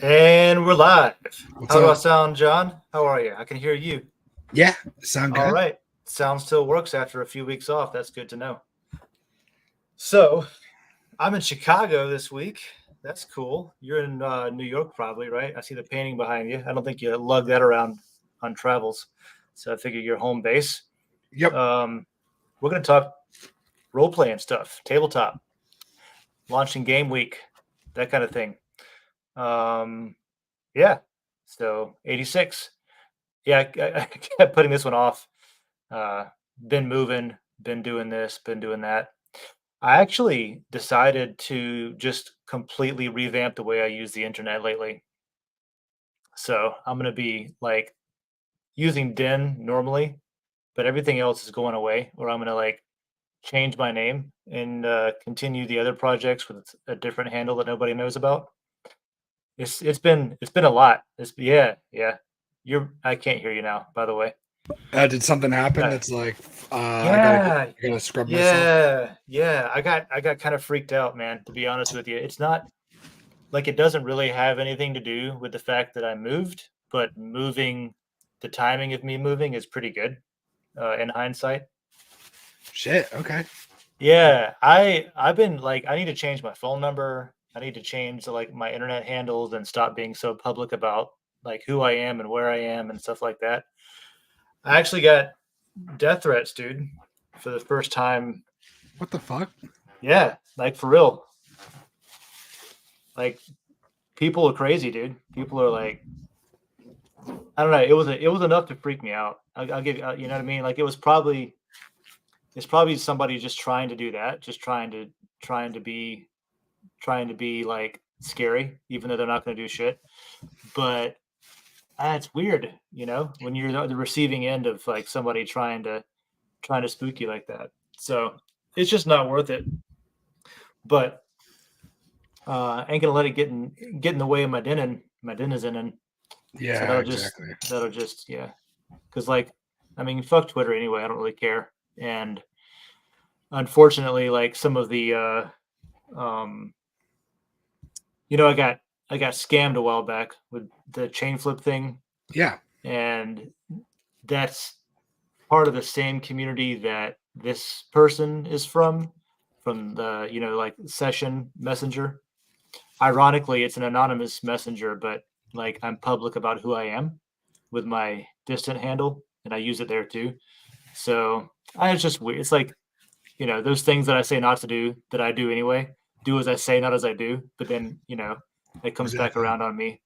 And we're live. What's How do I up? sound, John? How are you? I can hear you. Yeah, sound good. All right. Sound still works after a few weeks off. That's good to know. So I'm in Chicago this week. That's cool. You're in New York probably, right? I see the painting behind you. I don't think you lug that around on travels. So I figure you're home base. Yep. We're going to talk role-playing stuff, tabletop, launching game week, that kind of thing. Yeah. So 86. Yeah, I kept putting this one off. Been moving, been doing this, been doing that. I actually decided to just completely revamp the way I use the internet lately. So I'm going to be like using Den normally, but everything else is going away, or I'm going to like change my name and continue the other projects with a different handle that nobody knows about. It's been a lot. Yeah. I can't hear you now, by the way. Did something happen? Yeah. That's like, I Yeah, gotta scrub myself. yeah. I got kind of freaked out, man, to be honest with you. It's not like it doesn't really have anything to do with the fact that I moved, but the timing of me moving is pretty good in hindsight. Shit. Okay. Yeah, I've been like I need to change my phone number. I need to change like my internet handles and stop being so public about like who I am and where I am and stuff like that. I actually got death threats, dude, for the first time. What the fuck? Yeah, like for real. Like people are crazy, dude. People are like I don't know. It was enough to freak me out. I'll give you know what I mean. Like it's probably somebody just trying to do that, just trying to be trying to be like scary, even though they're not going to do shit. But it's weird, you know, when you're the receiving end of like somebody trying to spook you like that. So it's just not worth it. But I ain't gonna let it get in the way of my denizen. So Yeah, exactly. that'll just yeah. Because like I mean, fuck Twitter anyway. I don't really care. And unfortunately, like some of the um, you know, I got scammed a while back with the chain flip thing, Yeah. and that's part of the same community that this person is from the you know like session messenger. Ironically, it's an anonymous messenger, but like I'm public about who I am with my distant handle, and I use it there too. So it's just weird. It's like you know those things that I say not to do that I do anyway. Do as I say, not as I do. But then you know it comes back Exactly. around on me.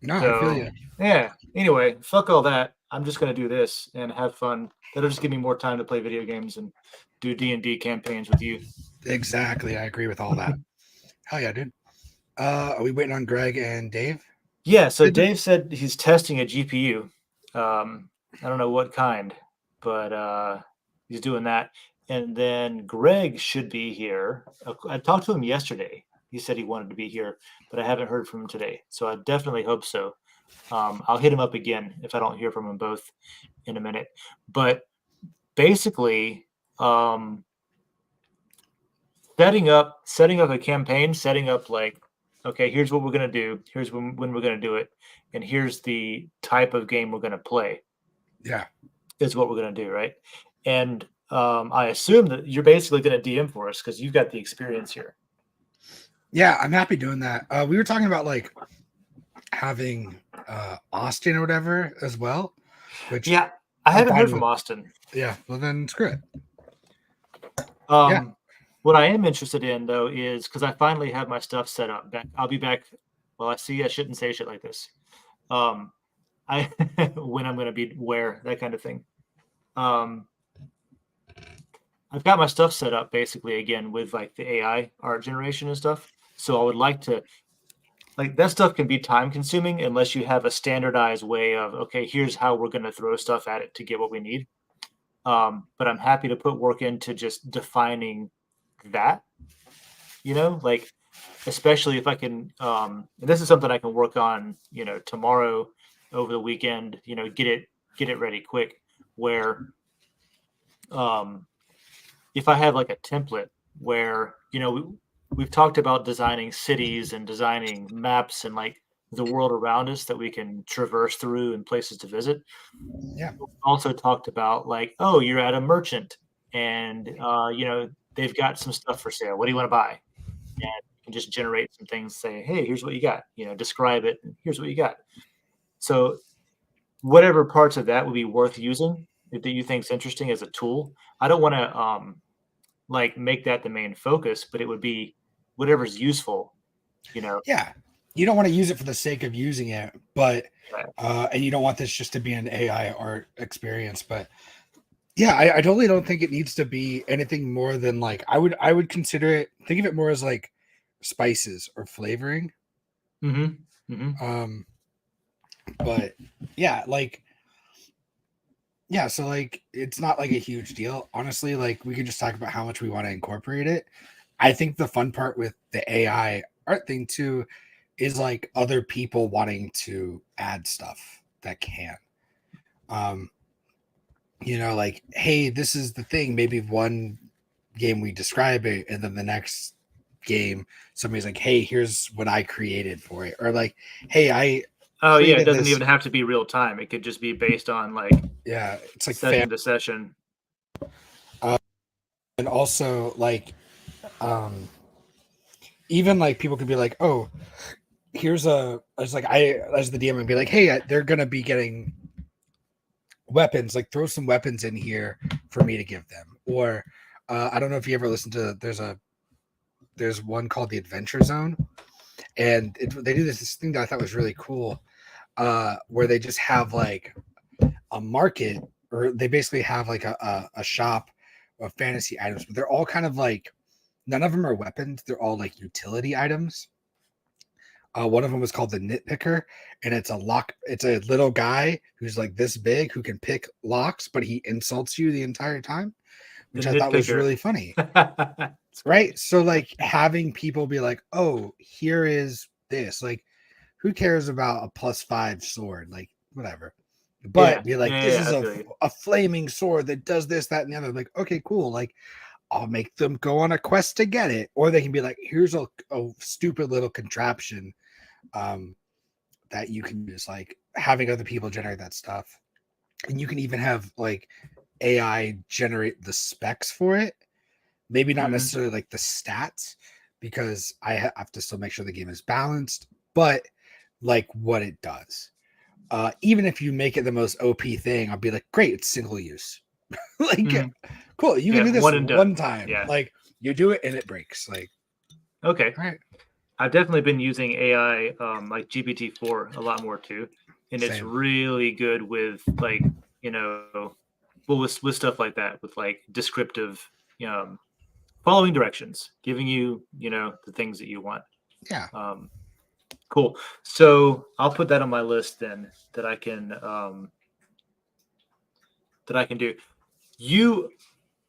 No, I feel So you. yeah. Anyway, fuck all that. I'm just gonna do this and have fun. That'll just give me more time to play video games and do D&D campaigns with you. Exactly. I agree with all that. Hell yeah, dude. Are we waiting on Greg and Dave? Yeah. So Dave said he's testing a GPU. I don't know what kind, but he's doing that. And then Greg should be here. I talked to him yesterday. He said he wanted to be here, but I haven't heard from him today. So I definitely hope so. I'll hit him up again if I don't hear from them both in a minute. But basically, um, setting up a campaign, setting up like, okay, here's what we're gonna do, here's when we're gonna do it, and here's the type of game we're gonna play Yeah. is what we're gonna do, right? And I assume that you're basically gonna DM for us because you've got the experience here. Yeah, I'm happy doing that. We were talking about like having Austin or whatever as well, which Yeah, I I'm haven't fine heard from with. Austin. Yeah, well then screw it. Yeah, Um, what I am interested in though is because I finally have my stuff set up. I'll be back. Well, I see. I shouldn't say shit like this. Um, I when I'm going to be where that kind of thing. Um, I've got my stuff set up basically again with like the AI art generation and stuff. So I would like to like that stuff can be time consuming unless you have a standardized way of okay, here's how we're going to throw stuff at it to get what we need. But I'm happy to put work into just defining that, you know, like especially if I can this is something I can work on, you know, tomorrow over the weekend, you know, get it ready quick where um if I have like a template where, you know, we've talked about designing cities and designing maps and like the world around us that we can traverse through and places to visit. yeah, We also talked about like, oh, you're at a merchant and you know, they've got some stuff for sale. What do you want to buy? And you can just generate some things, say, hey, here's what you got, you know, describe it, and here's what you got. So whatever parts of that would be worth using that you think is interesting as a tool. I don't want to like make that the main focus, but it would be whatever's useful, you know. yeah. You don't want to use it for the sake of using it, but Yeah. and you don't want this just to be an AI art experience. But yeah, I totally don't think it needs to be anything more than like I would consider it. Think of it more as like spices or flavoring. Mm-hmm. Mm-hmm. Um, but yeah, like yeah, so like it's not like a huge deal. Honestly, like we can just talk about how much we want to incorporate it. I think the fun part with the AI art thing too is like other people wanting to add stuff that can. Um, like, hey, this is the thing. Maybe one game we describe it, and then the next game, somebody's like, hey, here's what I created for it, or like, hey, I Oh yeah, it created doesn't this. even have to be real time. It could just be based on like Yeah, it's like fan. session to session. And also like um even like people could be like, oh, here's a, as like I as the DM and be like, hey, they're gonna be getting weapons, like throw some weapons in here for me to give them. Or I don't know if you ever listened to, there's one called the Adventure Zone, and they do this thing that I thought was really cool, where they just have like a market, or they basically have like a shop of fantasy items, but they're all kind of like, none of them are weapons, they're all like utility items. One of them was called the Nitpicker, and it's a lock. It's a little guy who's like this big who can pick locks, but he insults you the entire time, The which I thought was nitpicker. really funny. It's Right? great. So like having people be like, "Oh, here is this." Like, who cares about a +5 sword? Like, whatever. Yeah, But be like, yeah, "This yeah. is I feel you. a flaming sword that does this, that, and the other." Like, okay, cool. Like, I'll make them go on a quest to get it, or they can be like, "Here's a stupid little contraption." Um, that you can use, like having other people generate that stuff. And you can even have like AI generate the specs for it. Maybe not Mhm. necessarily like the stats, because I have to still make sure the game is balanced, but like what it does. Even if you make it the most OP thing, I'll be like, great, it's single use. Like, Mhm. cool, you can Yeah, do this one and done. one time. Yeah. Like, you do it and it breaks. Like, Okay. all right, I've definitely been using AI, like GPT-4 a lot more too, and it's same. really good with like, you know, well, with stuff like that, with like descriptive, um, following directions, giving you, the things that you want. Yeah. Um, cool. So I'll put that on my list then that I can do. You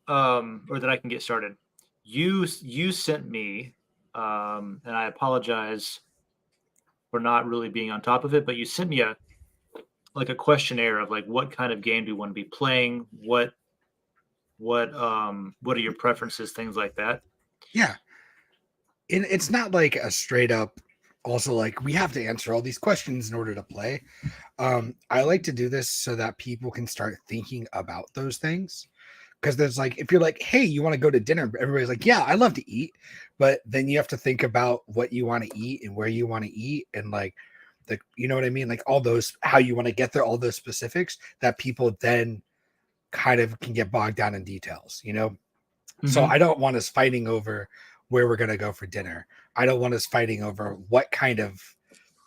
or that I can get started. You sent me, and I apologize for not really being on top of it, but you sent me a questionnaire of like what kind of game do you want to be playing, what are your preferences, things like that. Yeah. And it's not like a straight up, also like we have to answer all these questions in order to play. I like to do this so that people can start thinking about those things, because there's like, if you're like, hey, you want to go to dinner, everybody's like, yeah, I love to eat, but then you have to think about what you want to eat and where you want to eat, and like the, you know what I mean, like all those, how you want to get there, all those specifics that people then kind of can get bogged down in details, you know. So Hmm. I don't want us fighting over where we're going to go for dinner. I don't want us fighting over what kind of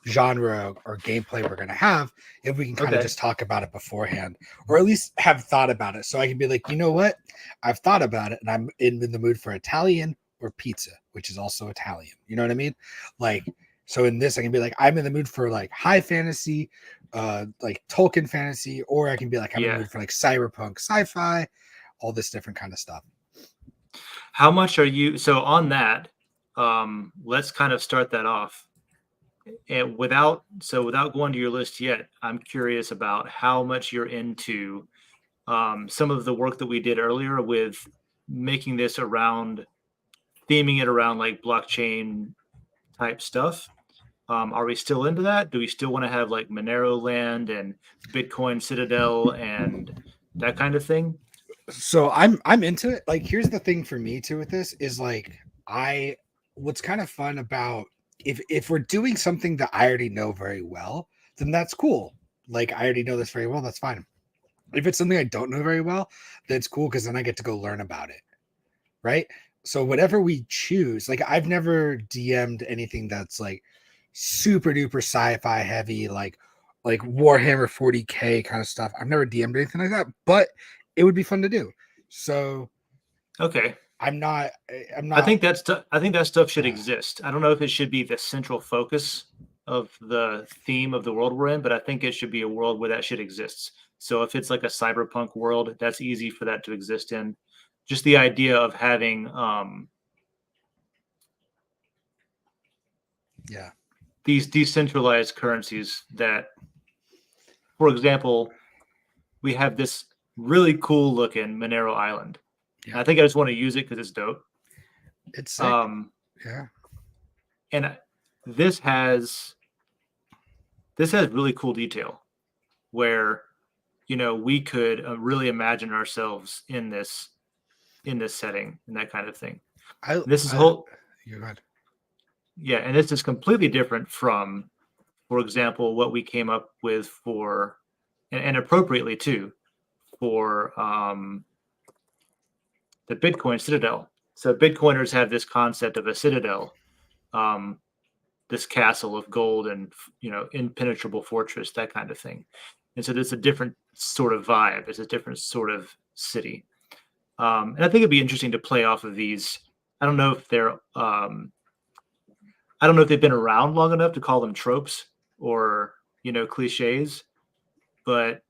genre or gameplay we're going to have, if we can kind of Okay. just talk about it beforehand, or at least have thought about it, so I can be like, you know what, I've thought about it and I'm in the mood for Italian or pizza, which is also Italian, you know what I mean? Like, so in this I can be like, I'm in the mood for like high fantasy, like Tolkien fantasy, or I can be like, I'm in the Yeah. mood for like cyberpunk sci-fi, all this different kind of stuff. How much are you so on that? Let's kind of start that off. And without going to your list yet, I'm curious about how much you're into some of the work that we did earlier with making this around theming it around like blockchain type stuff. Are we still into that? Do we still want to have like Monero land and Bitcoin Citadel and that kind of thing? So I'm into it. Like, here's the thing for me too with this is like, I what's kind of fun about, if we're doing something that I already know very well, then that's cool. Like, I already know this very well, that's fine. If it's something I don't know very well, that's cool, because then I get to go learn about it. Right. So whatever we choose, like I've never DM'd anything that's like super duper sci-fi heavy, like Warhammer 40K kind of stuff. I've never DM'd anything like that, but it would be fun to do. So Okay. I'm not, I'm I not, think that stuff should yeah, exist. I don't know if it should be the central focus of the theme of the world we're in, but I think it should be a world where that shit exists. So if it's like a cyberpunk world, that's easy for that to exist in. Just the idea of having yeah, these decentralized currencies that, for example, we have this really cool looking Monero Island. yeah. I think I just want to use it because it's dope. It's sick. Um, Yeah. And this has really cool detail where, we could really imagine ourselves in this setting and that kind of thing. I This is I whole You're good. Yeah, and this is completely different from, for example, what we came up with for, and appropriately too, for the Bitcoin Citadel. So Bitcoiners have this concept of a citadel, um, this castle of gold and impenetrable fortress, that kind of thing. And so there's a different sort of vibe. It's a different sort of city, and I think it'd be interesting to play off of these. I don't know if they're I don't know if they've been around long enough to call them tropes or cliches, but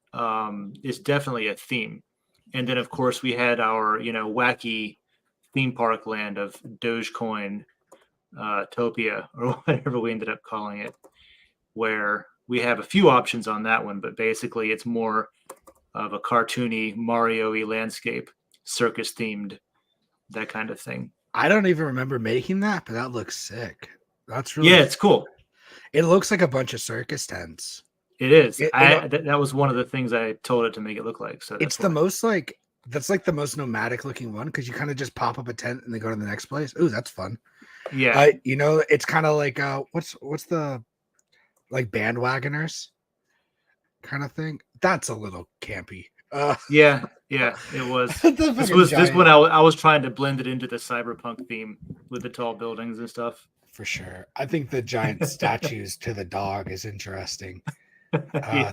it's definitely a theme. And then of course we had our wacky theme park land of Dogecoin Topia or whatever we ended up calling it, where we have a few options on that one, but basically it's more of a cartoony Mario-y landscape, circus themed, that kind of thing. I don't even remember making that, but that looks sick. That's really. Yeah, it's cool. It looks like a bunch of circus tents. It is. It That was one of the things I told it to make it look like. So it's that's why. that's like the most nomadic looking one because you kind of just pop up a tent and then go to the next place. Ooh, that's fun. Yeah. It's kind of like what's the like bandwagoners kind of thing. That's a little campy. Yeah, it was. The This fucking was this giant- one. I was trying to blend it into the cyberpunk theme with the tall buildings and stuff. for sure. I think the giant statues to the dog is interesting. Yeah.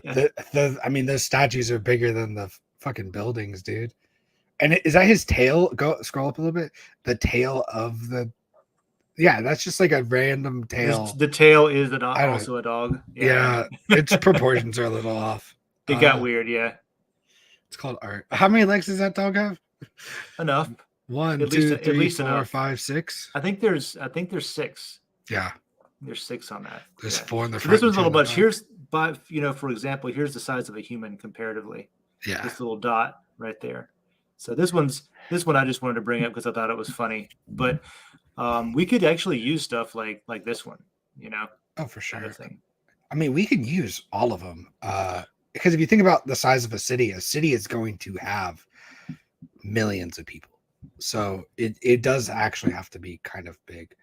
I mean, those statues are bigger than the fucking buildings, dude. And is that his tail? Go scroll up a little bit. The tail of the, yeah, that's just like a random tail. The tail is I don't- also a dog. Yeah, its proportions are a little off. It got weird. Yeah, It's called art. How many legs does that dog have? enough. One, At two, least- at three, least 4, enough. 5, 6. I think there's 6. Yeah, There's 6 on that. there's Yeah. 4 in the So front. this was a and little 2 in much. the Here's, but for example, here's the size of a human comparatively. back. Yeah, This little dot right there. So this one I just wanted to bring up because I thought it was funny. But we could actually use stuff like this one, oh for kind sure. of thing. I mean, we can use all of them because if you think about the size of a city is going to have millions of people. So it does actually have to be kind of big.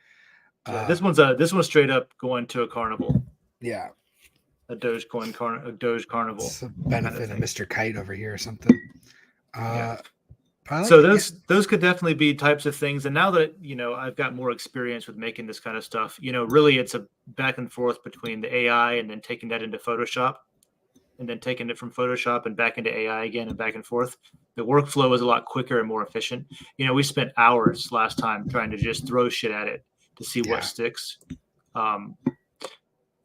Yeah, this one's straight up going to a carnival, Yeah, a Doge carnival. it's a benefit of thing. Mr. Kite over here or something. Yeah. but I like So it. those could definitely be types of things. And now that I've got more experience with making this kind of stuff, really it's a back and forth between the AI and then taking that into Photoshop, and then taking it from Photoshop and back into AI again and back and forth. The workflow is a lot quicker and more efficient. We spent hours last time trying to just throw shit at it to see Yeah. what sticks.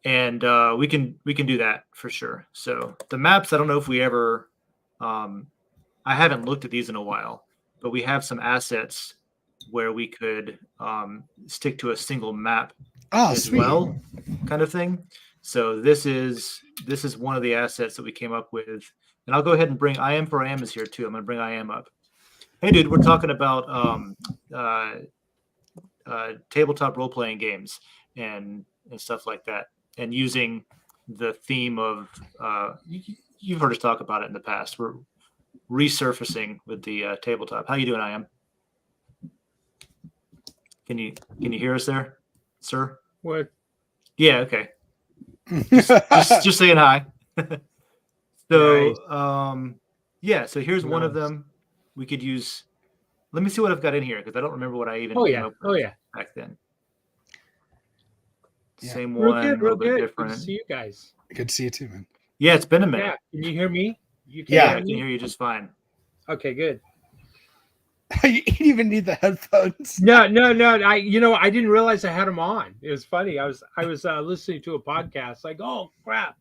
And we can do that for sure. So the maps, I don't know if we ever, I haven't looked at these in a while, but we have some assets where we could stick to a single map as Sweet. well, kind of thing. So this is one of the assets that we came up with, and I'll go ahead and bring IM for IM is here too. I'm gonna bring IM up. Hey, dude, we're talking about tabletop role playing games and stuff like that, and using the theme of you've heard us talk about it in the past. We're resurfacing with the tabletop. How you doing, IM? Can you hear us there, sir? What? Yeah. Okay. just saying hi. So Nice. yeah, so here's one of Nice. them. We could use, let me see what I've got in here because I don't remember what I even Oh came yeah. up Oh with yeah. back then. Yeah. Same Real one, good. a Real little bit good. Good to different. see you guys. Good to see you too, man. Yeah, it's been a minute. Yeah. Can you hear me? You can Yeah. I hear can me? hear you just fine. Okay. Good. You didn't even need the headphones. No. I didn't realize I had them on. It was funny. I was listening to a podcast. Like, oh crap!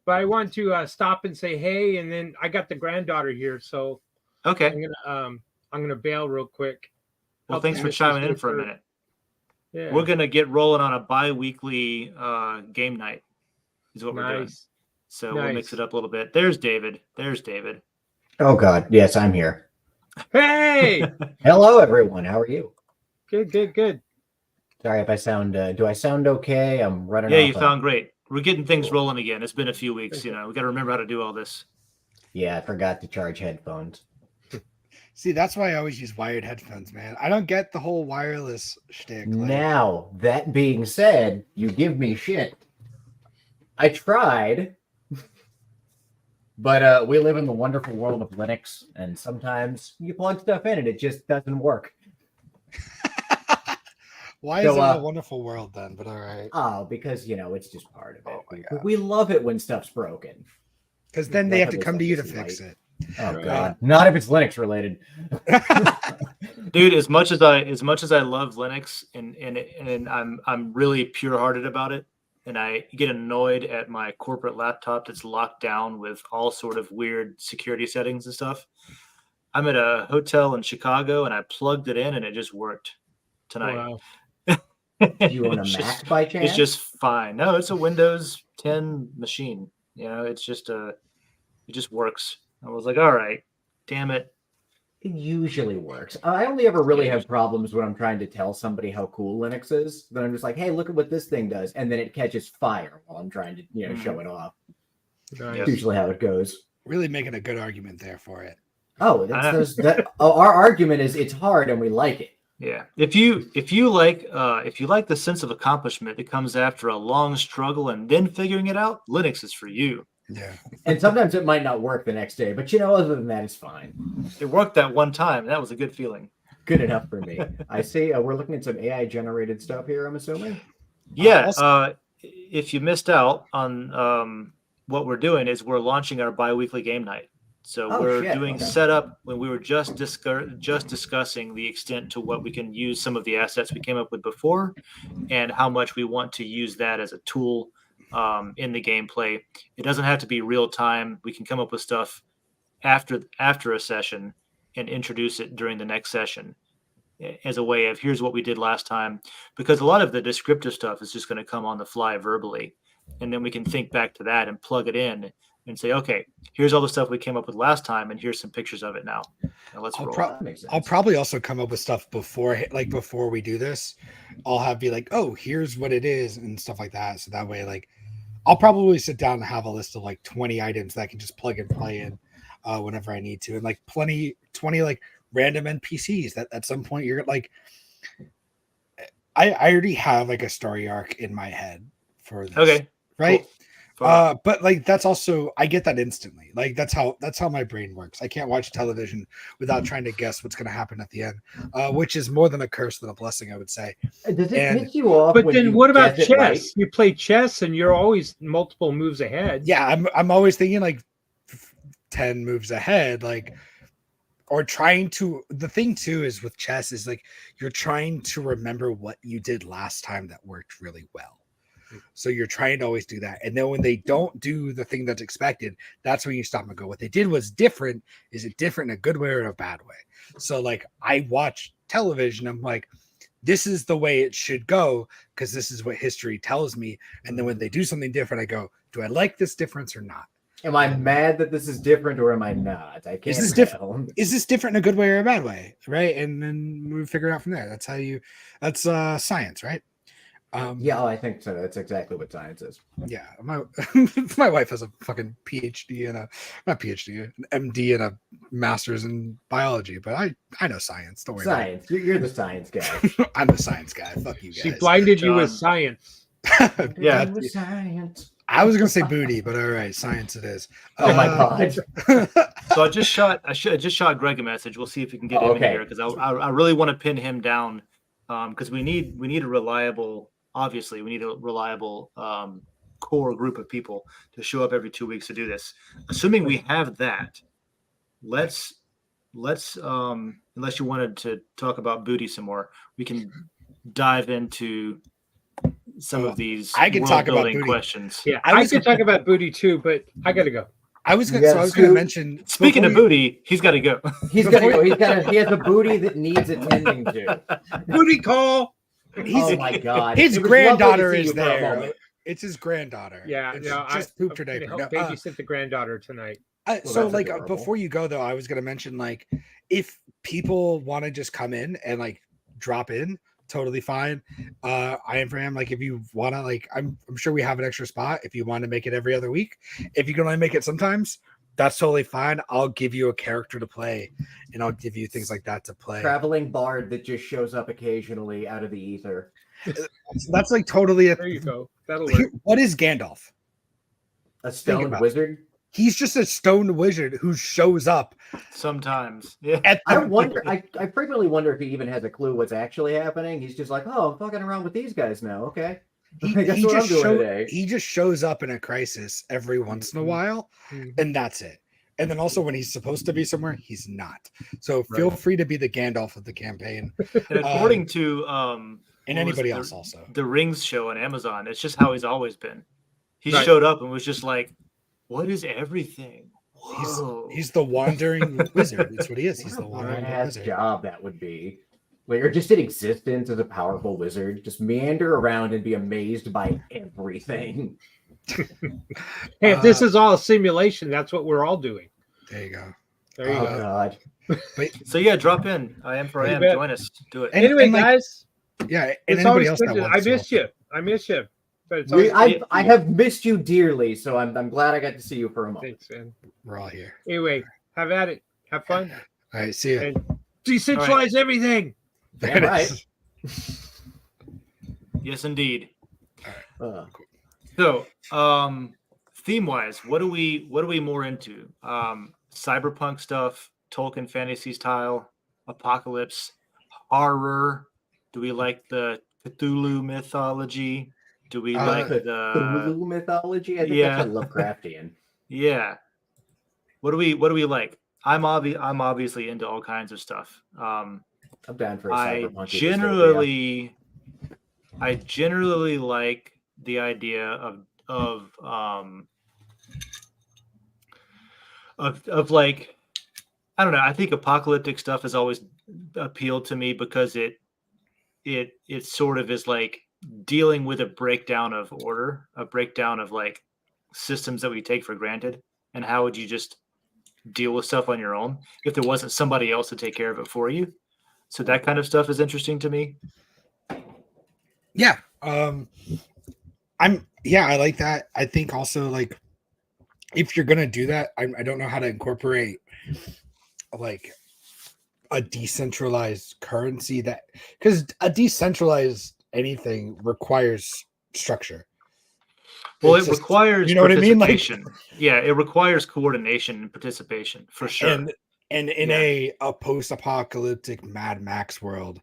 But I want to stop and say hey, and then I got the granddaughter here, so Okay. I'm gonna bail real quick. Well, Help thanks the for missus chiming in with for a her- minute. Yeah. We're gonna get rolling on a bi-weekly game night. Is what we're doing. Nice. So we'll mix Nice. it up a little bit. There's David. Oh God, yes, I'm here. Hey. Hello, everyone. How are you? Good. Sorry if I sound. Do I sound okay? I'm running Yeah, off. you sound great. We're getting things Cool. rolling again. It's been a few weeks. We got to remember how to do all this. Yeah, I forgot to charge headphones. See, that's why I always use wired headphones, man. I don't get the whole wireless shtick. Now, that being said, you give me shit. I tried, but we live in the wonderful world of Linux, and sometimes you plug stuff in and it just doesn't work. Why is it a wonderful world then? But all right. Oh, because it's just part of it. Oh my God. We love it when stuff's broken. Because then they have to come to you to fix it. Oh God! Not if it's Linux related. Dude, as much as I love Linux and I'm really pure hearted about it, and I get annoyed at my corporate laptop that's locked down with all sort of weird security settings and stuff. I'm at a hotel in Chicago and I plugged it in and it just worked tonight. Wow. You own a Mac by chance? It's just fine. No, it's a Windows 10 machine. It's just it just works. I was like, all right, damn it. It usually works. I only ever really have problems when I'm trying to tell somebody how cool Linux is. Then I'm just like, hey, look at what this thing does. And then it catches fire while I'm trying to, show it off. Nice. That's usually how it goes. Really making a good argument there for it. Oh, our argument is it's hard and we like it. Yeah. If you like the sense of accomplishment that comes after a long struggle and then figuring it out, Linux is for you. Yeah. And sometimes it might not work the next day, but other than that, it's fine. It worked that one time. That was a good feeling. Good enough for me. I see. We're looking at some AI generated stuff here, I'm assuming. Yeah. If you missed out on what we're doing is we're launching our bi-weekly game night. So we're doing setup when we were just discussing the extent to what we can use some of the assets we came up with before and how much we want to use that as a tool in the gameplay. It doesn't have to be real time. We can come up with stuff after a session and introduce it during the next session as a way of here's what we did last time, because a lot of the descriptive stuff is just going to come on the fly verbally. And then we can think back to that and plug it in and say, okay, here's all the stuff we came up with last time, and here's some pictures of it now. Now let's roll. I'll probably also come up with stuff before we do this. I'll be like, oh, here's what it is and stuff like that. So that way, I'll probably sit down and have a list of 20 items that I can just plug and play in whenever I need to, and 20 random NPCs that at some point you're like, I already have a story arc in my head for this. Okay. Right. Cool. But that's also, I get that instantly. That's how my brain works. I can't watch television without trying to guess what's going to happen at the end, which is more than a curse than a blessing, I would say. Does it piss you off? But then what about chess? Right? You play chess and you're always multiple moves ahead. Yeah, I'm always thinking 10 moves ahead, or trying to. The thing too is with chess is you're trying to remember what you did last time that worked really well. So you're trying to always do that. And then when they don't do the thing that's expected, that's when you stop and go, what they did was different. Is it different in a good way or a bad way? So I watch television. I'm like, this is the way it should go because this is what history tells me. And then when they do something different, I go, do I like this difference or not? Am I mad that this is different or am I not? I can't. Is this different? Is this different in a good way or a bad way? Right. And then we figure it out from there. That's science, right? I think so. That's exactly what science is. Yeah, my wife has a fucking PhD and an MD and a master's in biology, but I know science. Don't worry. Science. You're the science guy. I'm the science guy. Fuck you guys. She blinded you with science. Yeah, with science. I was gonna say booty, but all right, science it is. Oh my god! So I just shot Greg a message. We'll see if we can get him in here because I really want to pin him down because we need a reliable. Obviously, we need a reliable core group of people to show up every 2 weeks to do this. Assuming we have that, let's unless you wanted to talk about booty some more, we can dive into some of these I can talk about booty questions. Yeah, I can talk about booty too, but I got to go. I was going to mention. Speaking of booty, he's got to go. He's got to go. He has a booty that needs attending to. Booty call. Oh my god! His granddaughter is there. It's his granddaughter. Yeah, just pooped her diaper. Help babysit the granddaughter tonight. Before you go though, I was gonna mention if people want to just come in and drop in, totally fine. I am for him. Like if you wanna, like I'm sure we have an extra spot if you want to make it every other week. If you can only make it sometimes, that's totally fine. I'll give you a character to play, and I'll give you things like that to play. Traveling bard that just shows up occasionally out of the ether. That's like totally There you go. That'll work. What is Gandalf? A stoned about it. wizard. He's just a stone wizard who shows up Sometimes. Yeah. at I the, wonder. I frequently wonder if he even has a clue what's actually happening. He's just like, oh, I'm fucking around with these guys now. Okay, that's what I'm doing today. he just shows up in a crisis every once in a while, and that's it. And then also when he's supposed to be somewhere, he's not. So feel free to be the Gandalf of the campaign. And according to and what was anybody the- else also. the Rings show on Amazon, it's just how he's always been. He Right. showed up and was just like, "What is everything?" Whoa. He's the wandering wizard. That's what he is. He's the What a wandering badass wizard. job that would be. Like, or just in existence as a powerful wizard, just meander around and be amazed by everything. Hey, if this is all a simulation, that's what we're all doing. There you go. There you Oh go. God. So yeah, drop in. I am for You am. bet. Join us. Do it. And- Anyway, like, guys, Yeah, and it's anybody always else good. that To, wants I to miss also- you. I miss you. But it's always I have missed you dearly, so I'm glad I got to see you for a moment. Thanks, man. We're all here. Anyway, have at it. Have fun. All right, see you. And decentralize everything. Damn right. Yes, indeed. Uh, So, theme wise, what are we more into? Cyberpunk stuff, Tolkien fantasy style, apocalypse, horror. Do we like the Cthulhu mythology? Do we like the Cthulhu mythology? I think yeah. that's a Lovecraftian. yeah? What do we like? I'm obviously into all kinds of stuff. I'm down for a I cyberpunk. generally like the idea of like, I don't know. I think apocalyptic stuff has always appealed to me because it sort of is like dealing with a breakdown of order, a breakdown of like systems that we take for granted, and how would you just deal with stuff on your own if there wasn't somebody else to take care of it for you. So that kind of stuff is interesting to me. Yeah. I like that. I think also like if you're gonna do that, I don't know how to incorporate like a decentralized currency that because a decentralized anything requires structure. Well, It's it just- requires you know what I mean? Like- participation. Yeah, it requires coordination and participation for sure. And in Yeah. a post-apocalyptic Mad Max world,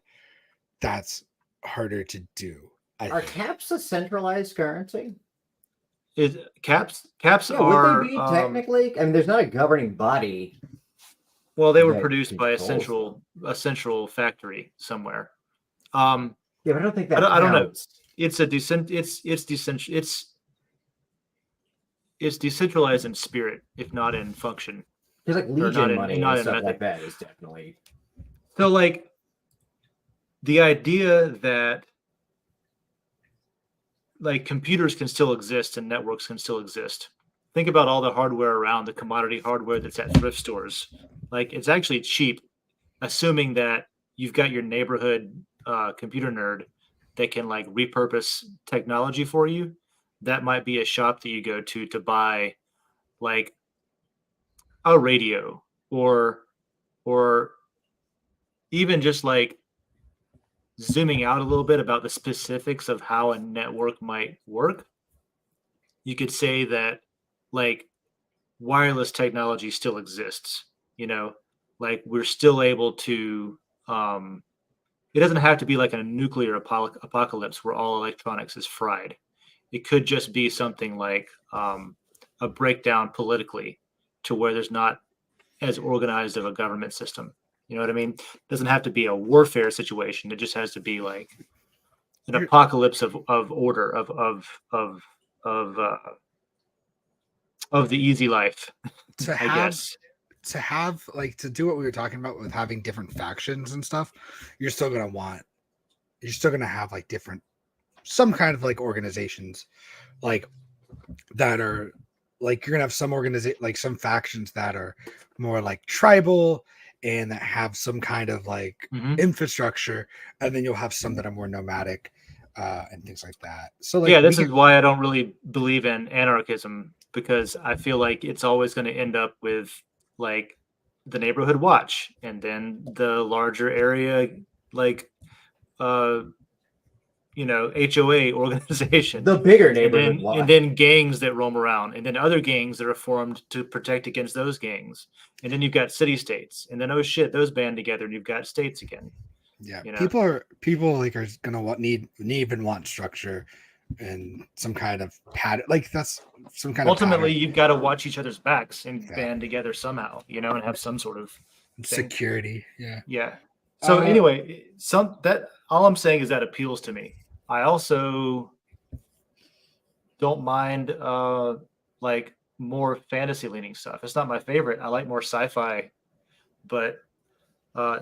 that's harder to do. Are caps a centralized currency? Caps Yeah, are would they be technically? I mean, there's not a governing body. well, they were that produced by controls a central factory somewhere. Yeah, but I don't think that I don't know. counts. It's decentralized in spirit, if not in function. Because like not Legion in- money not and in stuff method. like that is definitely. So, like, the idea that like computers can still exist and networks can still exist. Think about all the hardware around, the commodity hardware that's at thrift stores. Like, it's actually cheap, assuming that you've got your neighborhood computer nerd that can like repurpose technology for you. That might be a shop that you go to buy like a radio or even just like zooming out a little bit about the specifics of how a network might work. You could say that like wireless technology still exists, like we're still able to it doesn't have to be like a nuclear apocalypse where all electronics is fried. It could just be something like a breakdown politically to where there's not as organized of a government system. You know what I mean? It doesn't have to be a warfare situation. It just has to be like an apocalypse of order of the easy life. to I have guess. to have like to do what we were talking about with having different factions and stuff, you're still gonna have like some kind of like organizations like that are like you're gonna have some like some factions that are more like tribal and that have some kind of like Mhm. infrastructure, and then you'll have some that are more nomadic and things like that. So like Yeah, we this can, is why I don't really believe in anarchism, because I feel like it's always going to end up with like the neighborhood watch and then the larger area, like uh HOA organization, The bigger and neighborhood then watch. gangs that roam around, and then other gangs that are formed to protect against those gangs, and then you've got city states, and then oh shit, those band together, and you've got states again. yeah, You know, people like are gonna need and want structure and some kind of pattern. Like that's some kind of ultimately, pattern. you've got to watch each other's backs and Yeah. band together somehow, and have some sort of thing. Security. Yeah. Yeah. So anyway, all I'm saying is that appeals to me. I also don't mind like more fantasy leaning stuff. It's not my favorite. I like more sci-fi, but uh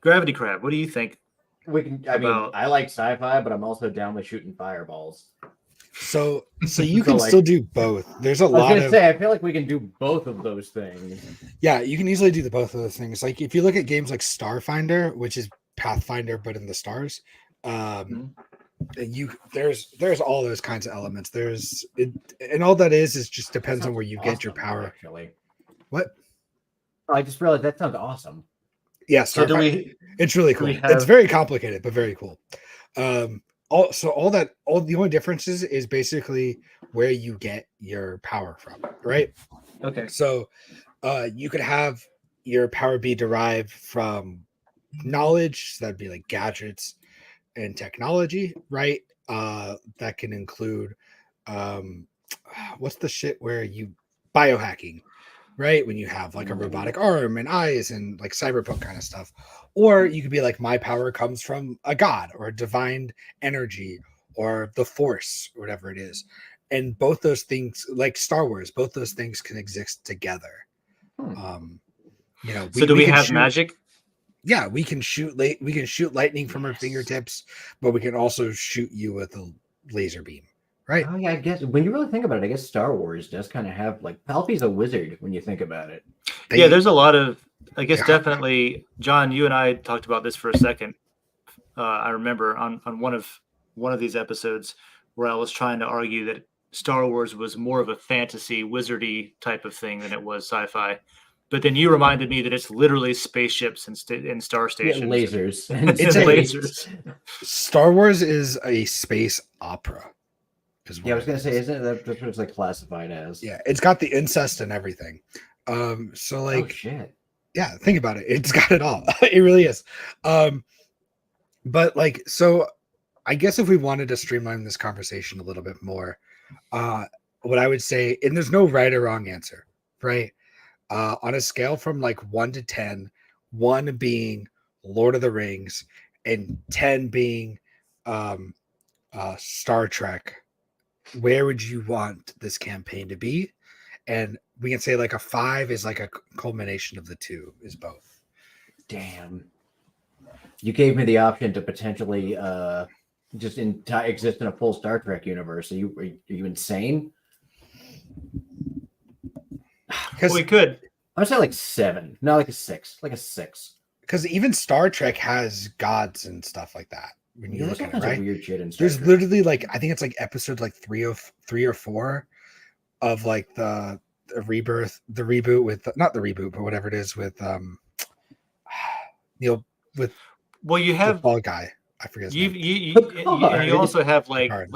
Gravity Crab, what do you think We can. I mean, about I like sci-fi, but I'm also down with shooting fireballs. So you So, can like- still do both. There's a I was lot gonna of say, I feel like we can do both of those things. yeah, you can easily do the both of those things. Like if you look at games like Starfinder, which is Pathfinder but in the stars, Mhm. and there's all those kinds of elements. There's it, and all that is just depends on where you get your Awesome, power. Actually, What? I just realized that sounds awesome. Yeah, so do Starfinder. we It's really do cool. we It's have very complicated, but very cool. All the only differences is basically where you get your power from, right? okay. So you could have your power be derived from knowledge, so that'd be like gadgets and technology, right? That can include um what's the shit where you biohacking, right? When you have like a robotic arm and eyes and like cyberpunk kind of stuff. Or you could be like, my power comes from a god or a divine energy or the force or whatever it is. And both those things, like Star Wars, both those things can exist together. Um, So do we can have shoot, magic? yeah, we can shoot we can shoot lightning from our fingertips, but we can also shoot you with a laser beam, right? Oh yeah, I guess when you really think about it, I guess Star Wars does kind of have like Palpy's a wizard when you think about it. Yeah, there's a lot of, I guess, Yeah. definitely. John, you and I talked about this for a second. I remember on one of these episodes where I was trying to argue that Star Wars was more of a fantasy wizardy type of thing than it was sci-fi. But then you reminded me that it's literally spaceships and star Yeah, stations, lasers. and It's a- lasers. Star Wars is a space opera. Is Yeah, I what was gonna it say, is. isn't it that's what it's like classified as? Yeah, it's got the incest and everything. So Oh like, shit. yeah, think about it. It's got it all. It really is. But like, so I guess if we wanted to streamline this conversation a little bit more, what I would say, and there's no right or wrong answer, right? On a scale from like 1 to 10, 1 being Lord of the Rings and 10 being Star Trek, where would you want this campaign to be? And we can say like a 5 is like a culmination of the two, is both. Damn. You gave me the option to potentially just exist in a full Star Trek universe. Are you insane? Because We could. I would say like 7, not like a 6, like a 6. even Star Trek has gods and stuff like that. When you Yeah, look there's all at it, kinds of right? weird shit in Star There's Trek. literally like I think it's like episode like 3 or 4 of like the rebirth, the reboot with not the reboot, but whatever it is with Neil with Well, you the have bald guy. I forget his you, name. and you also have like Picard.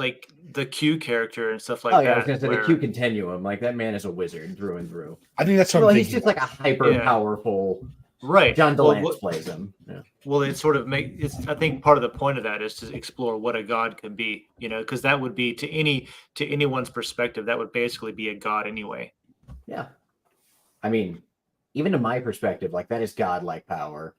the Q character and stuff like Oh yeah, that. I was gonna say where- the Q continuum. Like that man is a wizard through and through. I think that's what Well, I'm he's thinking. just like a hyper Yeah. powerful. right. John Well, DeLance plays him. Yeah. Well, it sort of it's I think part of the point of that is to explore what a god can be, because that would be to anyone's perspective, that would basically be a god anyway. Yeah. I mean, even to my perspective, like that is godlike power.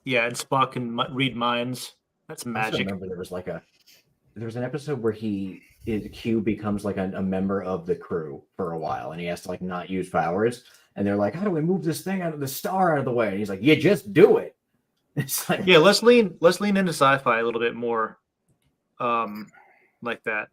Yeah, and Spock can read minds. That's I also magic. remember there was an episode where Q becomes like a member of the crew for a while, and he has to like not use powers. And they're like, "How do we move this thing out of the star out of the way?" And he's like, "You just do it." It's like, Yeah, let's lean into sci-fi a little bit more, like that.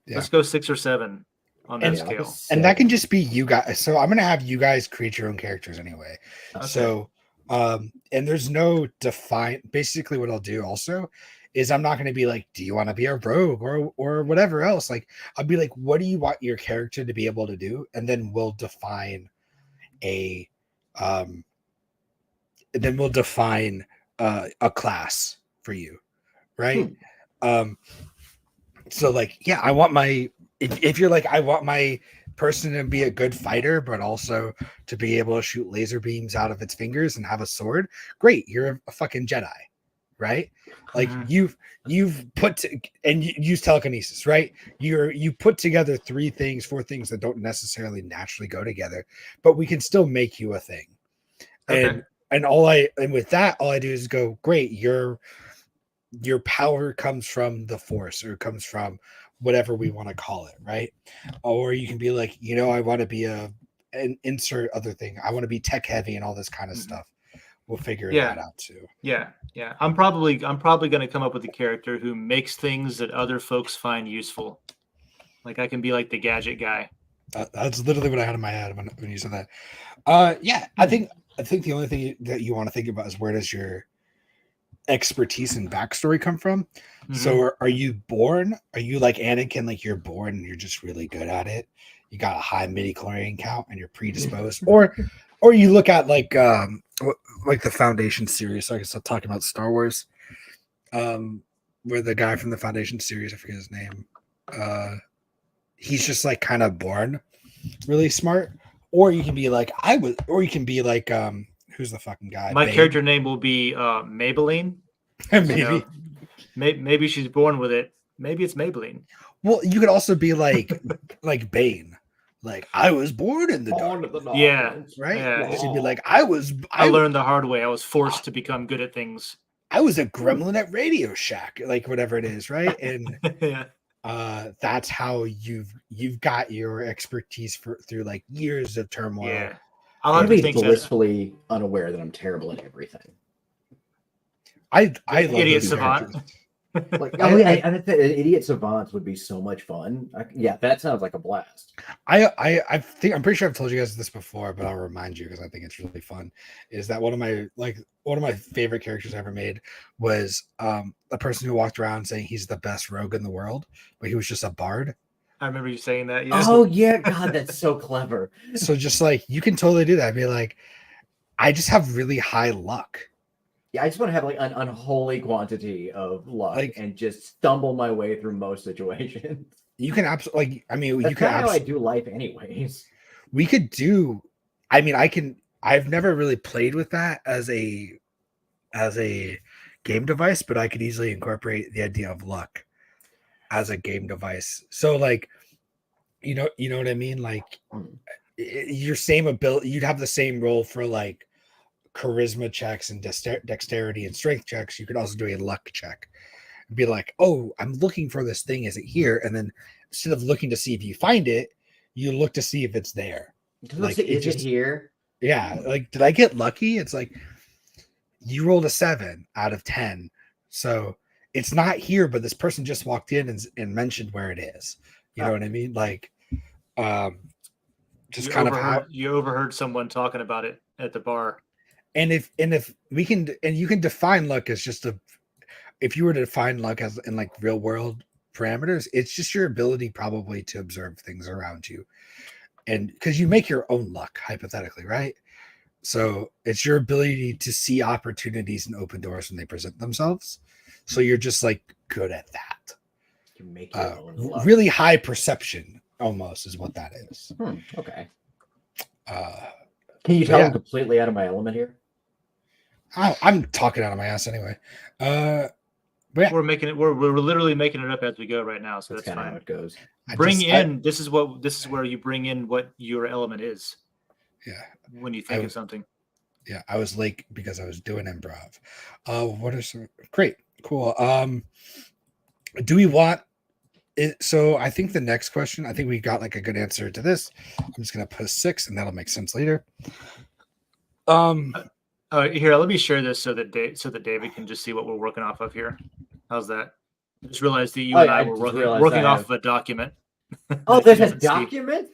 Yeah. Let's go 6 or 7. on And- that scale. And that can just be you guys. So I'm gonna have you guys create your own characters anyway. Okay. So and there's no define. Basically, what I'll do also is I'm not going to be like, do you want to be a rogue or whatever else? Like, I'll be like, what do you want your character to be able to do? And then we'll define a a class for you, right? So like, yeah, I want my if you're like, I want my person to be a good fighter, but also to be able to shoot laser beams out of its fingers and have a sword. Great, you're a fucking Jedi, right? Like you've and you use telekinesis, right? You put together four things that don't necessarily naturally go together, but we can still make you a thing. Okay. And with that, all I do is go, great, your power comes from the force or comes from whatever we want to call it, right? Or you can be like, I want to be an insert other thing. I want to be tech heavy and all this kind of stuff. We'll figure that out too. Yeah. I'm probably going to come up with a character who makes things that other folks find useful. Like I can be like the gadget guy. That's literally what I had in my head when you said that. Yeah, I think the only thing that you want to think about is, where does your expertise and backstory come from? So are you like Anakin, like you're born and you're just really good at it, you got a high midi-chlorian count and you're predisposed, or you look at like the Foundation series, so I guess I'm talking about Star Wars, where the guy from the Foundation series, I forget his name, he's just like kind of born really smart. Or you can be like who's the fucking guy? My Babe? character name will be Maybelline. Maybe. Maybe she's born with it. Maybe it's Maybelline. Well, you could also be like Bane. Like, I was born in the dark. Yeah. Right? Yeah. She'd be like, I learned the hard way. I was forced to become good at things. I was a gremlin at Radio Shack, like whatever it is, right? And yeah. That's how you've got your expertise through like years of turmoil. Yeah. I'll be blissfully unaware that I'm terrible at everything. I love idiot savant. Like, I think that idiot savants would be so much fun. That sounds like a blast. I think I'm pretty sure I've told you guys this before, but I'll remind you because I think it's really fun. Is that one of my favorite characters I ever made was a person who walked around saying he's the best rogue in the world, but he was just a bard. I remember you saying that. Yeah. Oh yeah, God, that's so clever. So just like, you can totally do that. Be like, I just have really high luck. Yeah, I just want to have like an unholy quantity of luck and just stumble my way through most situations. You can absolutely, you can. How I do life, anyways. We could do. I've never really played with that as a game device, but I could easily incorporate the idea of luck as a game device. So like, you know what I mean? Like your same ability, you'd have the same role for like charisma checks and dexterity and strength checks. You could also do a luck check and be like, oh, I'm looking for this thing, is it here? And then instead of looking to see if you find it, you look to see if it's there. Like, is it here? Yeah, like, did I get lucky? It's like, you rolled a 7 out of 10, so it's not here, but this person just walked in and mentioned where it is. You know what I mean? Like, just you overheard someone talking about it at the bar. And if we can, and you can define luck as just if you were to define luck as in like real world parameters, it's just your ability probably to observe things around you. And because you make your own luck, hypothetically, right? So it's your ability to see opportunities and open doors when they present themselves. So you're just like good at that. You make your own luck. Really high perception almost is what that is. Okay. Can you tell I'm completely out of my element here? I'm talking out of my ass anyway. But yeah. We're literally making it up as we go right now, so that's fine. How it goes. This is where you bring in what your element is. Yeah. When you think of something. Yeah, I was late because I was doing improv. Great, cool. Do we want it? So I think the next question, I think we got like a good answer to this. I'm just gonna put a 6, and that'll make sense later. Here, let me share this so that David can just see what we're working off of here. How's that? I just realized that you and I were working off of a document. Oh, that there's he a doesn't see. document?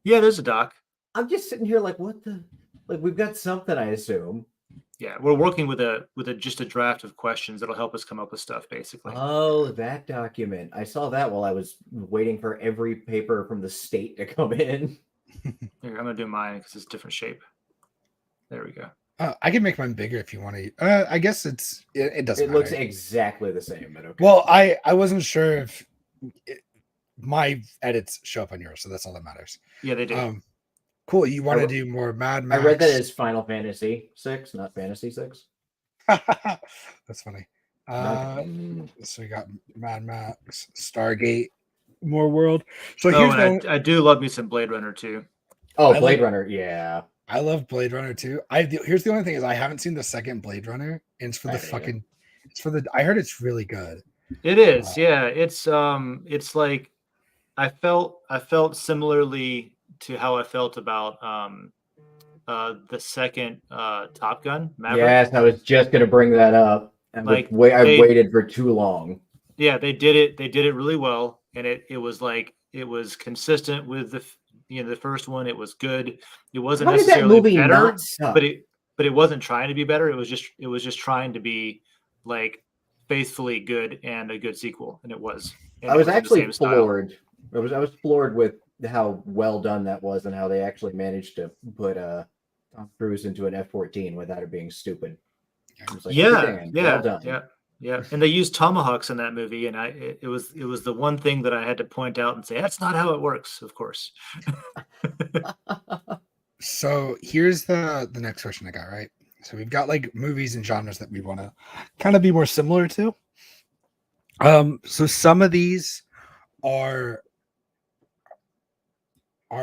Yeah, there's a doc. I'm just sitting here like, what the? Like, we've got something, I assume. Yeah, we're working with a just a draft of questions that'll help us come up with stuff, basically. Oh, that document. I saw that while I was waiting for every paper from the state to come in. Here, I'm gonna do mine because it's a different shape. There we go. I can make mine bigger if you want to. I guess it doesn't It matter. looks exactly the same, but okay. Well, I wasn't sure if my edits show up on yours, so that's all that matters. Yeah, they do. Cool. You want to re- do more Mad I Max? read that as Final Fantasy 6, not Fantasy 6. That's funny. Okay. So we got Mad Max, Stargate, more world. So Oh, here's and the I do love me some Blade Runner too. Oh, I Blade like- Runner, yeah. I love Blade Runner too. Here's the only thing is I haven't seen the second Blade Runner, and it's for I the haven't either. fucking. It's for the. I heard it's really good. It is, yeah. It's like I felt similarly to how I felt about the second Top Gun Maverick. Yes, I was just gonna bring that up. I Like, I waited for too long. Yeah, they did it really well, and it was like it was consistent with the first one. It was good. It wasn't How did that necessarily movie better, not suck? but it wasn't trying to be better. It was just trying to be like faithfully good and a good sequel, and it was. And I it was in the actually same style. floored. I was floored with how well done that was and how they actually managed to put Tom Cruise into an F-14 without it being stupid. I was like, Yeah, "Damn, yeah, well done." yeah. And they used tomahawks in that movie, and it was the one thing that I had to point out and say that's not how it works. Of course. So here's the next question I got, right? So we've got like movies and genres that we want to kind of be more similar to. So some of these are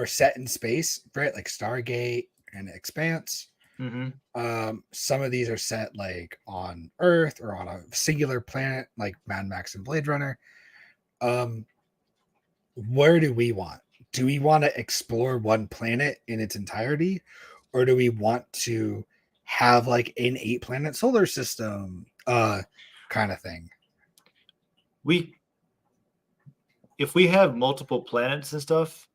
set in space, right? Like Stargate and Expanse. Hmm. Some of these are set like on Earth or on a singular planet, like Mad Max and Blade Runner. Where do we want? Do we want to explore one planet in its entirety, or do we want to have like an 8-planet solar system, kind of thing? If we have multiple planets and stuff,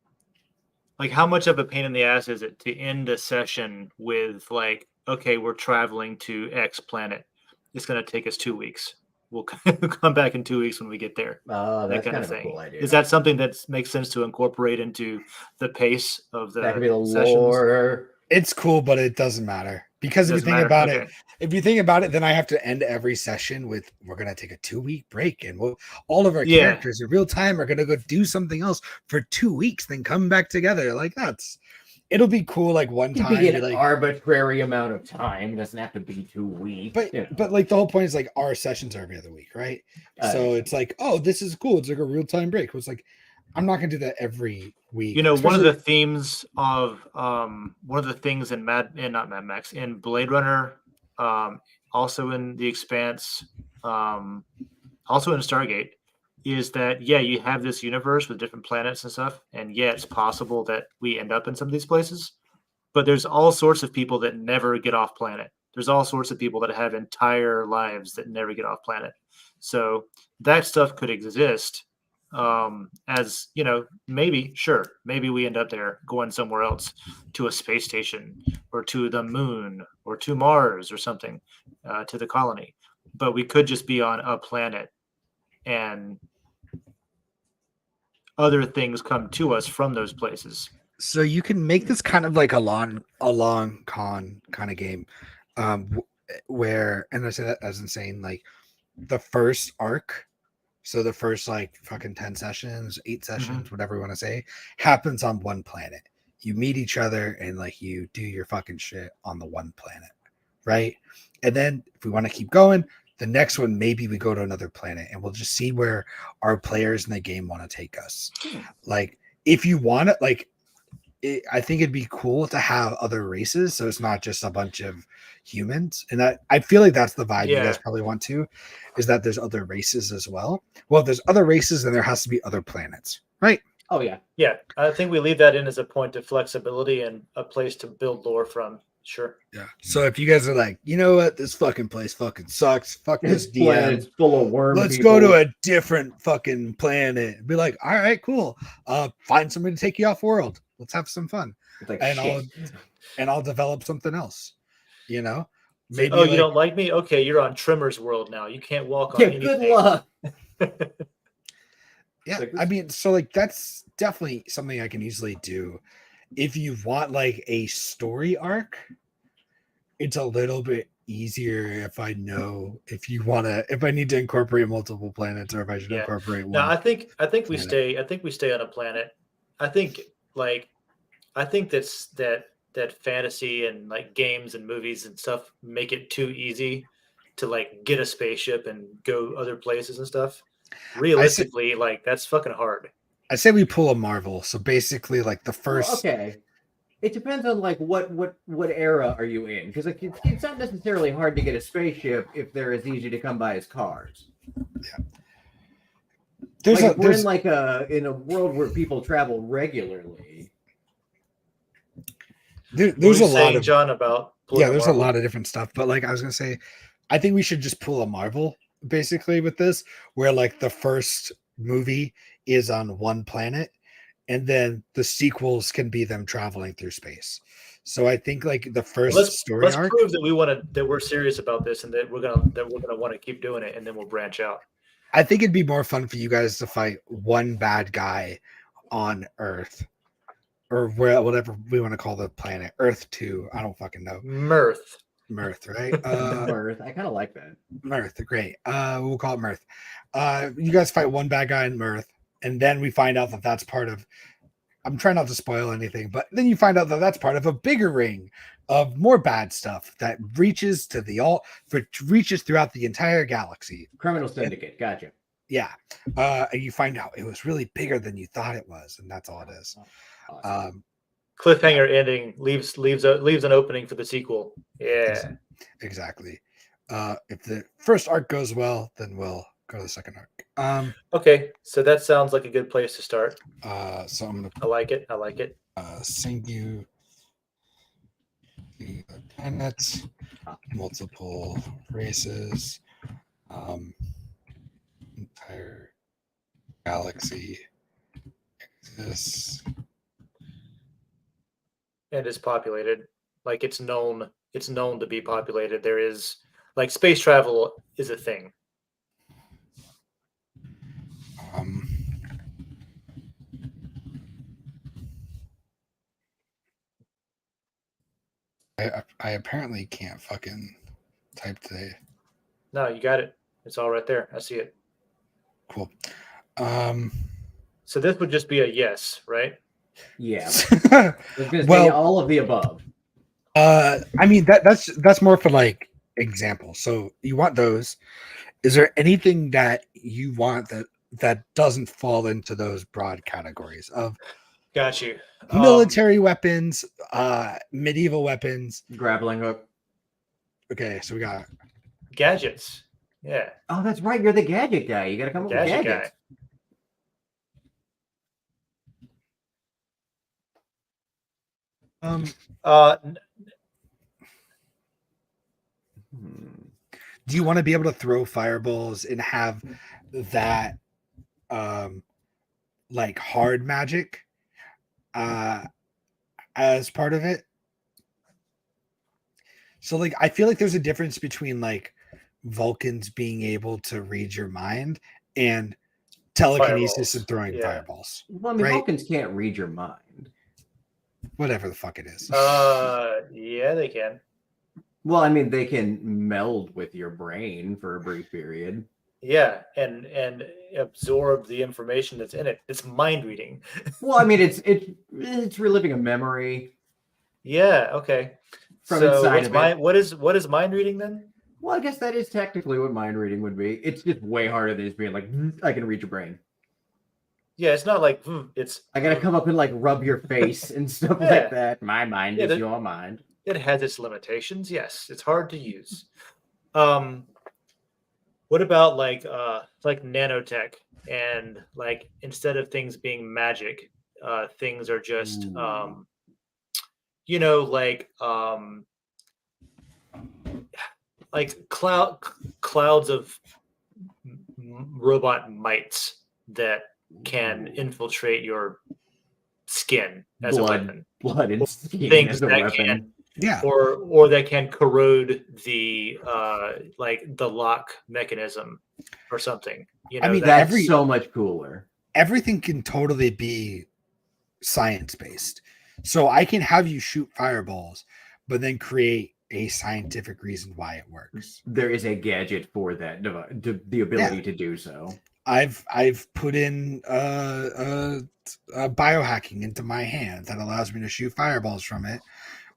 like how much of a pain in the ass is it to end a session with like, okay, we're traveling to X planet. It's going to take us 2 weeks. We'll come back in 2 weeks when we get there. That's That kind kind of of a thing. cool idea. Is that something that makes sense to incorporate into the pace of that could be the the sessions? lore? It's cool, but it doesn't matter because if you Doesn't think matter? about Okay. it, if you think about it, then I have to end every session with we're gonna take a 2-week break, and all of our Yeah. characters in real time are gonna go do something else for 2 weeks, then come back together. Like it'll be cool. Like one It could time, be be an like, arbitrary amount of time. It doesn't have to be 2 weeks. but you know. but like the whole point is like our sessions are every other week, right? So it's like, oh, this is cool. It's like a real time break. It's like I'm not gonna do that every week. You know, one of especially- the themes of one of the things in not Mad Max, in Blade Runner, also in The Expanse, also in Stargate, is that you have this universe with different planets and stuff, and it's possible that we end up in some of these places, but there's all sorts of people that never get off planet. There's all sorts of people that have entire lives that never get off planet. So that stuff could exist. As you know, maybe we end up there going somewhere else, to a space station or to the moon or to Mars or something, to the colony, but we could just be on a planet and other things come to us from those places. So you can make this kind of like a long con kind of game, where, and I say that as in saying like the first arc, so the first like fucking 10 sessions, 8 sessions, whatever you want to say, happens on one planet. You meet each other and like you do your fucking shit on the one planet, right? And then if we want to keep going, the next one, maybe we go to another planet and we'll just see where our players in the game want to take us. Like if you want it, like I think it'd be cool to have other races, so it's not just a bunch of humans. And I feel like that's the vibe you guys probably want to, is that there's other races as well. Well, if there's other races, then there has to be other planets, right? Oh yeah. Yeah, I think we leave that in as a point of flexibility and a place to build lore from. Sure. Yeah. So if you guys are like, you know what, this fucking place fucking sucks. Fuck this This DM. planet's full of worm Let's people. go to a different fucking planet. Be like, all right, cool. Find somebody to take you off world. Let's have some fun. It's like, And shit. I'll develop something else. You know, It's like, maybe oh, like, you don't like me? Okay, you're on Trimmer's world now. You can't walk on Yeah, anything. good luck. yeah. Like I this- mean, so like that's definitely something I can easily do. If you want like a story arc, it's a little bit easier if I know if I need to incorporate multiple planets or if I should Yeah. incorporate No, one. I think we planet. stay on a planet. I think that fantasy and like games and movies and stuff make it too easy to like get a spaceship and go other places and stuff. Realistically, like that's fucking hard. I say we pull a Marvel. So basically, like the Well, first. okay. It depends on like what era are you in? Because like it's not necessarily hard to get a spaceship if they're as easy to come by as cars. There's Like a if we're in a world where people travel regularly. there's What were a you lot saying, of John, about pulling there's a Marvel? lot of different stuff. But like I was gonna say, I think we should just pull a Marvel basically with this, where like the first movie is on one planet, and then the sequels can be them traveling through space. So I think like the first story Let's arc. prove that we're serious about this and that we're gonna want to keep doing it, and then we'll branch out. I think it'd be more fun for you guys to fight one bad guy on Earth, or where whatever we want to call the planet, Earth 2. I don't fucking know. Mirth. Mirth, right? Mirth. I kind of like that. Mirth, great. We'll call it Mirth. You guys fight one bad guy in Mirth, and then we find out that that's part of. I'm trying not to spoil anything, but then you find out that that's part of a bigger ring of more bad stuff that reaches to reaches throughout the entire galaxy. Criminal Syndicate. Gotcha. Yeah, and you find out it was really bigger than you thought it was, and that's all it is. Awesome. Cliffhanger ending leaves an opening for the sequel. Yeah. Exactly. If the first arc goes well, then we'll go to the second arc. Okay, so that sounds like a good place to start. So I'm gonna I like it. I like it. send you the planets, multiple races, entire galaxy exists. And it's populated. Like it's known to be populated. There is like space travel is a thing. I apparently can't fucking type today. No, you got it. It's all right there. I see it. Cool. So this would just be a yes, right? Yeah. I was gonna say all of the above. I mean that's more for like examples. So you want those. Is there anything that you want that doesn't fall into those broad categories of Got you. military weapons, medieval weapons? Grappling hook. Okay, so we got Gadgets. Yeah. Oh, that's right. You're the gadget guy. You got to come up with Gadget gadgets. guy. Do you want to be able to throw fireballs and have that like hard magic as part of it? So like I feel like there's a difference between like Vulcans being able to read your mind and telekinesis Fireballs. and throwing Yeah. fireballs. Well, I mean, Right. Vulcans can't read your mind. Whatever the fuck it is. Yeah, they can. Well, I mean, they can meld with your brain for a brief period. Yeah, and absorb the information that's in it. It's mind reading. Well, I mean, it's reliving a memory. Yeah. Okay. From So inside of it. what is mind reading then? Well, I guess that is technically what mind reading would be. It's just way harder than just being like, I can read your brain. Yeah, it's not like it's. I gotta come up and like rub your face and stuff Yeah. like that. My mind Yeah, is that- your mind. It has its limitations. Yes, it's hard to use. What about like nanotech and like instead of things being magic, things are just Ooh. you know, like like clouds of robot mites that can Ooh. infiltrate your skin as a weapon, blood and skin things as a that weapon. Yeah. or that can corrode the like the lock mechanism or something. You I know mean, that. That's so much cooler. everything can totally be science based. So I can have you shoot fireballs, but then create a scientific reason why it works. There is a gadget for that, the ability to do so. I've put in biohacking into my hand that allows me to shoot fireballs from it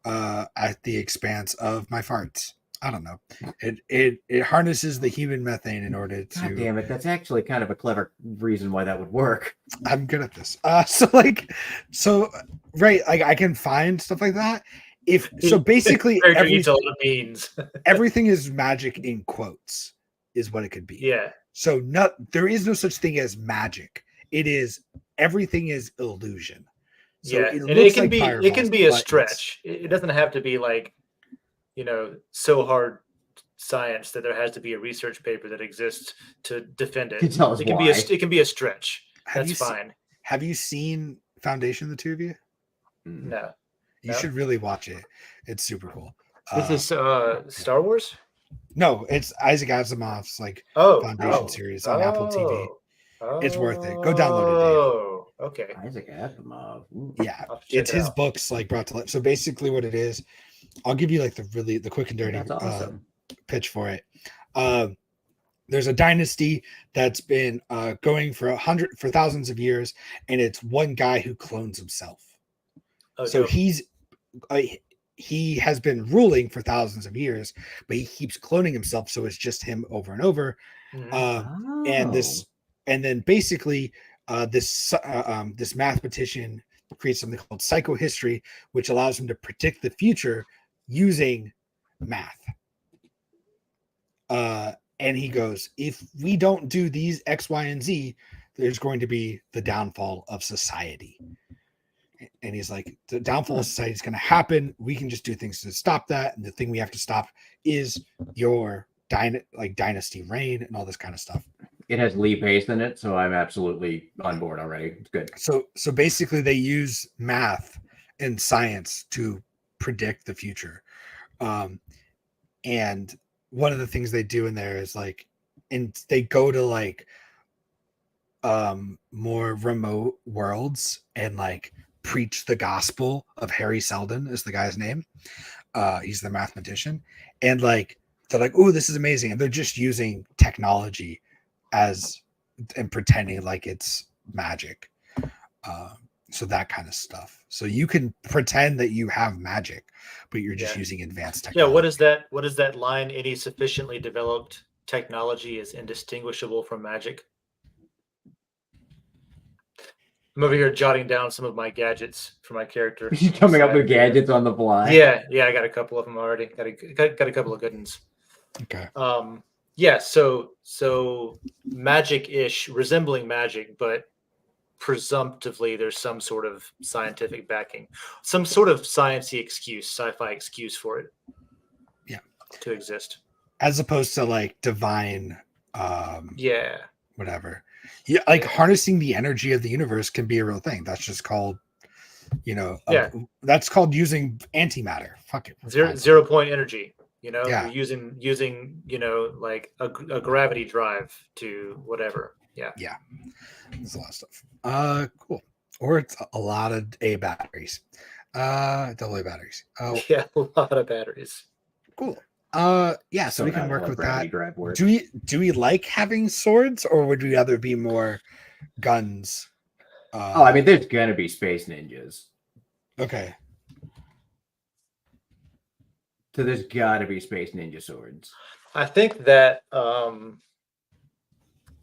at the expanse of my farts. I don't know. It harnesses the human methane in order God to. damn it, that's actually kind of a clever reason why that would work. I'm good at this. So right, like I can find stuff like that. If so, basically Character eats a lot of beans. everything is magic in quotes, is what it could be. Yeah, So there is no such thing as magic. It is everything is illusion. So yeah, it and looks it can like be fireballs, a but stretch. It doesn't have to be like, you know, so hard science that there has to be a research paper that exists to defend Can it. tell us It can why. be it can be a stretch. Have That's you fine. have you seen Foundation, the two of you? Mm. No, You No. should really watch it. It's super cool. this is Star Wars. No, it's Isaac Asimov's like Oh, Foundation oh, series on Apple TV. It's worth it. Go download it, Dave. Oh, okay. Isaac Asimov. Ooh. Yeah, I'll have to check it's it his out. books like brought to life. So basically, what it is, I'll give you like the quick and dirty That's awesome. pitch for it. There's a dynasty that's been going for thousands of years, and it's one guy who clones himself. Oh, So dope. he has been ruling for thousands of years, but he keeps cloning himself, so it's just him over and over. Mhm. And then basically this mathematician creates something called psychohistory, which allows him to predict the future using math. And he goes, if we don't do these X, Y, and Z, there's going to be the downfall of society. And he's like, the downfall of society is going to happen. We can just do things to stop that. And the thing we have to stop is your dynasty reign and all this kind of stuff. It has Lee Pace in it, so I'm absolutely on board already. It's good. So basically they use math and science to predict the future. And one of the things they do in there is like, and they go to like more remote worlds and like preach the gospel of Harry Seldon is the guy's name. He's the mathematician. And like they're like, oh, this is amazing. And they're just using technology and pretending like it's magic. So that kind of stuff. So you can pretend that you have magic, but you're just using advanced technology. Yeah, what is that line? Any sufficiently developed technology is indistinguishable from magic. I'm over here jotting down some of my gadgets for my character. He's coming up with gadgets on the fly. Yeah, I got a couple of them already. Got a couple of good ones. Okay. Yeah, so magic-ish, resembling magic, but presumptively there's some sort of scientific backing, some sort of sciencey excuse, sci-fi excuse for it. Yeah. To exist. As opposed to like divine yeah. Whatever. Yeah, like harnessing the energy of the universe can be a real thing. That's just called, that's called using antimatter. Fuck it. 0 point energy. You're Yeah. using like a gravity drive to whatever. Yeah. There's a lot of stuff. Cool. Or it's a lot of A batteries. Double A batteries. Oh, Yeah, a lot of batteries. cool. Yeah, so we can work with that. Works. Do we like having swords, or would we rather be more guns? I mean, there's gonna be space ninjas. Okay. So there's gotta be space ninja swords. I think that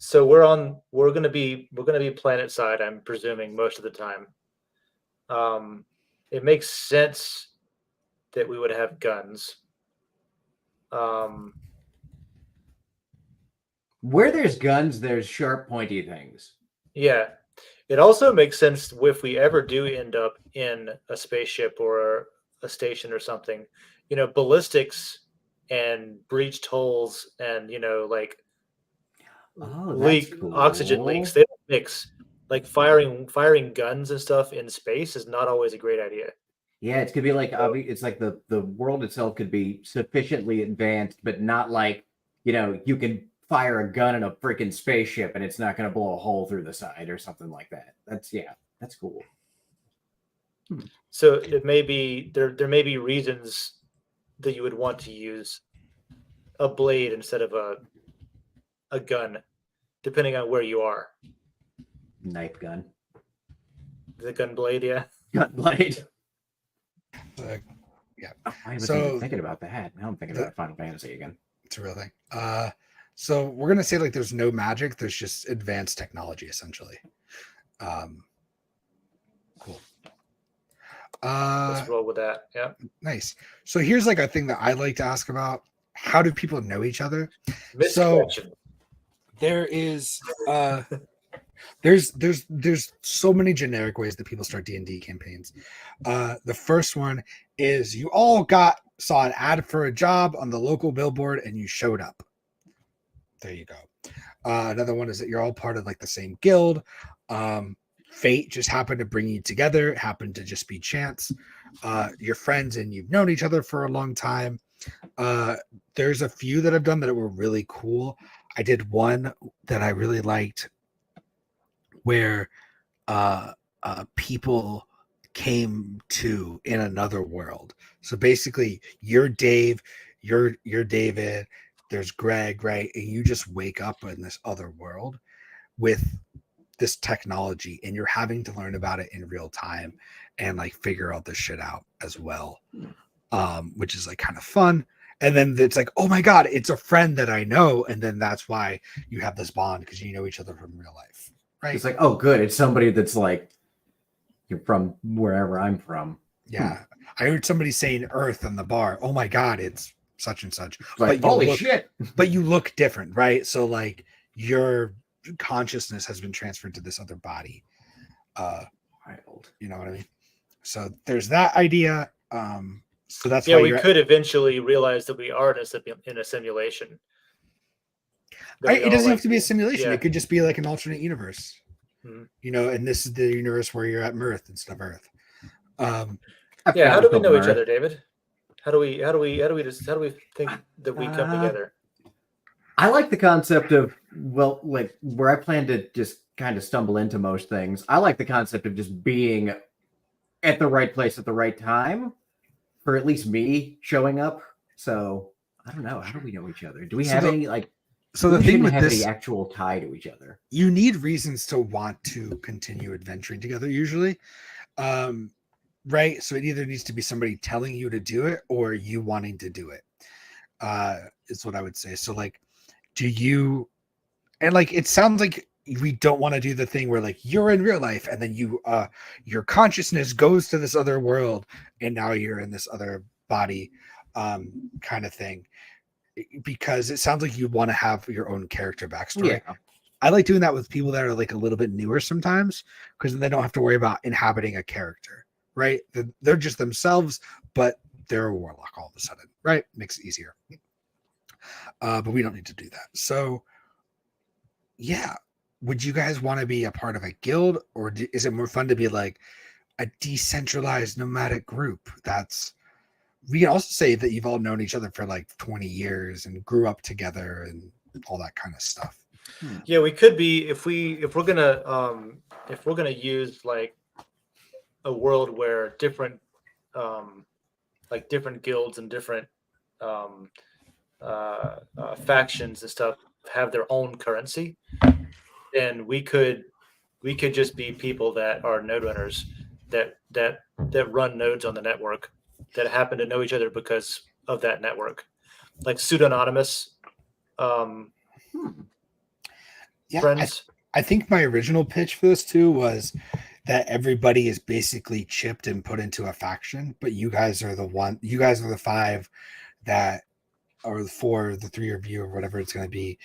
so we're gonna be planet side, I'm presuming, most of the time. It makes sense that we would have guns. Where there's guns, there's sharp, pointy things. Yeah. It also makes sense if we ever do end up in a spaceship or a station or something. Ballistics and breached holes and like Oh, that's leak oxygen leaks. They don't mix. Like firing guns and stuff in space is not always a great idea. Yeah, it could be like it's like the world itself could be sufficiently advanced, but not like you can fire a gun in a freaking spaceship and it's not going to blow a hole through the side or something like that. That's cool. So it may be there may be reasons that you would want to use a blade instead of a gun, depending on where you are. Knife gun, The gun blade, yeah. gun blade. Yeah. I was even thinking about that. Now I'm thinking about Final Fantasy again. It's a real thing. So we're gonna say like there's no magic, there's just advanced technology essentially. Cool. Let's roll with that. Yeah. Nice. So here's like a thing that I like to ask about. How do people know each other? Misconnection. There is there's so many generic ways that people start D&D campaigns. The first one is you all saw an ad for a job on the local billboard and you showed up. There you go. Another one is that you're all part of like the same guild. Fate just happened to bring you together. It happened to just be chance. You're friends and you've known each other for a long time. There's a few that I've done that were really cool. I did one that I really liked where people came to in another world. So basically you're Dave, you're David, there's Greg, right? And you just wake up in this other world with this technology and you're having to learn about it in real time and like figure all this shit out as well. Which is like kind of fun. And then it's like, oh my God, it's a friend that I know. And then that's why you have this bond because you know each other from real life. Right. It's like, oh, good. It's somebody that's like, you're from wherever I'm from. Yeah. I heard somebody saying Earth on the bar. Oh my God, it's such and such. Like, holy shit. But you look different, right? So like your consciousness has been transferred to this other body. Wild. You know what I mean? So there's that idea. So that's yeah, why we could eventually realize that we are in a simulation. It doesn't have to be a simulation. Yeah. It could just be like an alternate universe. Mm-hmm. And this is the universe where you're at Mirth instead of Earth. Yeah, how do we know each other, David? How do we think that we come together? I like the concept of, well, like where I plan to just kind of stumble into most things. I like the concept of just being at the right place at the right time, for at least me showing up. So I don't know. How do we know each other? Do we have any like? So the thing with this, the actual tie to each other. You need reasons to want to continue adventuring together. Usually, right? So it either needs to be somebody telling you to do it or you wanting to do it. Is what I would say. So like, do you? And like, it sounds like we don't want to do the thing where like you're in real life and then your consciousness goes to this other world and now you're in this other body, kind of thing. Because it sounds like you want to have your own character backstory. Yeah. I like doing that with people that are like a little bit newer sometimes because they don't have to worry about inhabiting a character, right? They're just themselves, but they're a warlock all of a sudden, right? Makes it easier. But we don't need to do that. So, yeah. Would you guys want to be a part of a guild or is it more fun to be like a decentralized nomadic group? We can also say that you've all known each other for like 20 years and grew up together and all that kind of stuff. Yeah, we could be if we're gonna use like a world where different guilds and different factions and stuff have their own currency, then we could just be people that are node runners that run nodes on the network that happen to know each other because of that network, like pseudonymous friends. I think my original pitch for this too was that everybody is basically chipped and put into a faction, but you guys are the five that, or the four, the three of you or whatever it's going to be,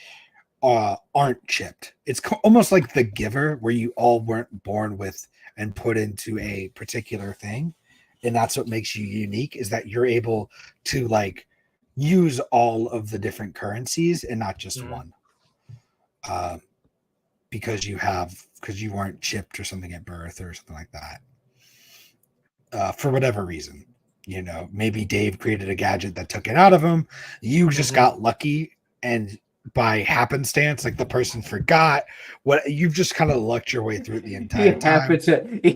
aren't chipped. It's almost like The Giver, where you all weren't born with and put into a particular thing. And that's what makes you unique, is that you're able to like use all of the different currencies and not just Mhm. one. Because you weren't chipped or something at birth or something like that. For whatever reason, maybe Dave created a gadget that took it out of him. You just Mhm. got lucky, and by happenstance, like the person forgot what you've just kind of lucked your way through it the He entire time.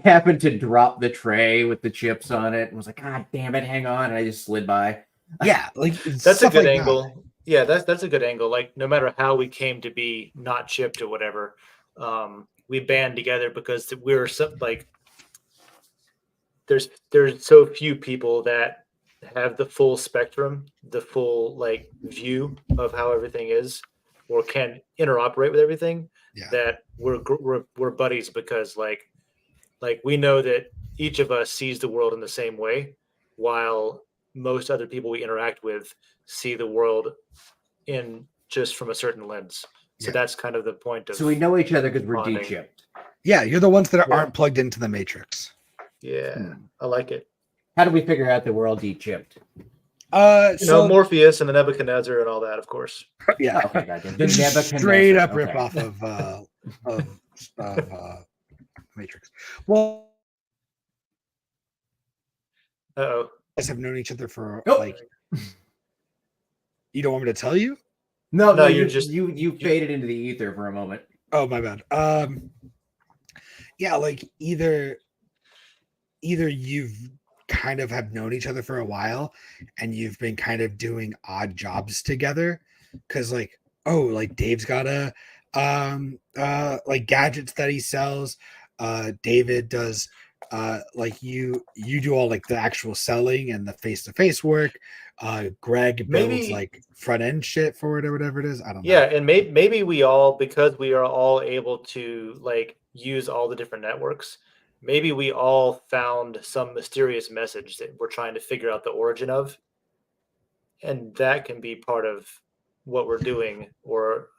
happened to drop the tray with the chips on it and was like, God damn it, hang on, and I just slid by. Yeah, like That's a stuff good like that. angle. Yeah, that's a good angle. Like no matter how we came to be not chipped or whatever, we band together because we're so, like there's so few people that have the full spectrum, the full like view of how everything is, or can interoperate with everything. Yeah. That we're buddies because like we know that each of us sees the world in the same way, while most other people we interact with see the world in just from a certain lens. So Yeah. that's kind of the point of. So we know each other because we're bonding. de-chipped. Yeah, you're the ones that Yeah. aren't plugged into the matrix. Yeah, I like it. How do we figure out that we're all de-chipped? So Morpheus and the Nebuchadnezzar and all that, of course. yeah, Okay, gotcha. The just Nebuchadnezzar, straight up okay. rip off of Matrix. Well, Uh-oh. you guys have known each other for Nope. like. You don't want me to tell you? No, you're you just- you faded into the ether for a moment. Oh, my bad. Yeah, like either you've kind of have known each other for a while and you've been kind of doing odd jobs together, because like Dave's got a like gadgets that he sells. David does like you do all like the actual selling and the face-to-face work. Greg builds Maybe- like front end shit for it or whatever it is. I don't know. Yeah, and maybe we all, because we are all able to like use all the different networks, maybe we all found some mysterious message that we're trying to figure out the origin of, and that can be part of what we're doing, or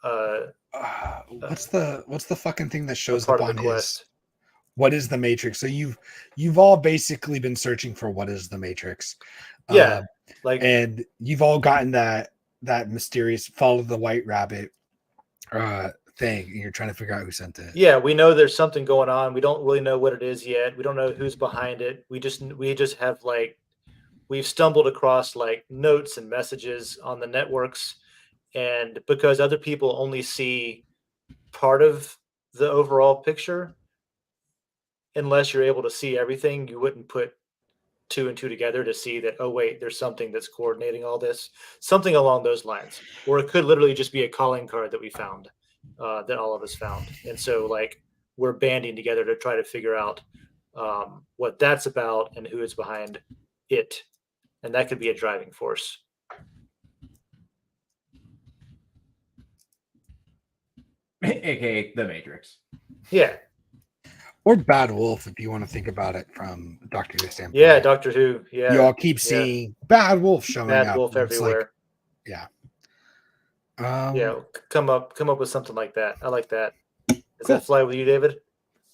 What's the fucking thing that shows part up of the on his quest. what is the matrix? So you've all basically been searching for what is the matrix. Yeah, like And you've all gotten that mysterious follow the white rabbit thing, and you're trying to figure out who sent it. yeah, we know there's something going on. We don't really know what it is yet. We don't know who's behind it. We just have like we've stumbled across like notes and messages on the networks, and because other people only see part of the overall picture, unless you're able to see everything, you wouldn't put two and two together to see that, oh wait, there's something that's coordinating all this, something along those lines. Or it could literally just be a calling card that we found, that all of us found, and so like we're banding together to try to figure out what that's about and who is behind it, and that could be a driving force. AKA the Matrix. Yeah, Or Bad Wolf, if you want to think about it from Doctor Who standpoint. yeah, Doctor Who. Yeah, You all keep seeing Bad Wolf showing Bad up. Wolf and it's like, everywhere. yeah. Yeah, come up with something like that. I like that. Does Cool. that fly with you, David?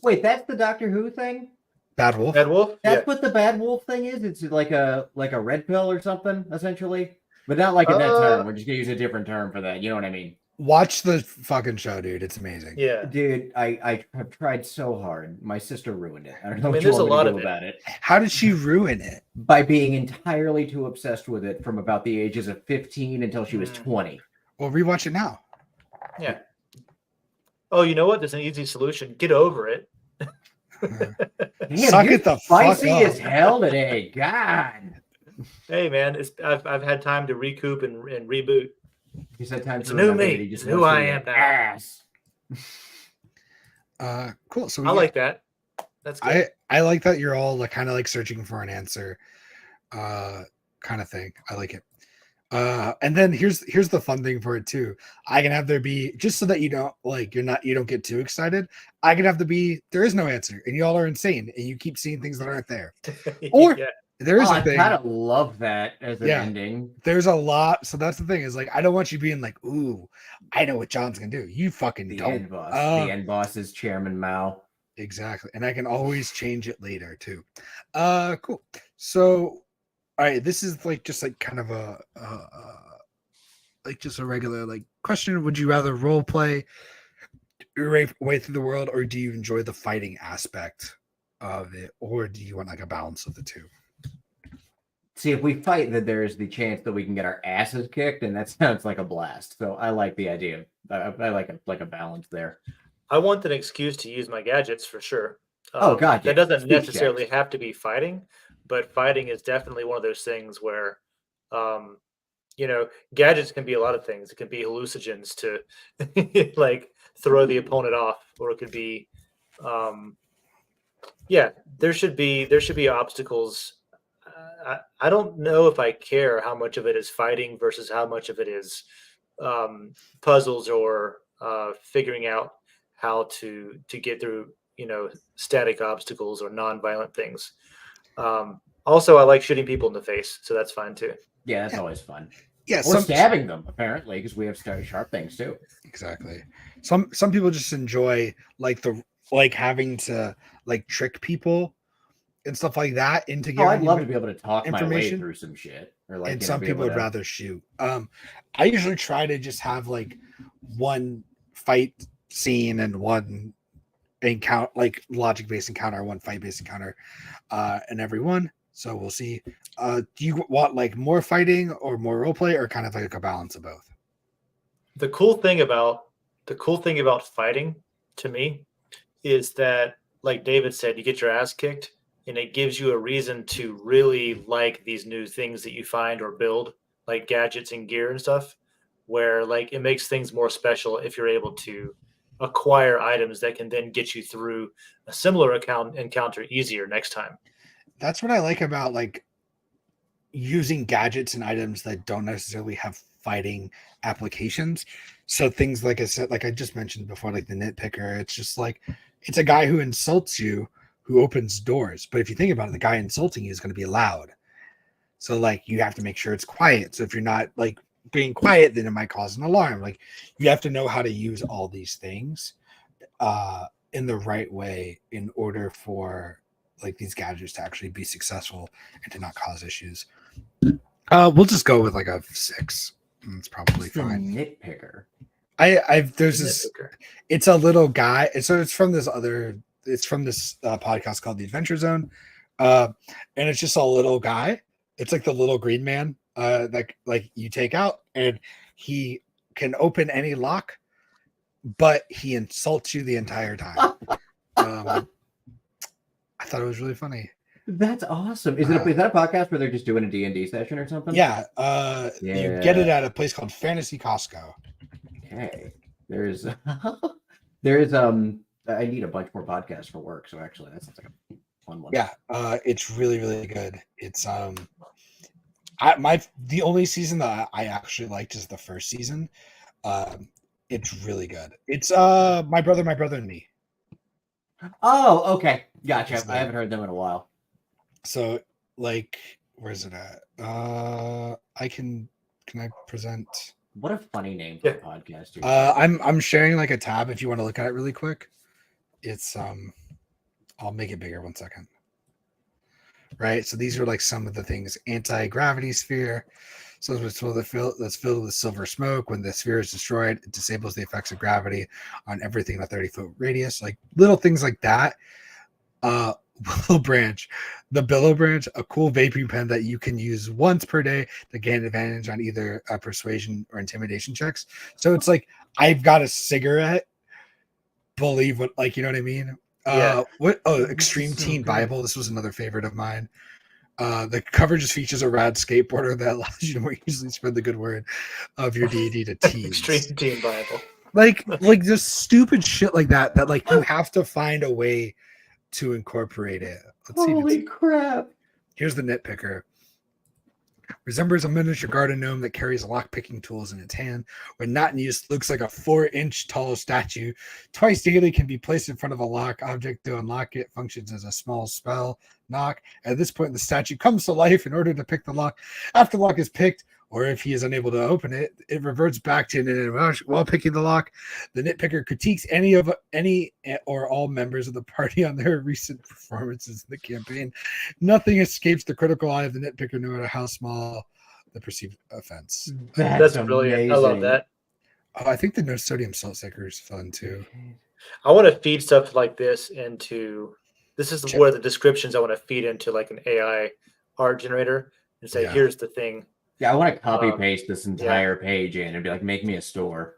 Wait, that's the Doctor Who thing? Bad Wolf. Bad Wolf? That's Yeah. what the Bad Wolf thing is? It's like a red pill or something, essentially? But not like in that term. We're just gonna use a different term for that. You know what I mean? Watch the fucking show, dude. It's amazing. Yeah. Dude, I have tried so hard. My sister ruined it. I don't know I mean, what you there's a want me lot to of do it. about it. How did she ruin it? By being entirely too obsessed with it from about the ages of 15 until she was 20. Well, rewatch it now. Yeah. Oh, you know what? There's an easy solution. Get over it. Damn, Suck you're it the fuck spicy up. as hell today. God. Hey, man, I've had time to recoup and reboot. He said time It's to a new remember me. that he just It's who knows I he am now. ass. Cool. So I like that. That's good. I like that you're all like kind of like searching for an answer, kind of thing. I like it. And then here's the fun thing for it too. I can have there be, just so that you don't like you don't get too excited. I can have there is no answer, and y'all are insane, and you keep seeing things that aren't there. Or Yeah. there is Oh, a I thing. kind of love that as an Yeah. ending. There's a lot. So that's the thing is like I don't want you being like, ooh, I know what John's gonna do. You fucking The don't. end boss. The end boss is Chairman Mao. Exactly. And I can always change it later too. Cool. So All right, this is like just like kind of a like just a regular like question. Would you rather role play your way through the world, or do you enjoy the fighting aspect of it, or do you want like a balance of the two? See, if we fight, then there's the chance that we can get our asses kicked, and that sounds like a blast. So I like the idea. I like a balance there. I want an excuse to use my gadgets for sure. Oh God, That yeah. doesn't Speed necessarily checks. have to be fighting, but fighting is definitely one of those things where, um, gadgets can be a lot of things. It can be hallucinogens to like throw the opponent off, or it could be, um, yeah, there should be obstacles. I don't know if I care how much of it is fighting versus how much of it is puzzles or figuring out how to get through static obstacles or non-violent things. Also, I like shooting people in the face, so that's fine too. Yeah, that's Yeah. always fun. Yeah, Or stabbing them, apparently, because we have sharp things too. exactly. Some people just enjoy like like having to like trick people and stuff like that into Oh, giving I'd you love to be able to talk my way information. through some shit, or like And you know, some be people able would to. rather shoot. I usually try to just have like one fight scene and one encounter, like logic based encounter, one fight based encounter, in every one. So we'll see. Do you want like more fighting or more role play, or kind of like a balance of both? The cool thing about fighting to me is that, like David said, you get your ass kicked, and it gives you a reason to really like these new things that you find or build, like gadgets and gear and stuff, where like it makes things more special if you're able to acquire items that can then get you through a similar encounter easier next time. That's what I like about like using gadgets and items that don't necessarily have fighting applications. So things like I said, like I just mentioned before, like the nitpicker, it's just like it's a guy who insults you who opens doors. But if you think about it, the guy insulting you is going to be loud. So like you have to make sure it's quiet. So if you're not like being quiet, then it might cause an alarm. Like you have to know how to use all these things in the right way in order for like these gadgets to actually be successful and to not cause issues. We'll just go with like a 6. It's probably What's the fine. nitpicker? There's this. Nitpicker. It's a little guy. So it's from this podcast called The Adventure Zone, and it's just a little guy. It's like the little green man that like you take out, and he can open any lock, but he insults you the entire time. I thought it was really funny. That's awesome. Is that a podcast where they're just doing a D&D session or something? Yeah, you get it at a place called Fantasy Costco. Okay. There's I need a bunch more podcasts for work, so actually that sounds like a fun one. Yeah, it's really really good. It's the only season that I actually liked is the first season. It's really good. It's my brother and me. Oh, okay. Gotcha. It's I haven't heard them in a while. So like where's it at? Can I present? What a funny name for a podcast. Dude. I'm sharing like a tab if you want to look at it really quick. It's I'll make it bigger 1 second. Right, so these are like some of the things. Anti-gravity sphere. So that's filled with silver smoke. When the sphere is destroyed, it disables the effects of gravity on everything in a 30-foot radius. Like little things like that. Willow Branch, the Billow Branch, a cool vaping pen that you can use once per day to gain advantage on either persuasion or intimidation checks. So it's like I've got a cigarette. Believe what, like, you know what I mean? Yeah. Extreme Teen Bible. This was another favorite of mine. The cover just features a rad skateboarder that allows you to more easily spread the good word of your deity to teens. Extreme Team Bible. Like just stupid shit like that like you have to find a way to incorporate it. Let's see. Holy crap. Here's the nitpicker. Resembles a miniature garden gnome that carries lock-picking tools in its hand. When not in use, looks like a 4-inch tall statue. Twice daily can be placed in front of a lock object to unlock it. Functions as a small spell knock. At this point, the statue comes to life in order to pick the lock. After the lock is picked, or if he is unable to open it, it reverts back to an inanimate. While picking the lock, the nitpicker critiques any or all members of the party on their recent performances in the campaign. Nothing escapes the critical eye of the nitpicker, no matter how small the perceived offense. That's brilliant. I love that. Oh, I think the no sodium salt shaker is fun too. I want to feed stuff like this into. This is Check. where the descriptions I want to feed into like an AI art generator and say, Yeah. here's the thing. Yeah, I want to copy paste this entire page in and be like, make me a store.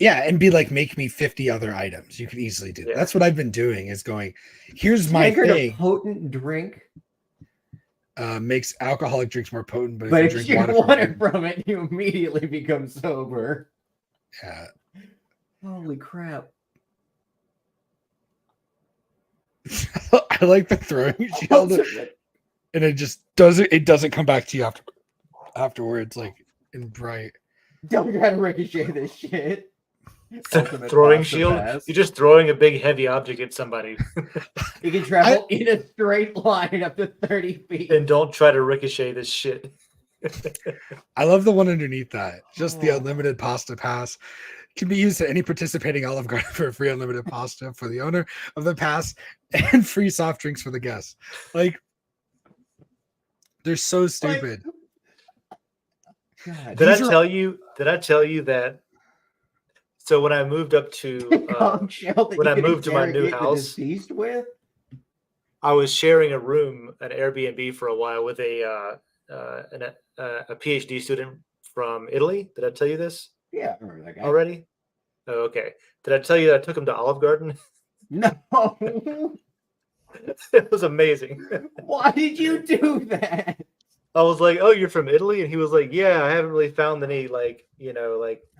Yeah, and be like, make me 50 other items. You can easily do. Yeah. That's what I've been doing. Is going, here's my Tankard thing. of potent drink. Makes alcoholic drinks more potent, but But if you if drink you water from it, you immediately become sober. yeah. Holy crap. I like the throwing shield, and it just doesn't come back to you afterwards, like in bright. Don't try to ricochet this shit. Ultimate Throwing pasta shield. pass. You're just throwing a big heavy object at somebody. You can travel in a straight line up to 30 feet. And don't try to ricochet this shit. I love the one underneath that. Just the Oh. unlimited pasta pass can be used at any participating Olive Garden for free unlimited pasta for the owner of the pass and free soft drinks for the guests. Like, they're so stupid. God. Did I These are- tell you? Did I tell you that? So when I moved up to when I moved to my new house, deceased with? I was sharing a room at Airbnb for a while with a PhD student from Italy. Did I tell you this Yeah, I remember that guy. already? Oh, okay. Did I tell you that I took him to Olive Garden? No. It was amazing. Why did you do that? I was like, "Oh, you're from Italy?" And he was like, "Yeah, I haven't really found any like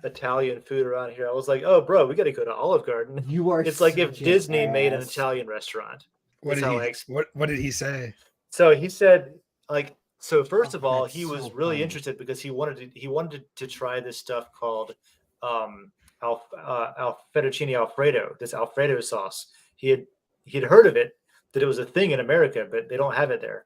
Italian food around here." I was like, "Oh, bro, we got to go to Olive Garden." You are. It's like if such an Disney made an ass. Italian restaurant. What That's did how he? I What did he say? So he said, like, so first Oh, of all, that's he was so really funny. interested because he wanted to try this stuff called fettuccine alfredo, this Alfredo sauce. He'd heard of it, that it was a thing in America, but they don't have it there.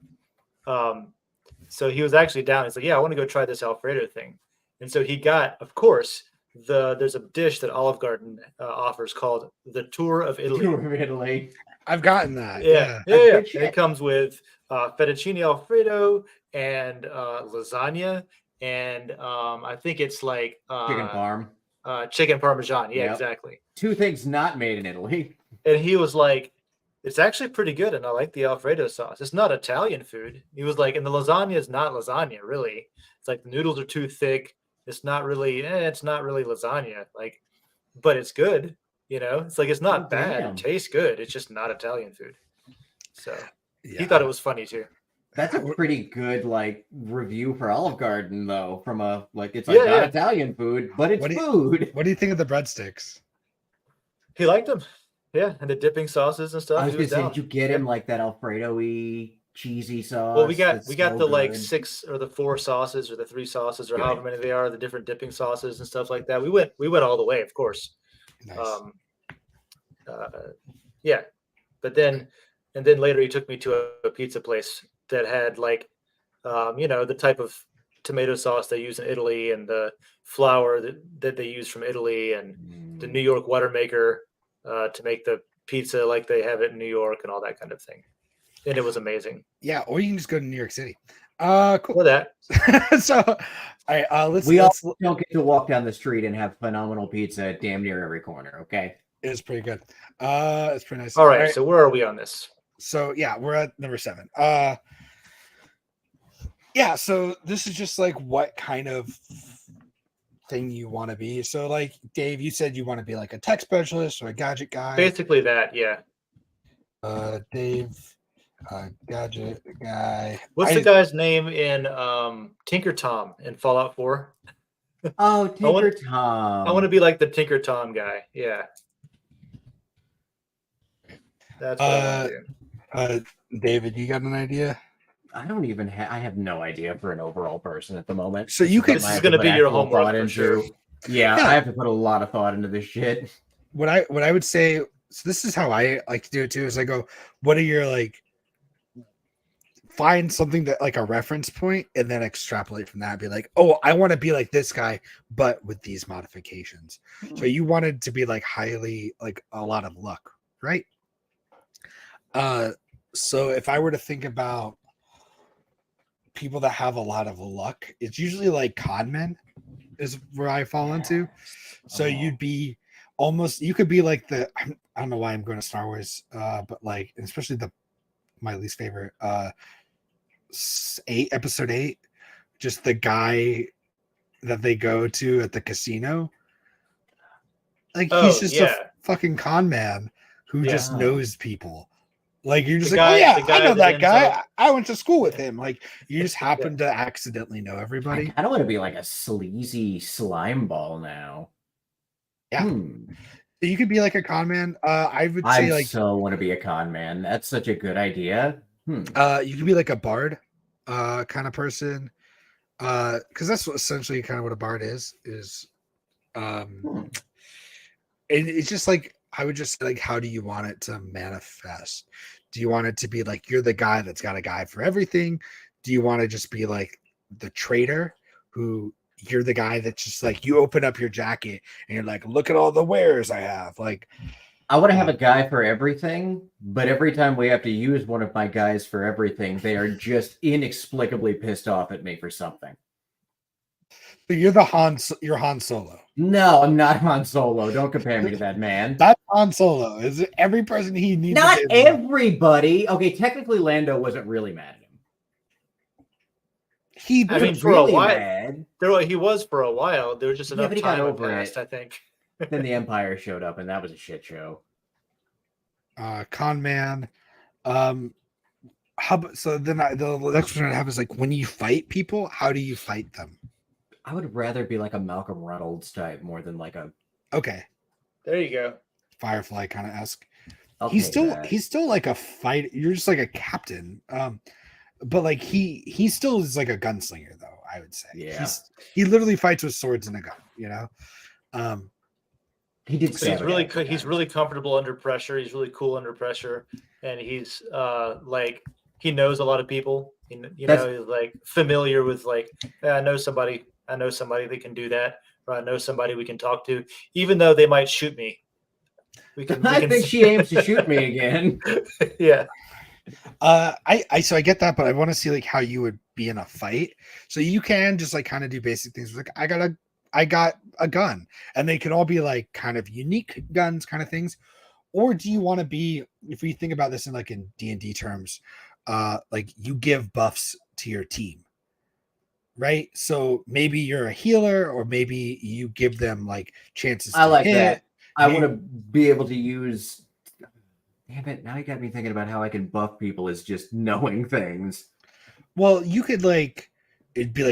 So he was actually down. He's like, "Yeah, I want to go try this Alfredo thing." And so he got, of course, there's a dish that Olive Garden offers called the Tour of Italy. Tour of Italy. I've gotten that. Yeah. That's good And shit. it comes with fettuccine alfredo and lasagna, and I think it's like Chicken parm. chicken parmesan. Yeah, Yep. exactly. 2 things not made in Italy. And he was like, "It's actually pretty good, and I like the Alfredo sauce. It's not Italian food." He was like, "And the lasagna is not lasagna, really. It's like the noodles are too thick. It's not really lasagna. Like, but it's good. You know, it's like it's not Oh, bad. damn. It tastes good. It's just not Italian food." So Yeah. he thought it was funny too. That's a pretty good review for Olive Garden though. From a it's Yeah, not yeah. Italian food, but it's What do you- food. What do you think of the breadsticks? He liked them. Yeah, and the dipping sauces and stuff. I was he gonna was say, down. did you get him like that Alfredo-y cheesy sauce? Well, we got that's the so like good? 6 or the 4 sauces or the 3 sauces or Good. however many they are, the different dipping sauces and stuff like that. We went all the way, of course. Nice. Yeah, but then later he took me to a pizza place that had like the type of tomato sauce they use in Italy and the flour that they use from Italy and the New York water maker to make the pizza like they have it in New York and all that kind of thing. And it was amazing. Yeah, or you can just go to New York City. Cool. For that. So, all right, let's. We let's all don't get to walk down the street and have phenomenal pizza at damn near every corner. Okay. it's pretty good. It's pretty nice. All right, so where are we on this? So yeah, we're at number 7. Yeah, so this is just like what kind of thing you want to be. So like Dave, you said you want to be like a tech specialist or a gadget guy. Basically that, yeah. Dave, gadget guy. What's the guy's name in Tinker Tom in Fallout 4? Oh, Tinker want- Tom. I want to be like the Tinker Tom guy. Yeah. That's what I want to do. David, you got an idea? I don't even I have no idea for an overall person at the moment. So you could- This is gonna be your homework thought for into. sure. Yeah, Yeah. I have to put a lot of thought into this shit. What I would say, so this is how I like to do it too, is I go, what are your like find something that like a reference point and then extrapolate from that. Be like, oh, I want to be like this guy, but with these modifications. So you wanted to be like highly like a lot of luck, right? So if I were to think about people that have a lot of luck, it's usually like con men is where I fall into. So you'd be almost, you could be like the, I don't know why I'm going to Star Wars, but like, especially my least favorite, episode 8, just the guy that they go to at the casino. Like he's just a fucking con man who just knows people. Like you're just oh yeah, I know that guy. I went to school with him. Like you just happen to accidentally know everybody. I don't want to be like a sleazy slime ball now. Yeah. You could be like a con man. I would say like so want to be a con man. That's such a good idea. You could be like a bard kind of person. Because that's essentially kind of what a bard is. And it's just like I would just say, like, how do you want it to manifest? Do you want it to be like you're the guy that's got a guy for everything? Do you want to just be like the trader who you're the guy that's just like you open up your jacket and you're like, look at all the wares I have? Like, I want to have a guy for everything, but every time we have to use one of my guys for everything, they are just inexplicably pissed off at me for something. So you're Han Solo. No, I'm not Han Solo. Don't compare me to that man. That's Han Solo. Is it every person he needs? Not everybody. Okay, technically Lando wasn't really mad at him. He for a while. He was for a while. There was just enough time over passed, I think. Then the Empire showed up, and that was a shit show. Con man. So then the next question I have is like, when you fight people, how do you fight them? I would rather be like a Malcolm Reynolds type more than like a. Okay. There you go. Firefly kind of esque. He's still like a fight. You're just like a captain. But like he still is like a gunslinger though. I would say. Yeah. He literally fights with swords and a gun. You know. He did. So he's really comfortable under pressure. He's really cool under pressure, and he's like he knows a lot of people. He's like familiar with like I know somebody that can do that, or I know somebody we can talk to, even though they might shoot me. I think she aims to shoot me again. Yeah. I get that, but I want to see like how you would be in a fight. So you can just like kind of do basic things like I got a gun, and they can all be like kind of unique guns kind of things. Or do you want to be, if we think about this in like in D&D terms, like you give buffs to your team, right? So maybe you're a healer, or maybe you give them like chances I to like hit. that. I want to be able to use. Damn it! Now you got me thinking about how I can buff people as just knowing things. Well, you could like it'd be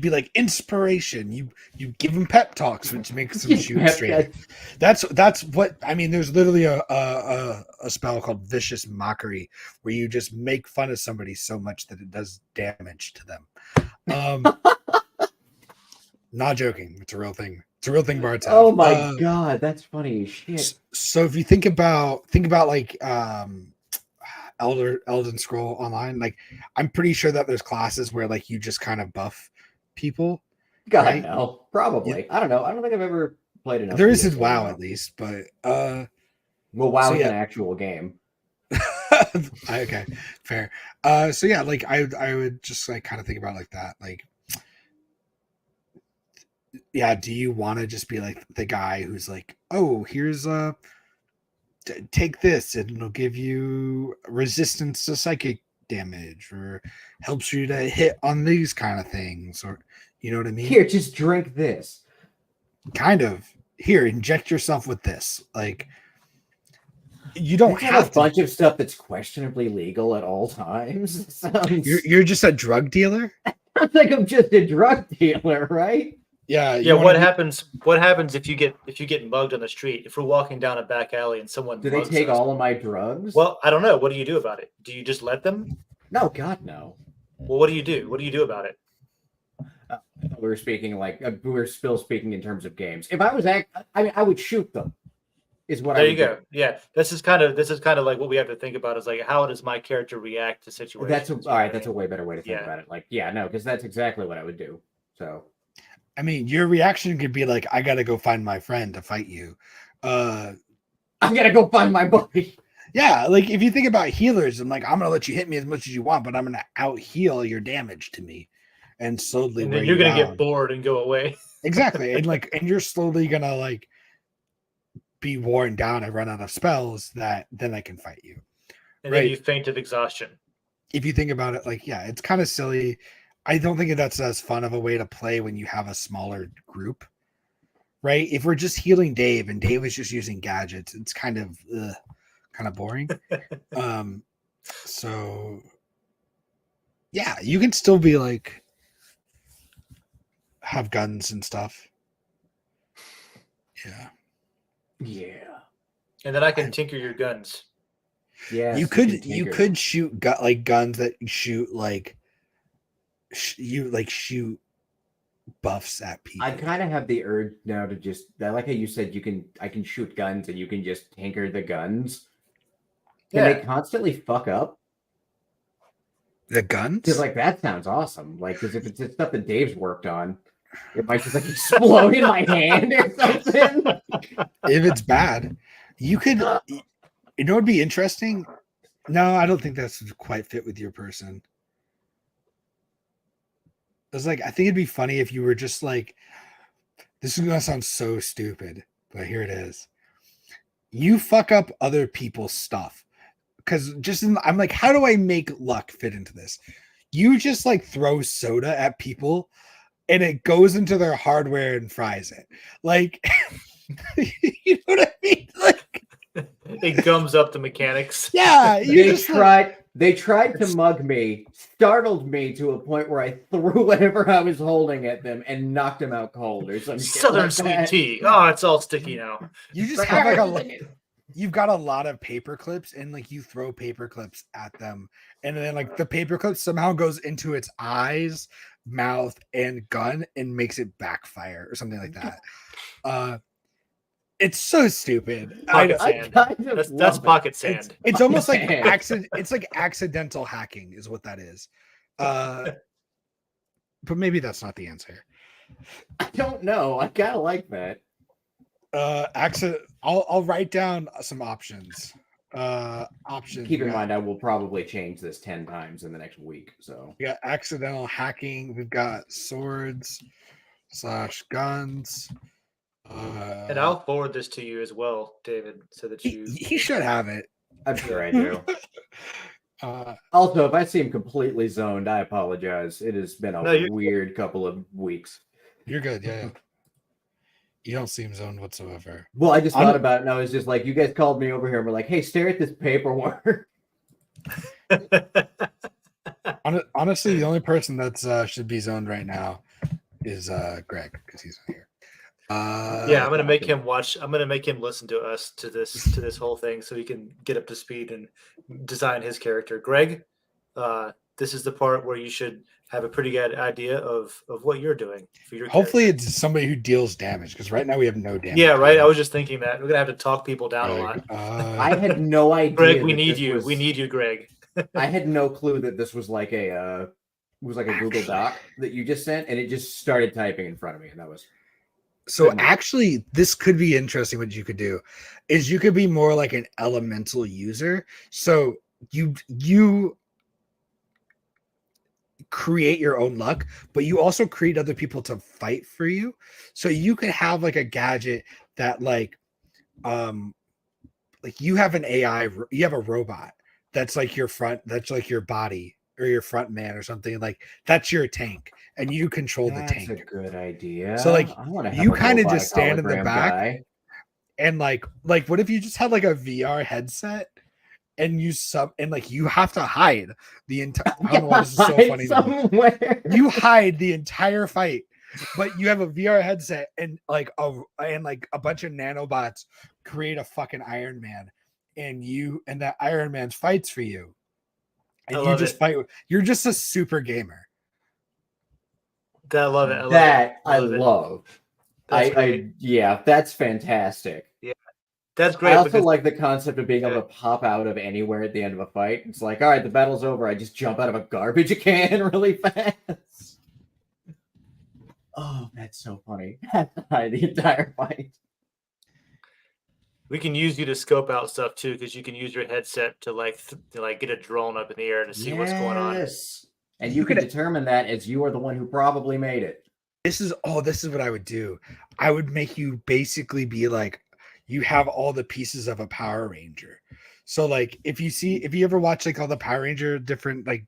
like inspiration. You give them pep talks, which makes them shoot straight. That's what I mean. There's literally a spell called Vicious Mockery where you just make fun of somebody so much that it does damage to them. Not joking. It's a real thing. It's a real thing, Bards. Oh my god, that's funny as shit. So if you think about like Elden Scroll Online, like I'm pretty sure that there's classes where like you just kind of buff people. God, right? No, probably. Yeah. I don't know. I don't think I've ever played enough. There is in WoW at least, but well, WoW is an actual game. Okay, fair. So yeah, like I would just like kind of think about like that, like. Yeah, do you want to just be like the guy who's like, oh, here's take this and it'll give you resistance to psychic damage, or helps you to hit on these kind of things, or you know what I mean? Here, just drink this. Kind of. Here, inject yourself with this. Like you don't have a bunch of stuff that's questionably legal at all times. You're just a drug dealer? I think I'm just a drug dealer, right? Yeah. What happens if you get mugged on the street? If we're walking down a back alley and someone do they take all of my drugs? Well, I don't know. What do you do about it? Do you just let them? No, God, no. Well, what do you do? What do you do about it? We were speaking we were still speaking in terms of games. If I was I would shoot them. is what I There you would go. do. Yeah, this is kind of like what we have to think about is like how does my character react to situations? All right. That's a way better way to think Yeah. about it. Like, yeah, no, because that's exactly what I would do. So I mean, your reaction could be like, I gotta go find my friend to fight you. I'm gonna go find my buddy. Yeah, like if you think about healers, and like I'm gonna let you hit me as much as you want, but I'm gonna out heal your damage to me and slowly And wear then you're you gonna get down. bored and go away. Exactly. And you're slowly gonna like be worn down and run out of spells that then I can fight you. And Right. then you faint of exhaustion. If you think about it, like, yeah, it's kind of silly. I don't think that's as fun of a way to play when you have a smaller group. Right. If we're just healing Dave and Dave is just using gadgets, it's kind of boring. So yeah, you can still be like have guns and stuff. Yeah. Yeah. And then I can tinker your guns. Yeah. You could shoot guns that shoot like shoot buffs at people. I kind of have the urge now to just I like how you said I can shoot guns and you can just tinker the guns. Can they constantly fuck up? The guns? Because like that sounds awesome. Like because if it's stuff that Dave's worked on, it might just like explode in my hand or something. If it's bad, you could. You know, it'd be interesting. No, I don't think that's quite fit with your person. It's like I think it'd be funny if you were just like, this is gonna sound so stupid, but here it is. You fuck up other people's stuff. Because I'm like, how do I make luck fit into this? You just like throw soda at people and it goes into their hardware and fries it. Like, you know what I mean? Like, it gums up the mechanics. Yeah. They tried to mug me, startled me to a point where I threw whatever I was holding at them and knocked them out cold or something. Southern sweet tea. Oh, it's all sticky now. You just have like you've got a lot of paper clips and like you throw paper clips at them and then like the paper clip somehow goes into its eyes, mouth, and gun and makes it backfire or something like that. It's so stupid. Pocket sand. That's pocket sand. It's almost like it's like accidental hacking is what that is. But maybe that's not the answer. I don't know. I kind of like that. I'll write down some options. Options. Keep in mind, I will probably change this 10 times in the next week. So we got accidental hacking. We've got swords / guns. And I'll forward this to you as well, David, so that you. He should have it. I'm sure I do. Also, if I seem completely zoned, I apologize. It has been a weird couple of weeks. You're good. Yeah. You don't seem zoned whatsoever. Well, I just thought about it and I was just like, you guys called me over here and were like, hey, stare at this paperwork. Honestly, the only person that should be zoned right now is Greg because he's not here. Yeah, I'm gonna make him watch. I'm gonna make him listen to us to this whole thing so he can get up to speed and design his character. Greg, this is the part where you should have a pretty good idea of what you're doing for your. Hopefully, character. It's somebody who deals damage because right now we have no damage. Yeah, right. I was just thinking that we're gonna have to talk people down a lot. I had no idea. Greg, we need you. We need you, Greg. I had no clue that this was like a Google Doc that you just sent, and it just started typing in front of me, and that was. So actually, this could be interesting. What you could do is you could be more like an elemental user. So you create your own luck, but you also create other people to fight for you. So you could have like a gadget that like you have an AI, you have a robot that's like that's like your body or your front man or something, like that's your tank and you control the tank. That's a good idea. So like you kind of just stand in the back guy. and like what if you just had like a VR headset and you have to hide the entire I don't know why this is so funny somewhere. You hide the entire fight, but you have a VR headset and like a bunch of nanobots create a fucking Iron Man and that Iron Man fights for you. And you just fight. You're just a super gamer. I love it. I love. Yeah, that's fantastic. Yeah. That's I great also because like the concept of being able to pop out of anywhere at the end of a fight. It's like, all right, the battle's over. I just jump out of a garbage can really fast. Oh, that's so funny. The entire fight. we can use you to scope out stuff too, because you can use your headset to get a drone up in the air to see what's going on. Yes. And you can determine that as you are the one who probably made it. This is what I would do. I would make you basically be like, you have all the pieces of a Power Ranger. So like if you ever watch like all the Power Ranger different like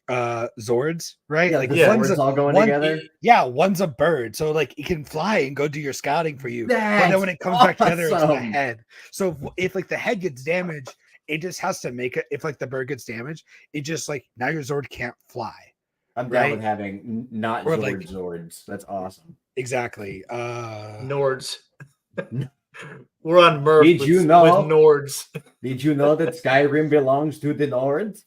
Zords, right? Yeah, Like the one's Zords all going together. yeah, one's a bird. So like it can fly and go do your scouting for you. But then That's when it comes back together, it's the awesome. head. So if like the head gets damaged, it just has to make it. If like the bird gets damaged, it just like now your Zord can't fly. I'm down Right? with having not Or, Zord like- Zords. That's awesome. Exactly. Nords. We're on Murph Did with, you know? with Nords. Did you know that Skyrim belongs to the Nords?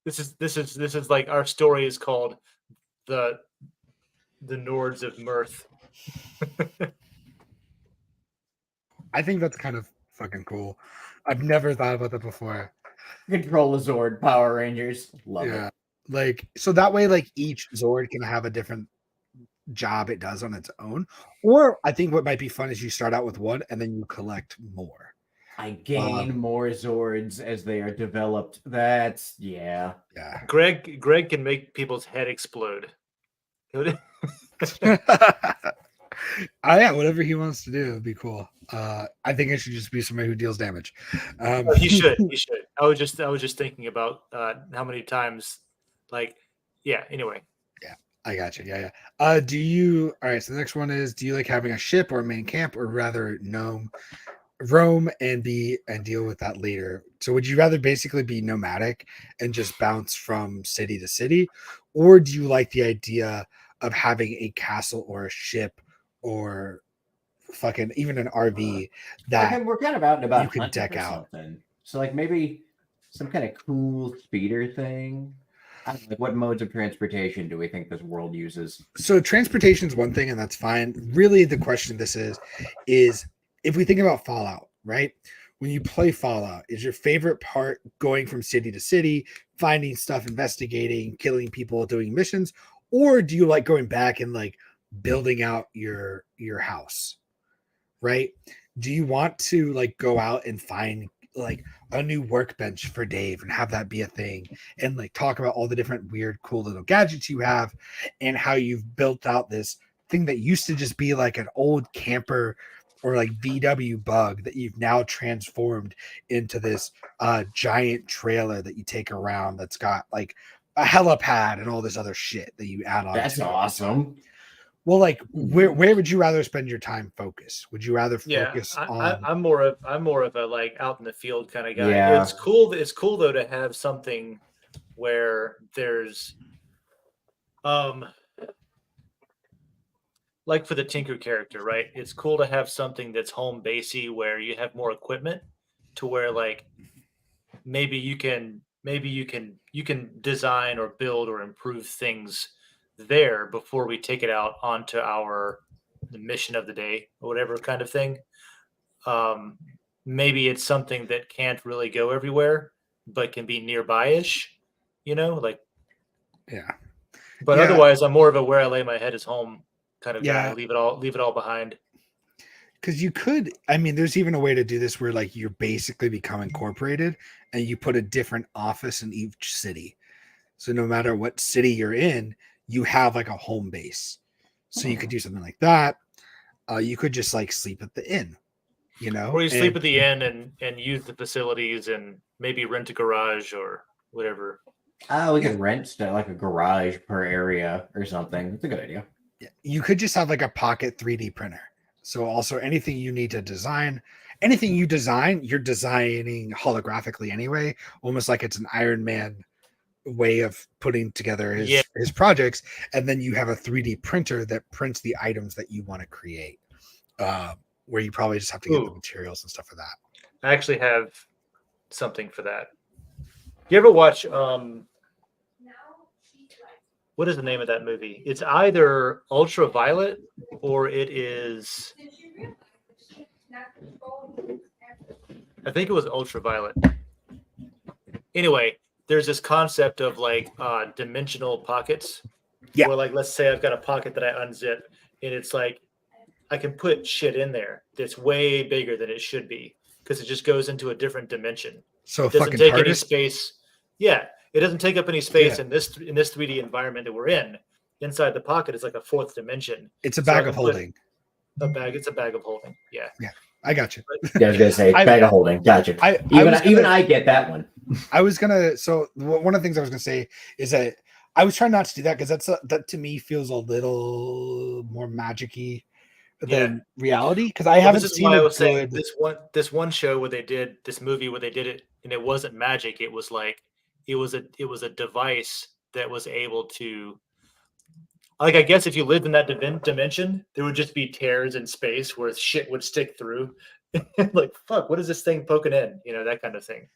This is like our story is called the Nords of Mirth. I think that's kind of fucking cool. I've never thought about that before. Control a Zord, Power Rangers. Love Yeah. it. Like so that way like each Zord can have a different job it does on its own. Or I think what might be fun is you start out with one and then you collect more. I gain more Zords as they are developed. That's Yeah. Greg can make people's head explode. Yeah, whatever he wants to do would be cool. I think it should just be somebody who deals damage. He should. I was just thinking about how many times, anyway. Yeah, I got you. Yeah. Do you all right, so the next one is, do you like having a ship or a main camp, or rather roam and deal with that later? So would you rather basically be nomadic and just bounce from city to city, or do you like the idea of having a castle or a ship or fucking even an RV that we're kind of out and about you can hunting deck for out? something. So like maybe some kind of cool speeder thing. I don't know, like what modes of transportation do we think this world uses? So transportation is one thing, and that's fine. Really, the question this is if we think about Fallout, right? When you play Fallout, is your favorite part going from city to city, finding stuff, investigating, killing people, doing missions, or do you like going back and like building out your house, right? Do you want to like go out and find like a new workbench for Dave and have that be a thing and like talk about all the different weird cool little gadgets you have and how you've built out this thing that used to just be like an old camper or like VW bug that you've now transformed into this giant trailer that you take around that's got like a helipad and all this other shit that you add on. That's awesome. Well, like where would you rather spend your time focus? Would you rather focus on I'm more of a like out in the field kind of guy. Yeah. It's cool though to have something where there's like for the Tinker character, right? It's cool to have something that's home basey where you have more equipment to where like maybe you can design or build or improve things there before we take it out onto the mission of the day or whatever kind of thing. Maybe it's something that can't really go everywhere but can be nearby-ish, like yeah. But Yeah. otherwise I'm more of a where I lay my head is home kind of Yeah. guy. Leave it all behind. Because you could, I mean, there's even a way to do this where like you basically become incorporated and you put a different office in each city. So no matter what city you're in, you have like a home base. So you could do something like that. You could just like sleep at the inn, Or you sleep and at the inn and use the facilities and maybe rent a garage or whatever. We could rent like a garage per area or something. It's a good idea. you could just have like a pocket 3D printer. So also anything you need to design, anything you design, you're designing holographically anyway, almost like it's an Iron Man way of putting together his projects. And then you have a 3D printer that prints the items that you want to create, where you probably just have to get the materials and stuff for that. I actually have something for that. You ever watch what is the name of that movie? It's either Ultraviolet or it is I think it was ultraviolet. Anyway, there's this concept of like dimensional pockets. Yeah. Where like let's say I've got a pocket that I unzip and it's like I can put shit in there that's way bigger than it should be because it just goes into a different dimension. So It doesn't fucking take any TARDIS. space. Yeah, it doesn't take up any space Yeah. in this 3D environment that we're in. Inside the pocket is like a fourth dimension. It's a So I bag can of put holding. a bag. It's a bag of holding. Yeah. I got you. Yeah, I was gonna say bag of holding. Gotcha. Even I get that one. I was gonna. So one of the things I was gonna say is that I was trying not to do that because that to me feels a little more magic-y than reality. Because I haven't this is seen why I a was saying good. this one show where they did this movie where they did it and it wasn't magic. It was like it was a device that was able to, like, I guess if you lived in that dimension, there would just be tears in space where shit would stick through. Like, fuck, what is this thing poking in? You know, that kind of thing.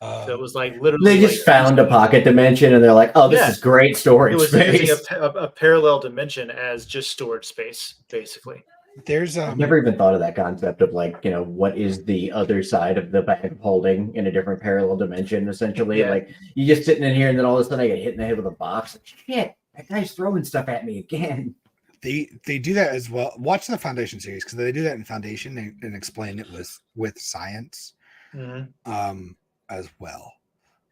So it was like literally They just found a pocket dimension and they're like, oh, this is great storage it was space. using a parallel dimension as just storage space, basically. There's I've never even thought of that concept of like, you know, what is the other side of the bag of holding in a different parallel dimension, essentially. Yeah. Like you just sitting in here and then all of a sudden I get hit in the head with a box. Like, shit, that guy's throwing stuff at me again. They do that as well. Watch the Foundation series because they do that in Foundation and explain it with science as well,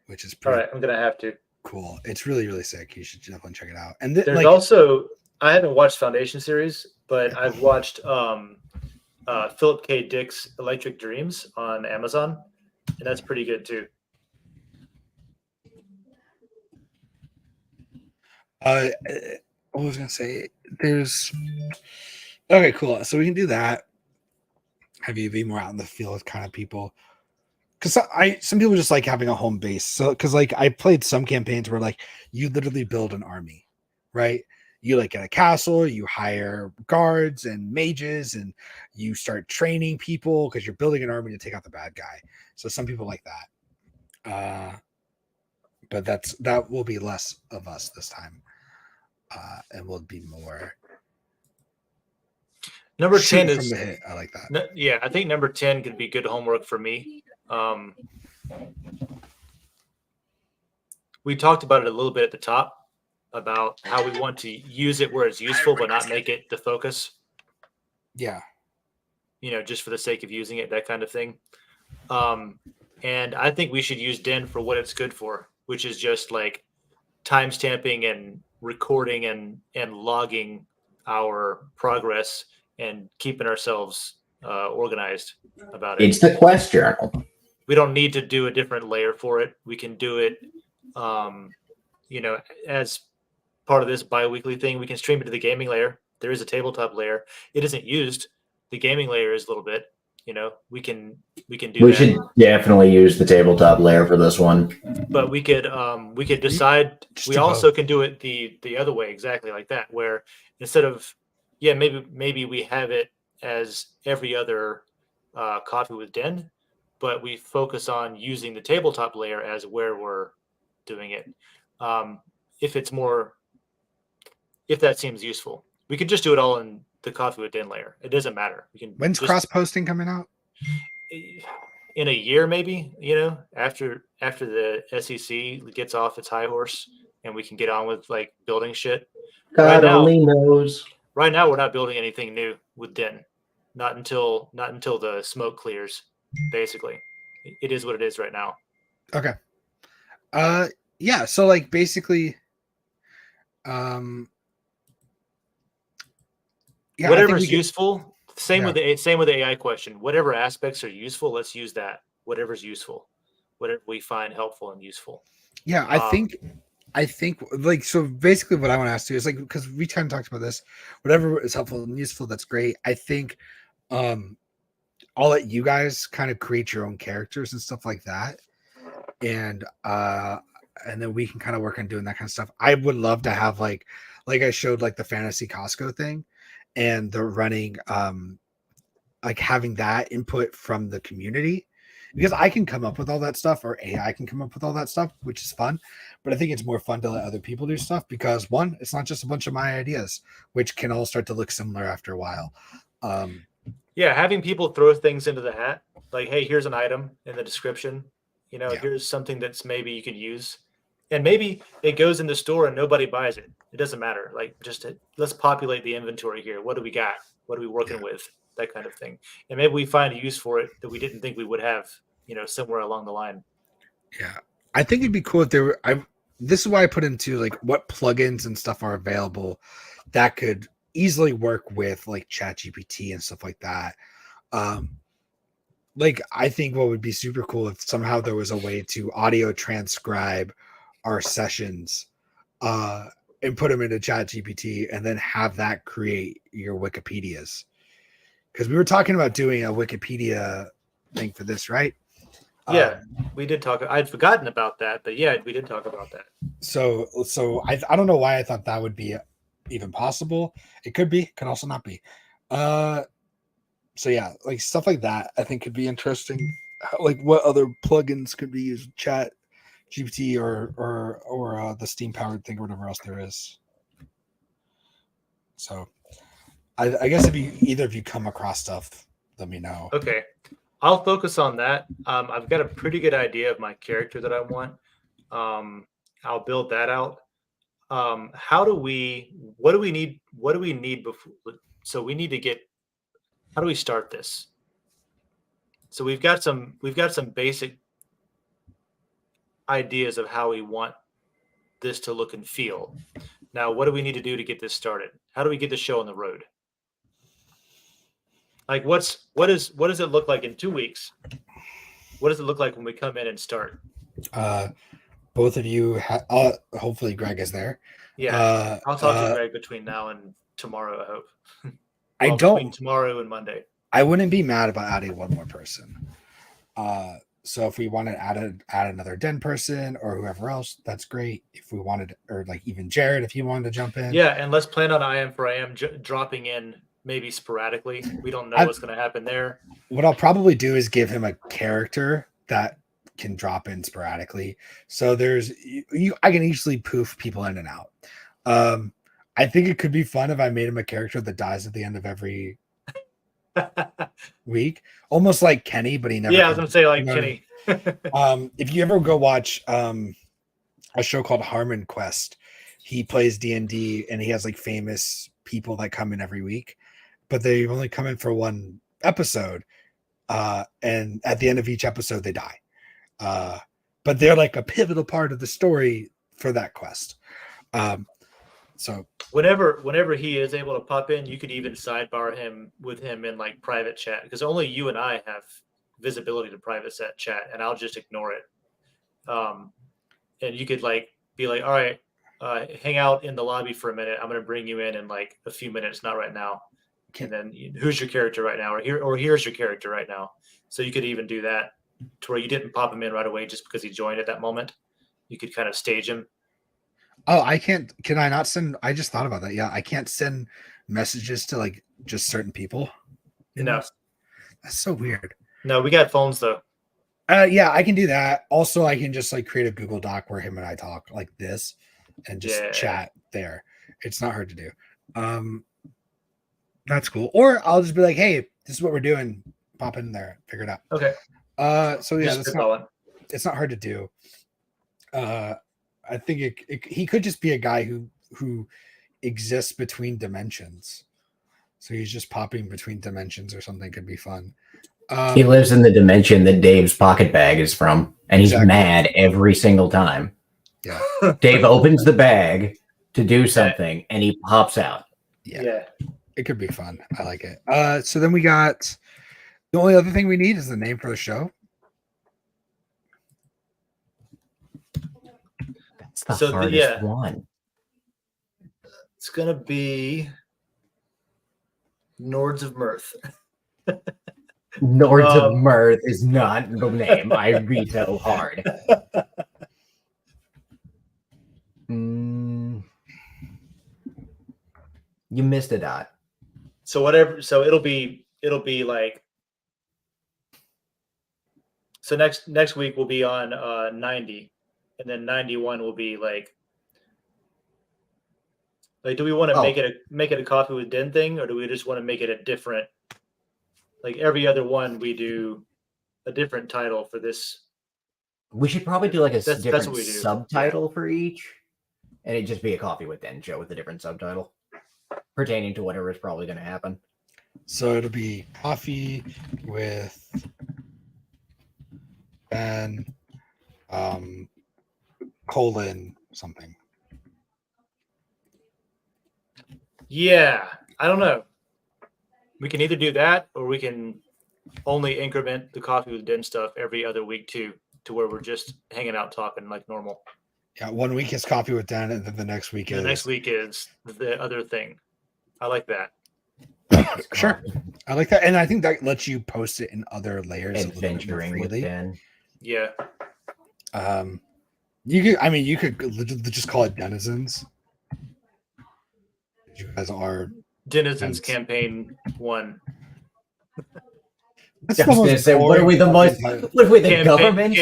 which is pretty All right, I'm gonna have to. cool. It's really sick. You should definitely check it out. And There's also, I haven't watched Foundation series, but I've watched Philip K. Dick's Electric Dreams on Amazon, and that's pretty good too. What was I gonna say? There's okay, cool. So we can do that. Have you be more out in the field kind of people? Because some people just like having a home base. So because like I played some campaigns where like you literally build an army, right? You like get a castle, you hire guards and mages, and you start training people because you're building an army to take out the bad guy. So some people like that. But that will be less of us this time. And will be more. Number 10 is from the hit. I like that. Yeah, I think number 10 could be good homework for me. We talked about it a little bit at the top about how we want to use it where it's useful, but not make it the focus. Yeah. You know, just for the sake of using it, that kind of thing. And I think we should use Den for what it's good for, which is just like timestamping and recording and logging our progress and keeping ourselves organized about it. It's the quest journal. We don't need to do a different layer for it. We can do it, you know, as part of this bi-weekly thing. We can stream it to the gaming layer. There is a tabletop layer. It isn't used. The gaming layer is a little bit. You know, we can do that. We should definitely use the tabletop layer for this one. But we could decide. We also can do it the other way, exactly like that, where instead of maybe we have it as every other coffee with Den, but we focus on using the tabletop layer as where we're doing it. If that seems useful, we could just do it all in the coffee with Den layer. It doesn't matter. We can. When's cross posting coming out? In a year, maybe. You know, after the SEC gets off its high horse and we can get on with like building shit. God only knows. Right now, we're not building anything new with Den. Not until the smoke clears. Basically, it is what it is right now. Okay. Yeah. So like basically, yeah, whatever's useful. Same with the AI question. Whatever aspects are useful, let's use that. Whatever's useful, whatever we find helpful and useful. Yeah, I think like so. Basically, what I want to ask you is like because we kind of talked about this. Whatever is helpful and useful, that's great. I think, I'll let you guys kind of create your own characters and stuff like that, and then we can kind of work on doing that kind of stuff. I would love to have like I showed like the fantasy Costco thing. And they're running like having that input from the community because I can come up with all that stuff or AI can come up with all that stuff, which is fun. But I think it's more fun to let other people do stuff because one, it's not just a bunch of my ideas, which can all start to look similar after a while. Yeah, having people throw things into the hat, like, hey, here's an item in the description. Yeah. Here's something that's maybe you could use, and maybe it goes in the store and nobody buys it. It doesn't matter. Like, let's populate the inventory here. What do we got? What are we working with? That kind of thing, and maybe we find a use for it that we didn't think we would have. Somewhere along the line. Yeah, I think it'd be cool if there were. This is why I put into like what plugins and stuff are available that could easily work with like ChatGPT and stuff like that. Like I think what would be super cool if somehow there was a way to audio transcribe our sessions and put them into ChatGPT and then have that create your Wikipedias. Because we were talking about doing a Wikipedia thing for this, right? Yeah, we did talk. I'd forgotten about that, but yeah, we did talk about that. So I don't know why I thought that would be even possible. It could be, could also not be. So yeah, like stuff like that I think could be interesting. Like what other plugins could be used? Chat GPT or the Steam powered thing or whatever else there is. So I guess if either of you come across stuff, let me know. Okay, I'll focus on that. I've got a pretty good idea of my character that I want. I'll build that out. What do we need? What do we need before? So we need to get. How do we start this? So we've got some basic ideas of how we want this to look and feel. Now, what do we need to do to get this started? How do we get the show on the road? Like, what does it look like in 2 weeks? What does it look like when we come in and start? Both of you, hopefully Greg is there. Yeah, I'll talk to Greg between now and tomorrow. I hope. Between tomorrow and Monday. I wouldn't be mad about adding one more person. So if we want to add another Den person or whoever else, that's great. If we wanted, or like even Jared, if you wanted to jump in. Yeah, and let's plan on I am dropping in maybe sporadically. We don't know what's going to happen there. What I'll probably do is give him a character that can drop in sporadically. So I can easily poof people in and out. I think it could be fun if I made him a character that dies at the end of every week, almost like Kenny, but he never. Yeah, I was gonna say like Kenny. If you ever go watch a show called Harmon Quest, he plays D&D and he has like famous people that come in every week, but they only come in for one episode, and at the end of each episode they die. But they're like a pivotal part of the story for that quest. So whenever he is able to pop in, you could even sidebar him in like private chat, because only you and I have visibility to private chat, and I'll just ignore it. And you could like be like, all right, hang out in the lobby for a minute. I'm going to bring you in like a few minutes, not right now. And then who's your character right now, or here's your character right now. So you could even do that to where you didn't pop him in right away just because he joined at that moment. You could kind of stage him. Oh, I can't. Can I not send? I just thought about that. Yeah, I can't send messages to like just certain people. No, that's so weird. No, we got phones though. Yeah, I can do that. Also, I can just like create a Google Doc where him and I talk like this, and just chat there. It's not hard to do. That's cool. Or I'll just be like, hey, this is what we're doing. Pop in there, figure it out. Okay. So yeah, it's not hard to do. I think he could just be a guy who exists between dimensions. So he's just popping between dimensions or something. Could be fun. He lives in the dimension that Dave's pocket bag is from, and he's mad every single time. Yeah. Dave opens the bag to do something, and he pops out. Yeah. It could be fun. I like it. So then we got the only other thing we need is the name for the show. That's the hardest one. It's gonna be Nords of Mirth. Nords of Mirth is not the name. I veto hard. You missed a dot. So whatever. So it'll be like. So next week we'll be on 90, and then 91 will be like. Like, do we want to make it a coffee with Den thing, or do we just want to make it a different like every other one we do a different title for this. We should probably do like a That's different what we do. Yeah. subtitle for each, and it'd just be a Coffee with Den show with a different subtitle pertaining to whatever is probably going to happen. So it'll be Coffee with Ben, colon something. Yeah, I don't know. We can either do that, or we can only increment the Coffee with Den stuff every other week too, to where we're just hanging out talking like normal. Yeah, 1 week is Coffee with Dan, and then the next week And is the next week is the other thing. I like that. Sure. I like that, and I think that lets you post it in other layers a little bit more Adventuring with freely. Den. Yeah. You could just call it Denizens. You guys are Denizens Denizens. Campaign 1. That's I was going to say, what are we the most? What are we the government?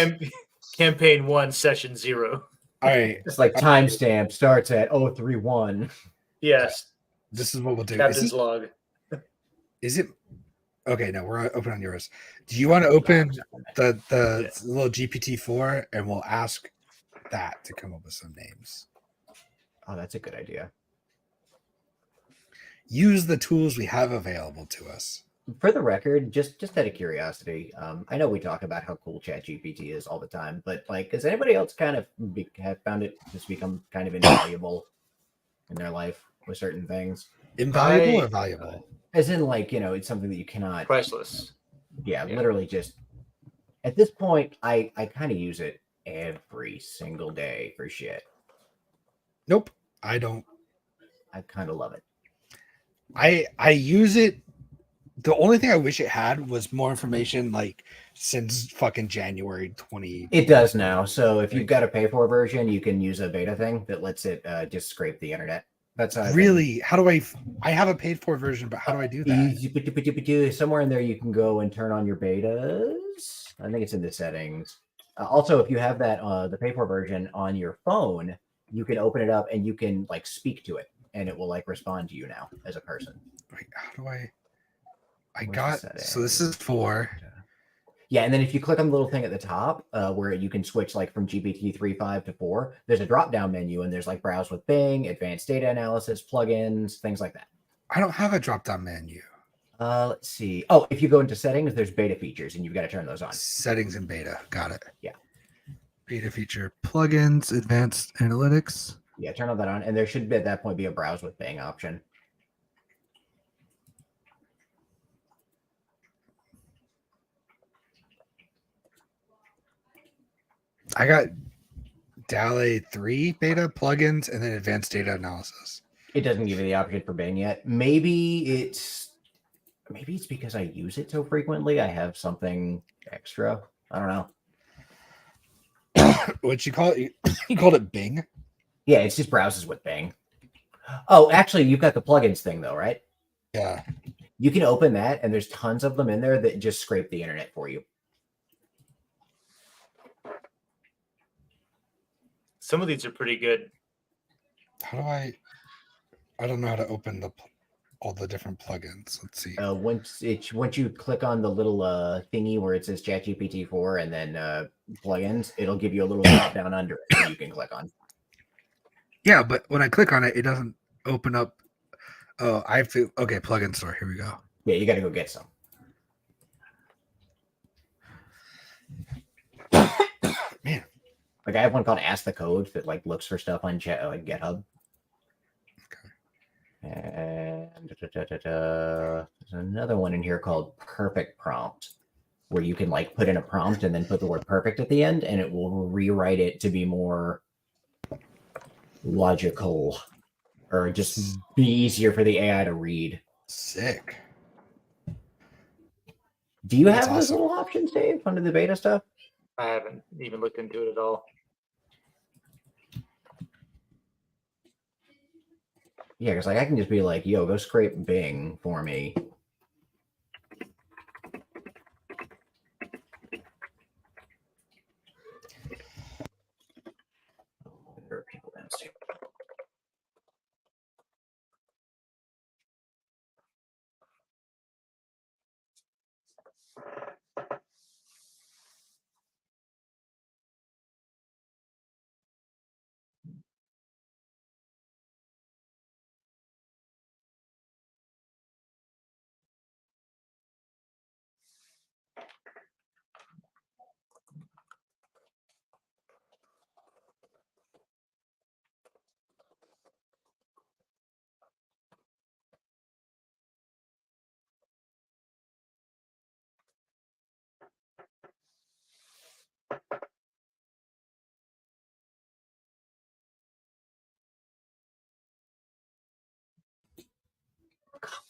Campaign 1, Session 0. All right, It's like timestamp starts at 031. Yes. this is what we'll do. Captain's log. Is it okay? No, we're open on yours. Do you want to open the little GPT-4 and we'll ask that to come up with some names? Oh, that's a good idea. Use the tools we have available to us. For the record, just out of curiosity, I know we talk about how cool ChatGPT is all the time, but like, has anybody else kind of have found it just become kind of invaluable in their life with certain things? Invaluable or valuable? As in, like, it's something that you cannot. Priceless. Yeah, literally just. At this point, I kind of use it every single day for shit. Nope, I don't. I kind of love it. I use it. The only thing I wish it had was more information, like since fucking January 20. It does now. So if you've got a pay for version, you can use a beta thing that lets it just scrape the internet. That's how really. How do I have a paid for version, but how do I do that? Somewhere in there, you can go and turn on your betas. I think it's in the settings. Also, if you have that the pay for version on your phone, you can open it up and you can like speak to it, and it will like respond to you now as a person. Wait, how do I Where's got the so this is 4. Yeah, and then if you click on the little thing at the top where you can switch like from GPT 3.5 to 4, there's a drop down menu and there's like browse with Bing, advanced data analysis, plugins, things like that. I don't have a drop down menu. Let's see. Oh, if you go into settings, there's beta features and you've got to turn those on. Settings and beta. Got it. Yeah. Beta feature, plugins, advanced analytics. Yeah, turn all that on. And there should be at that point be a browse with Bing option. I got DALL-E 3 beta, plugins, and then advanced data analysis. It doesn't give you the option for Bing yet. Maybe it's because I use it so frequently. I have something extra. I don't know. What'd you call it? You called it Bing? Yeah, it's just browses with Bing. Oh, actually, you've got the plugins thing though, right? Yeah. You can open that, and there's tons of them in there that just scrape the internet for you. Some of these are pretty good. How do I don't know how to open all the different plugins. Let's see. Once you click on the little thingy where it says ChatGPT 4 and then plugins, it'll give you a little drop down under it that you can click on. Yeah, but when I click on it, it doesn't open up. Oh, I have to. Okay, plugin store. Here we go. Yeah, you got to go get some. Man, like I have one called Ask the Code that like looks for stuff on GitHub. And there's another one in here called Perfect Prompt, where you can like put in a prompt and then put the word perfect at the end, and it will rewrite it to be more logical or just be easier for the AI to read. Sick. Do you have those little options, Dave, under the beta stuff? I haven't even looked into it at all. Yeah, because like I can just be like, yo, go scrape Bing for me. There are people downstairs.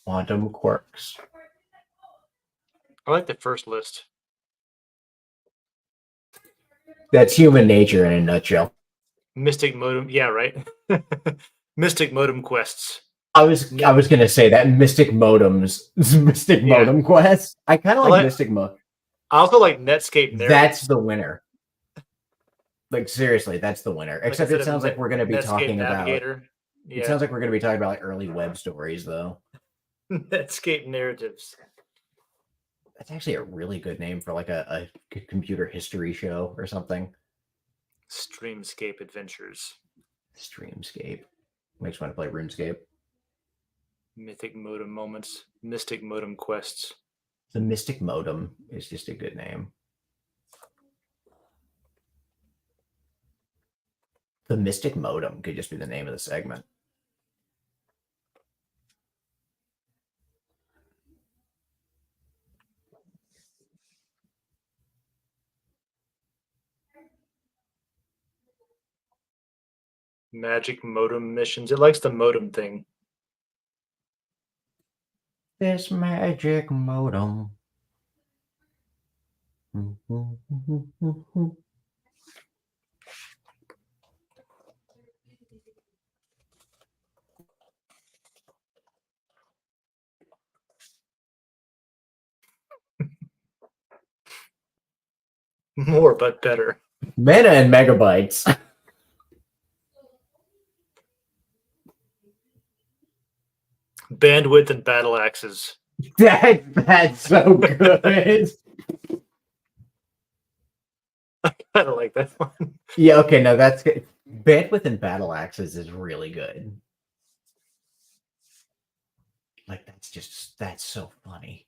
Quantum quirks. I like the first list. That's human nature in a nutshell. Mystic modem. Yeah, right. Mystic modem quests. I was gonna say that Mystic Modems, Mystic Yeah. Modem Quest. I kind of I like like- Mystic Modem. I also like Netscape narratives. That's the winner. Like seriously, that's the winner. Like, Except instead it of sounds like we're gonna be Netscape talking about. Navigator. It Yeah, sounds like we're gonna be talking about like early web stories, though. Netscape narratives. That's actually a really good name for like a computer history show or something. Streamscape adventures. Streamscape makes me want to play RuneScape. Mythic modem moments. Mystic modem quests. The Mystic Modem is just a good name. The Mystic Modem could just be the name of the segment. Magic modem missions. It likes the modem thing. This magic modem. More but better. Meta and megabytes. Bandwidth and battle axes. That's so good. I kind of like that one. Yeah, okay, no, that's good. Bandwidth and battle axes is really good. Like that's so funny.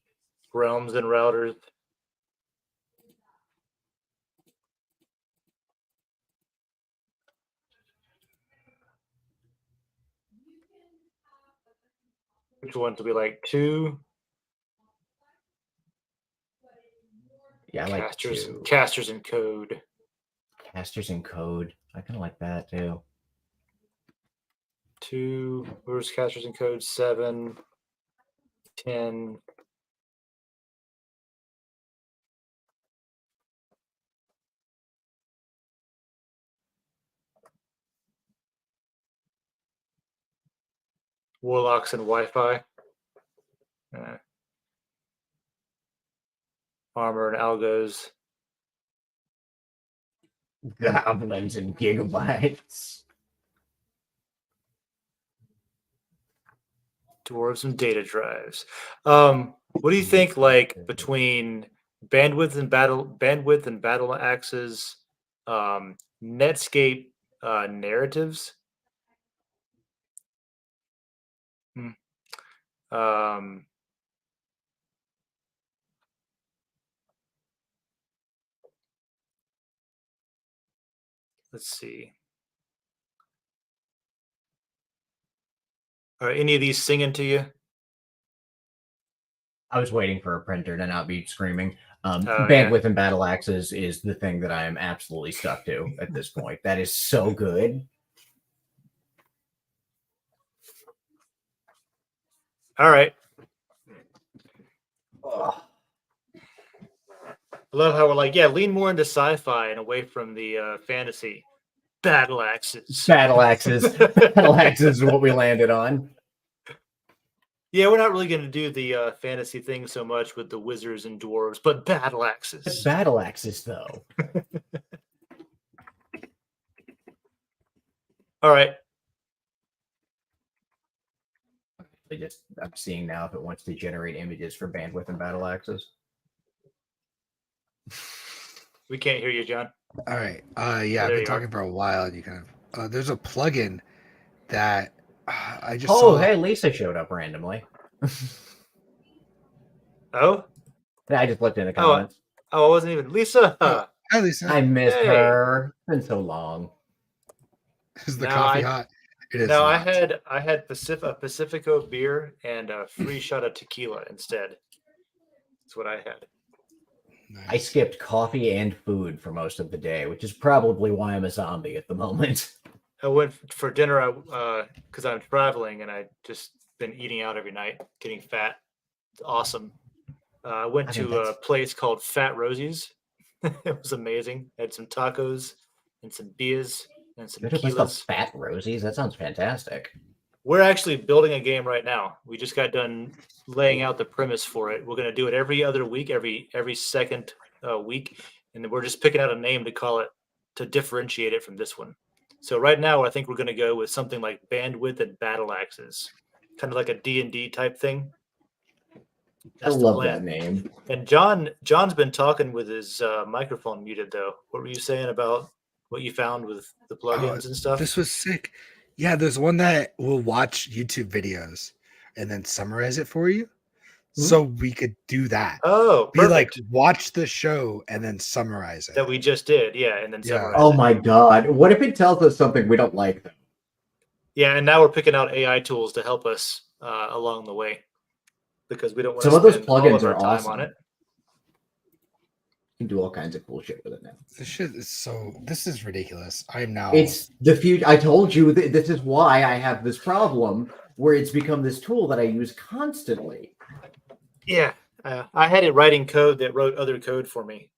Realms and routers. Which one to be like? Two Yeah, I like casters. two. Casters in code. Casters in code. I kind of like that too. Two. Where's casters in code? 7, 10. Warlocks and Wi-Fi. Armor and algos. Goblins and gigabytes. Dwarves and data drives. What do you think? Like between bandwidth and battle axes, Netscape narratives. Um, let's see. Are any of these singing to you? I was waiting for a printer to not be screaming. Oh, Bandwidth and battle axes is the thing that I am absolutely stuck to at this point. That is so good. All right. Ugh. I love how we're like, yeah, lean more into sci-fi and away from the fantasy. Battle axes. Battle axes. Battle axes is what we landed on. Yeah, we're not really going to do the fantasy thing so much with the wizards and dwarves, but battle axes. But battle axes, though. All right. I'm seeing now if it wants to generate images for bandwidth and battle axes. We can't hear you, John. All right. There Yeah, I've been you talking for a while, and you kind of there's a plugin that I just Oh, saw. hey, Lisa showed up randomly. Oh? I just looked in the comments. Oh, I wasn't even. Lisa! Hi, Lisa. I missed Hey. her. It's been so long. Is the No, coffee hot? It is. No, not. I had a Pacifico beer and a free shot of tequila instead. That's what I had. Nice. I skipped coffee and food for most of the day, which is probably why I'm a zombie at the moment. I went for dinner because I'm traveling and I just been eating out every night, getting fat. It's awesome. I went I mean, to a that's place called Fat Rosie's. It was amazing. Had some tacos and some beers and some there's a place called tequilas. Fat Rosie's. That sounds fantastic. We're actually building a game right now. We just got done laying out the premise for it. We're going to do it every other week, every second week, and then we're just picking out a name to call it to differentiate it from this one. So right now, I think we're going to go with something like Bandwidth and Battle Axes, kind of like a D&D type thing. I That's the love that plan. name. And John's been talking with his microphone muted though. What were you saying about what you found with the plugins and stuff? This was sick. Yeah, there's one that will watch YouTube videos and then summarize it for you. So we could do that. Oh, Be like, perfect. watch the show and then summarize it. That we just did, yeah, and then Yeah. summarize Oh it. my god! What if it tells us something we don't like? Though? Yeah, and now we're picking out AI tools to help us along the way because we don't want Some to of those spend all plugins of our are time awesome. on it. You can do all kinds of cool shit with it now. This shit is so. This is ridiculous. I'm now. It's the future. I told you this is why I have this problem where it's become this tool that I use constantly. Yeah, I had it writing code that wrote other code for me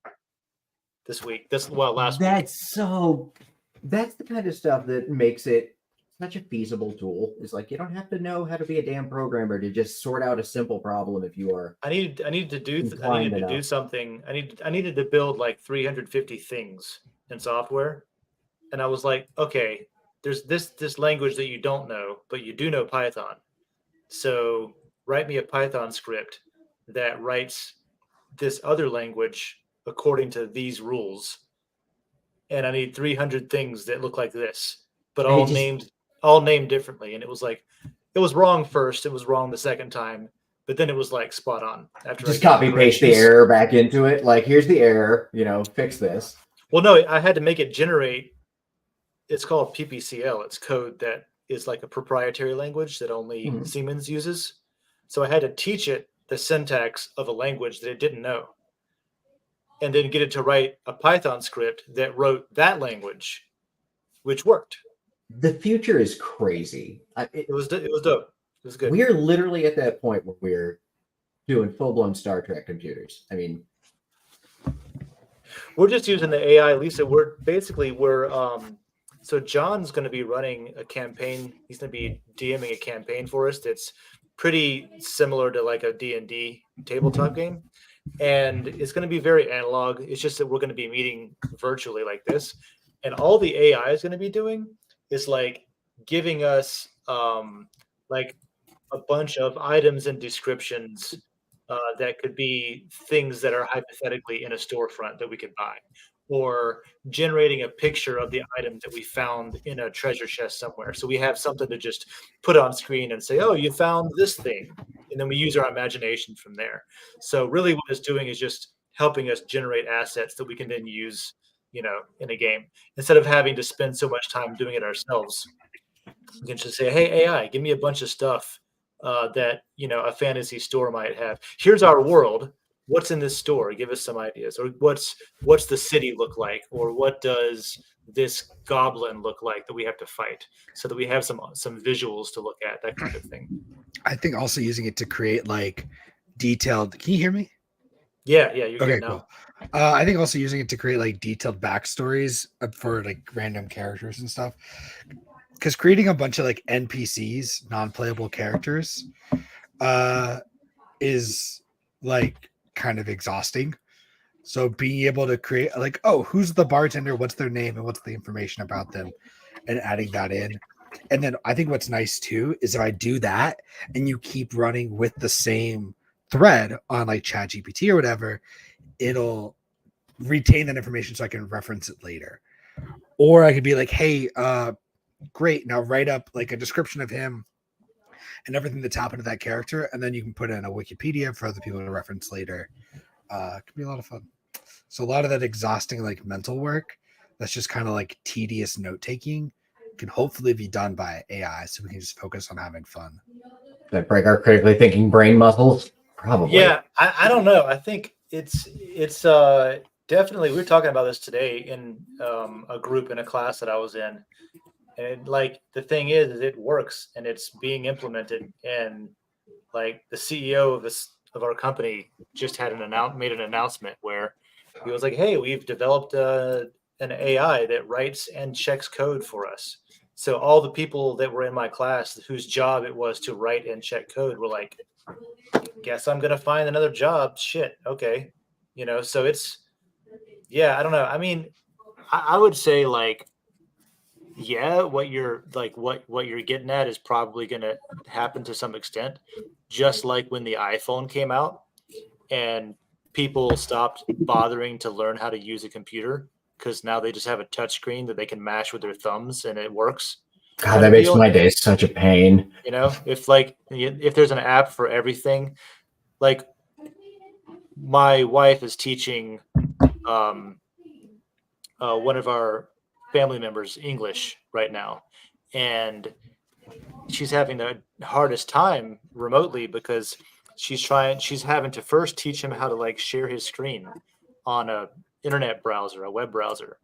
this week. Last week. That's the kind of stuff that makes it such a feasible tool. It's like you don't have to know how to be a damn programmer to just sort out a simple problem if you are. I needed to do inclined enough. something. I needed to build like 350 things in software, and I was like, okay, there's this language that you don't know, but you do know Python. So write me a Python script that writes this other language according to these rules, and I need 300 things that look like this, but And it all named differently. And it was like, it was wrong first, it was wrong the second time, but then it was like spot on after Just I gave copy paste the corrections. error back into it. Like, here's the error, fix this. Well, no, I had to make it generate. It's called PPCL. It's code that is like a proprietary language that only Siemens uses. So I had to teach it the syntax of a language that it didn't know, and then get it to write a Python script that wrote that language, which worked. The future is crazy. It was dope. It was good. We're literally at that point where we're doing full-blown Star Trek computers. I mean, We're just using the AI, Lisa. So John's going to be running a campaign. He's going to be DMing a campaign for us that's pretty similar to like a D&D tabletop game. And it's going to be very analog. It's just that we're going to be meeting virtually like this. And all the AI is going to be doing is like giving us like a bunch of items and descriptions that could be things that are hypothetically in a storefront that we could buy, or generating a picture of the item that we found in a treasure chest somewhere. So we have something to just put on screen and say, oh, you found this thing. And then we use our imagination from there. So really what it's doing is just helping us generate assets that we can then use, in a game, instead of having to spend so much time doing it ourselves. We can just say, hey, AI, give me a bunch of stuff that, a fantasy store might have. Here's our world. What's in this store? Give us some ideas. Or what's the city look like? Or what does this goblin look like that we have to fight? So that we have some visuals to look at, that kind of thing. I think also using it to create like detailed. Can you hear me? Yeah, you're Okay, good now. cool. I think also using it to create like detailed backstories for like random characters and stuff. Because creating a bunch of like NPCs, non-playable characters, is like kind of exhausting. So being able to create like, oh, who's the bartender? What's their name and what's the information about them, and adding that in. And then I think what's nice too is if I do that and you keep running with the same thread on like ChatGPT or whatever, it'll retain that information so I can reference it later. Or I could be like, hey, great, now write up like a description of him and everything that's happened to that character, and then you can put it in a Wikipedia for other people to reference later. It could be a lot of fun. So a lot of that exhausting like mental work that's just kind of like tedious note taking can hopefully be done by AI, so we can just focus on having fun. that break our critically thinking brain muscles? Probably. Yeah, I don't know. I think it's definitely, we were talking about this today in a group in a class that I was in, And like the thing is it works and it's being implemented. And like the CEO of our company just had made an announcement where he was like, "Hey, we've developed an AI that writes and checks code for us." So all the people that were in my class whose job it was to write and check code were like, "Guess I'm gonna find another job." Shit, okay, So it's yeah, I don't know. I mean, I would say like yeah, what you're getting at is probably going to happen to some extent, just like when the iPhone came out and people stopped bothering to learn how to use a computer because now they just have a touch screen that they can mash with their thumbs and it works. God, Kind that of makes deal. my day such a pain. If there's an app for everything, like my wife is teaching um, one of our family members English right now, and she's having the hardest time remotely because she's having to first teach him how to like share his screen on a internet browser, a web browser,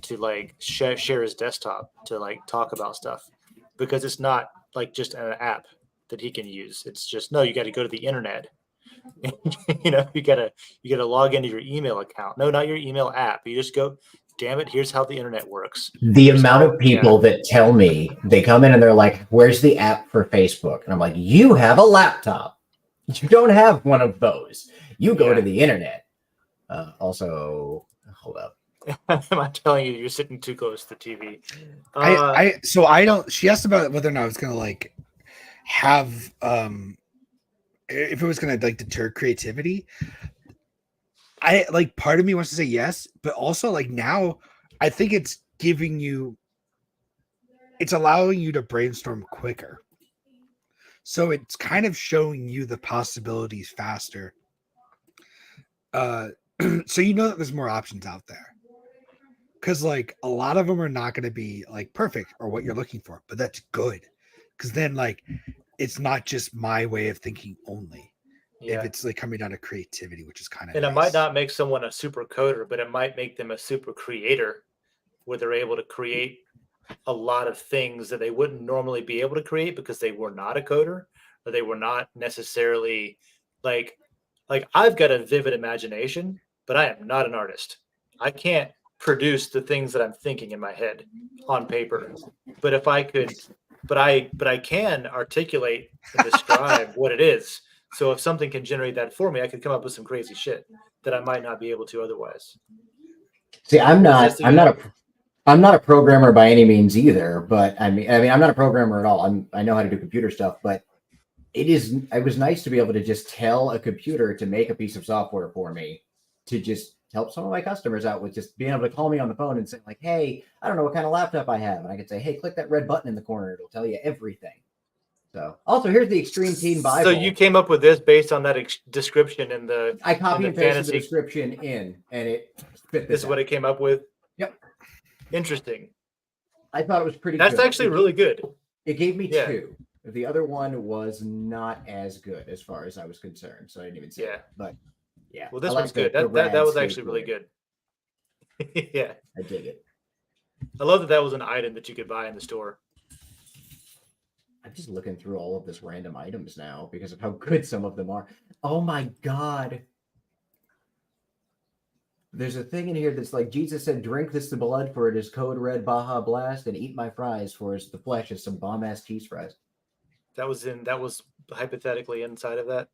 to like share his desktop to like talk about stuff, because it's not like just an app that he can use. It's just, no, you got to go to the internet. You gotta log into your email account. No, not your email app. You just go, damn it, here's how the internet works. The Here's amount how, of people that tell me, they come in and they're like, "Where's the app for Facebook?" And I'm like, "You have a laptop. You don't have one of those. You go to the internet." Also, hold up. Am I telling you you're sitting too close to the TV? I don't. She asked about whether or not I was gonna like have if it was gonna like deter creativity. I like, part of me wants to say yes, but also like now I think it's allowing you to brainstorm quicker. So it's kind of showing you the possibilities faster. So that there's more options out there. Because like a lot of them are not going to be like perfect or what you're looking for, but that's good. Because then like it's not just my way of thinking only. Yeah. If it's like coming down to creativity, which is kind of And nice. it might not make someone a super coder, but it might make them a super creator, where they're able to create a lot of things that they wouldn't normally be able to create because they were not a coder, or they were not necessarily like I've got a vivid imagination, but I am not an artist. I can't produce the things that I'm thinking in my head on paper. But if I could, but I can articulate and describe what it is. So if something can generate that for me, I could come up with some crazy shit that I might not be able to otherwise. See, I'm not a programmer by any means either, but I mean, I'm not a programmer at all. I know how to do computer stuff, but it was nice to be able to just tell a computer to make a piece of software for me to just help some of my customers out with just being able to call me on the phone and say like, "Hey, I don't know what kind of laptop I have." And I could say, "Hey, click that red button in the corner. It'll tell you everything." So also here's the Extreme Teen Bible. So you came up with this based on that description in the. I copy and pasted the description in, and it fit this is what it came up with. Yep. Interesting. I thought it was pretty That's good. actually really good. It gave me 2. The other one was not as good as far as I was concerned, so I didn't even say it. But yeah. Well, this one's good. That was actually really good. Yeah. I dig it. I love that was an item that you could buy in the store. I'm just looking through all of this random items now because of how good some of them are. Oh my God. There's a thing in here that's like, Jesus said, "Drink this the blood, for it is code red Baja Blast, and eat my fries, for it's the flesh is some bomb ass cheese fries." That was hypothetically inside of that.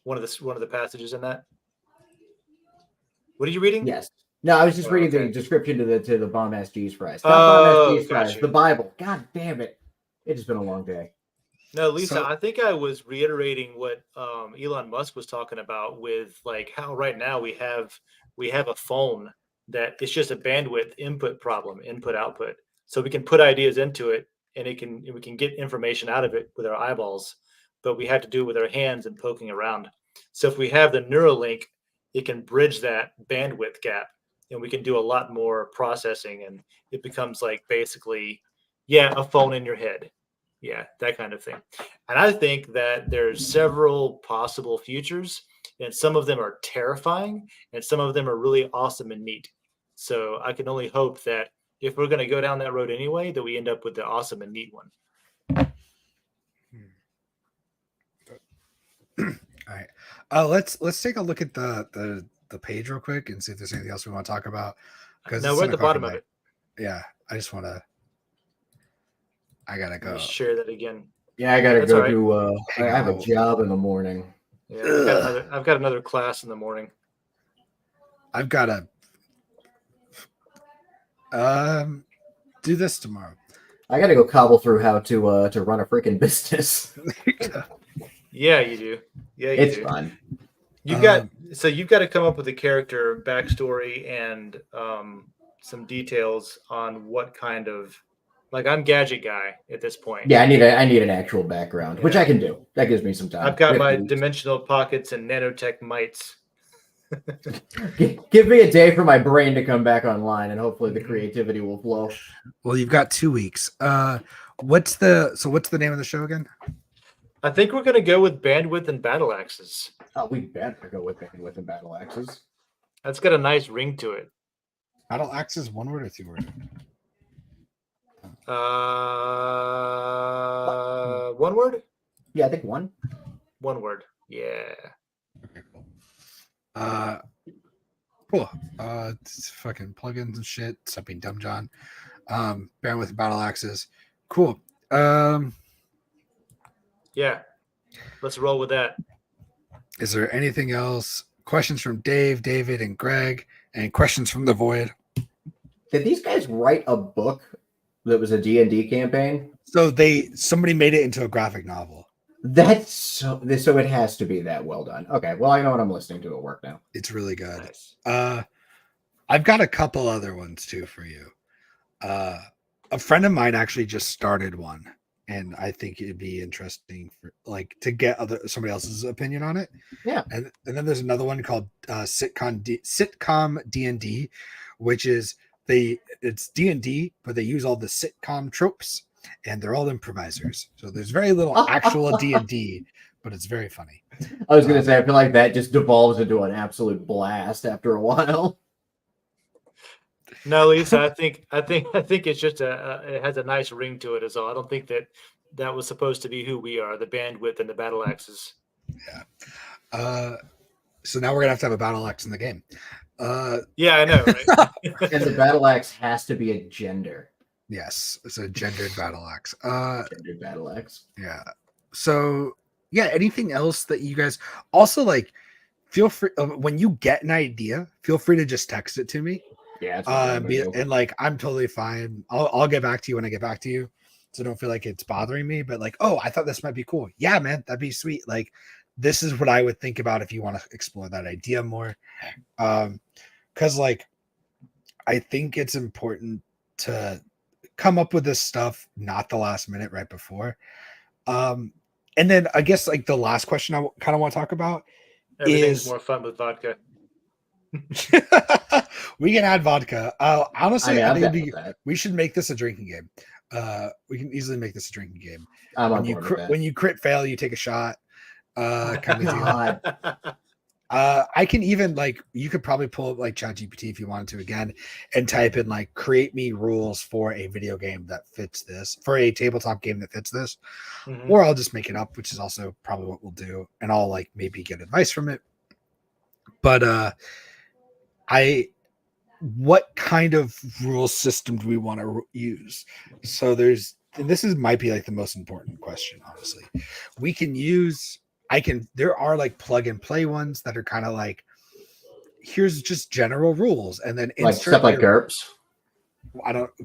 One of the passages in that. What are you reading? Yes. No, I was just reading the description to the bomb ass cheese fries. Not bomb ass cheese fries. The Bible. God damn it! It's been a long day. No, Lisa, I think I was reiterating what Elon Musk was talking about with like how right now we have a phone that it's just a bandwidth input problem, input output. So we can put ideas into it and we can get information out of it with our eyeballs, but we have to do it with our hands and poking around. So if we have the Neuralink, it can bridge that bandwidth gap and we can do a lot more processing, and it becomes like basically, a phone in your head. Yeah, that kind of thing. And I think that there's several possible futures, and some of them are terrifying and some of them are really awesome and neat. So I can only hope that if we're going to go down that road anyway, that we end up with the awesome and neat one. All right. Let's take a look at the page real quick and see if there's anything else we want to talk about. No, we're at the bottom of it. Yeah, I gotta Let go. me share that again. Yeah, I gotta That's go all right. to. I have a job in the morning. Yeah, I've got another class in the morning. I've got to do this tomorrow. I gotta go cobble through how to run a freaking business. Yeah, you do. Yeah, you It's do. fun. You've got to come up with a character backstory and some details on what kind of, like, I'm gadget guy at this point. Yeah, I need an actual background, which Yeah. I can do. That gives me some time. I've got my dimensional pockets and nanotech mites. Give me a day for my brain to come back online, and hopefully the creativity will flow. Well, you've got 2 weeks. What's the name of the show again? I think we're going to go with bandwidth and battle axes. Oh, we better go with bandwidth and battle axes. That's got a nice ring to it. Battle axes, 1 word or 2 word? 1 word? Yeah, I think 1. 1 word. Yeah. Okay, cool. Cool. It's fucking plugins and shit. Stop being dumb, John. Bandwidth and battle axes. Cool. Yeah. Let's roll with that. Is there anything else? Questions from Dave, David, and Greg, and questions from the Void. Did these guys write a book that was a D&D campaign? So somebody made it into a graphic novel. That's so it has to be that well done. Okay, well, I know what I'm listening to at work now. It's really good. Nice. I've got a couple other ones too for you. A friend of mine actually just started one, and I think it'd be interesting for to get somebody else's opinion on it. Yeah. And then there's another one called sitcom D&D, which is it's D&D, but they use all the sitcom tropes, and they're all improvisers. So there's very little actual D&D, but it's very funny. I was gonna say, I feel like that just devolves into an absolute blast after a while. No, Lisa, I think it's just it has a nice ring to it as well. I don't think that was supposed to be who we are, the bandwidth and the battle axes. Yeah. So now we're gonna have a battle axe in the game. Yeah, I know, right? And the battle axe has to be a gender. Yes, it's a gendered battle axe. Gendered battle axe. Yeah. So yeah, anything else that you guys also feel free when you get an idea, feel free to just text it to me. Yeah. I'm totally fine. I'll get back to you when I get back to you. So don't feel like it's bothering me, but oh, I thought this might be cool. Yeah, man, that'd be sweet. This is what I would think about if you want to explore that idea more. Because I think it's important to come up with this stuff, not the last minute right before. And then I guess the last question I kind of want to talk about Everything's more fun with vodka. We can add vodka. Honestly, I think we should make this a drinking game. We can easily make this a drinking game. When you crit fail, you take a shot. Kind of deal. I can even you could probably pull up ChatGPT if you wanted to again and type in create me rules for a video game that fits this, for a tabletop game that fits this. Mm-hmm. Or I'll just make it up, which is also probably what we'll do, and I'll maybe get advice from it. But what kind of rule system do we want to use? So might be the most important question, honestly. We can use there are plug and play ones that are kind of here's just general rules, and then stuff like GURPS.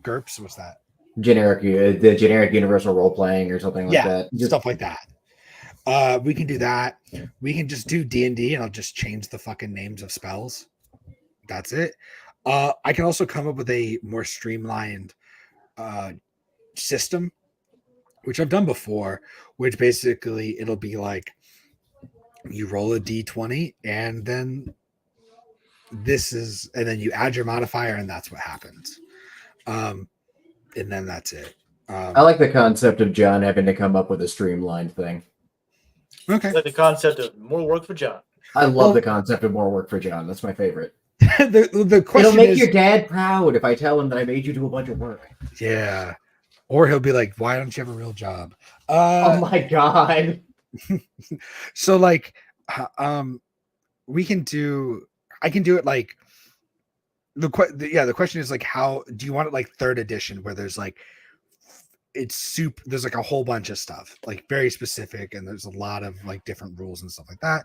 GURPS, what's that? The generic universal role playing or something like that. Stuff like that. We can do that. We can just do D&D, and I'll just change the fucking names of spells. That's it. I can also come up with a more streamlined system, which I've done before, which basically it'll be you roll a d20 and then then you add your modifier, and that's what happens. And then that's it. I like the concept of John having to come up with a streamlined thing. Okay. Like the concept of more work for John. I love the concept of more work for John. That's my favorite. the It'll question make is, your dad proud if I tell him that I made you do a bunch of work. yeah, or he'll be like, "Why don't you have a real job?" Oh my god. So like, we can do. I can do it like the question is like, how do you want it like third edition where there's like it's soup, there's like a whole bunch of stuff like very specific and there's a lot of like different rules and stuff like that,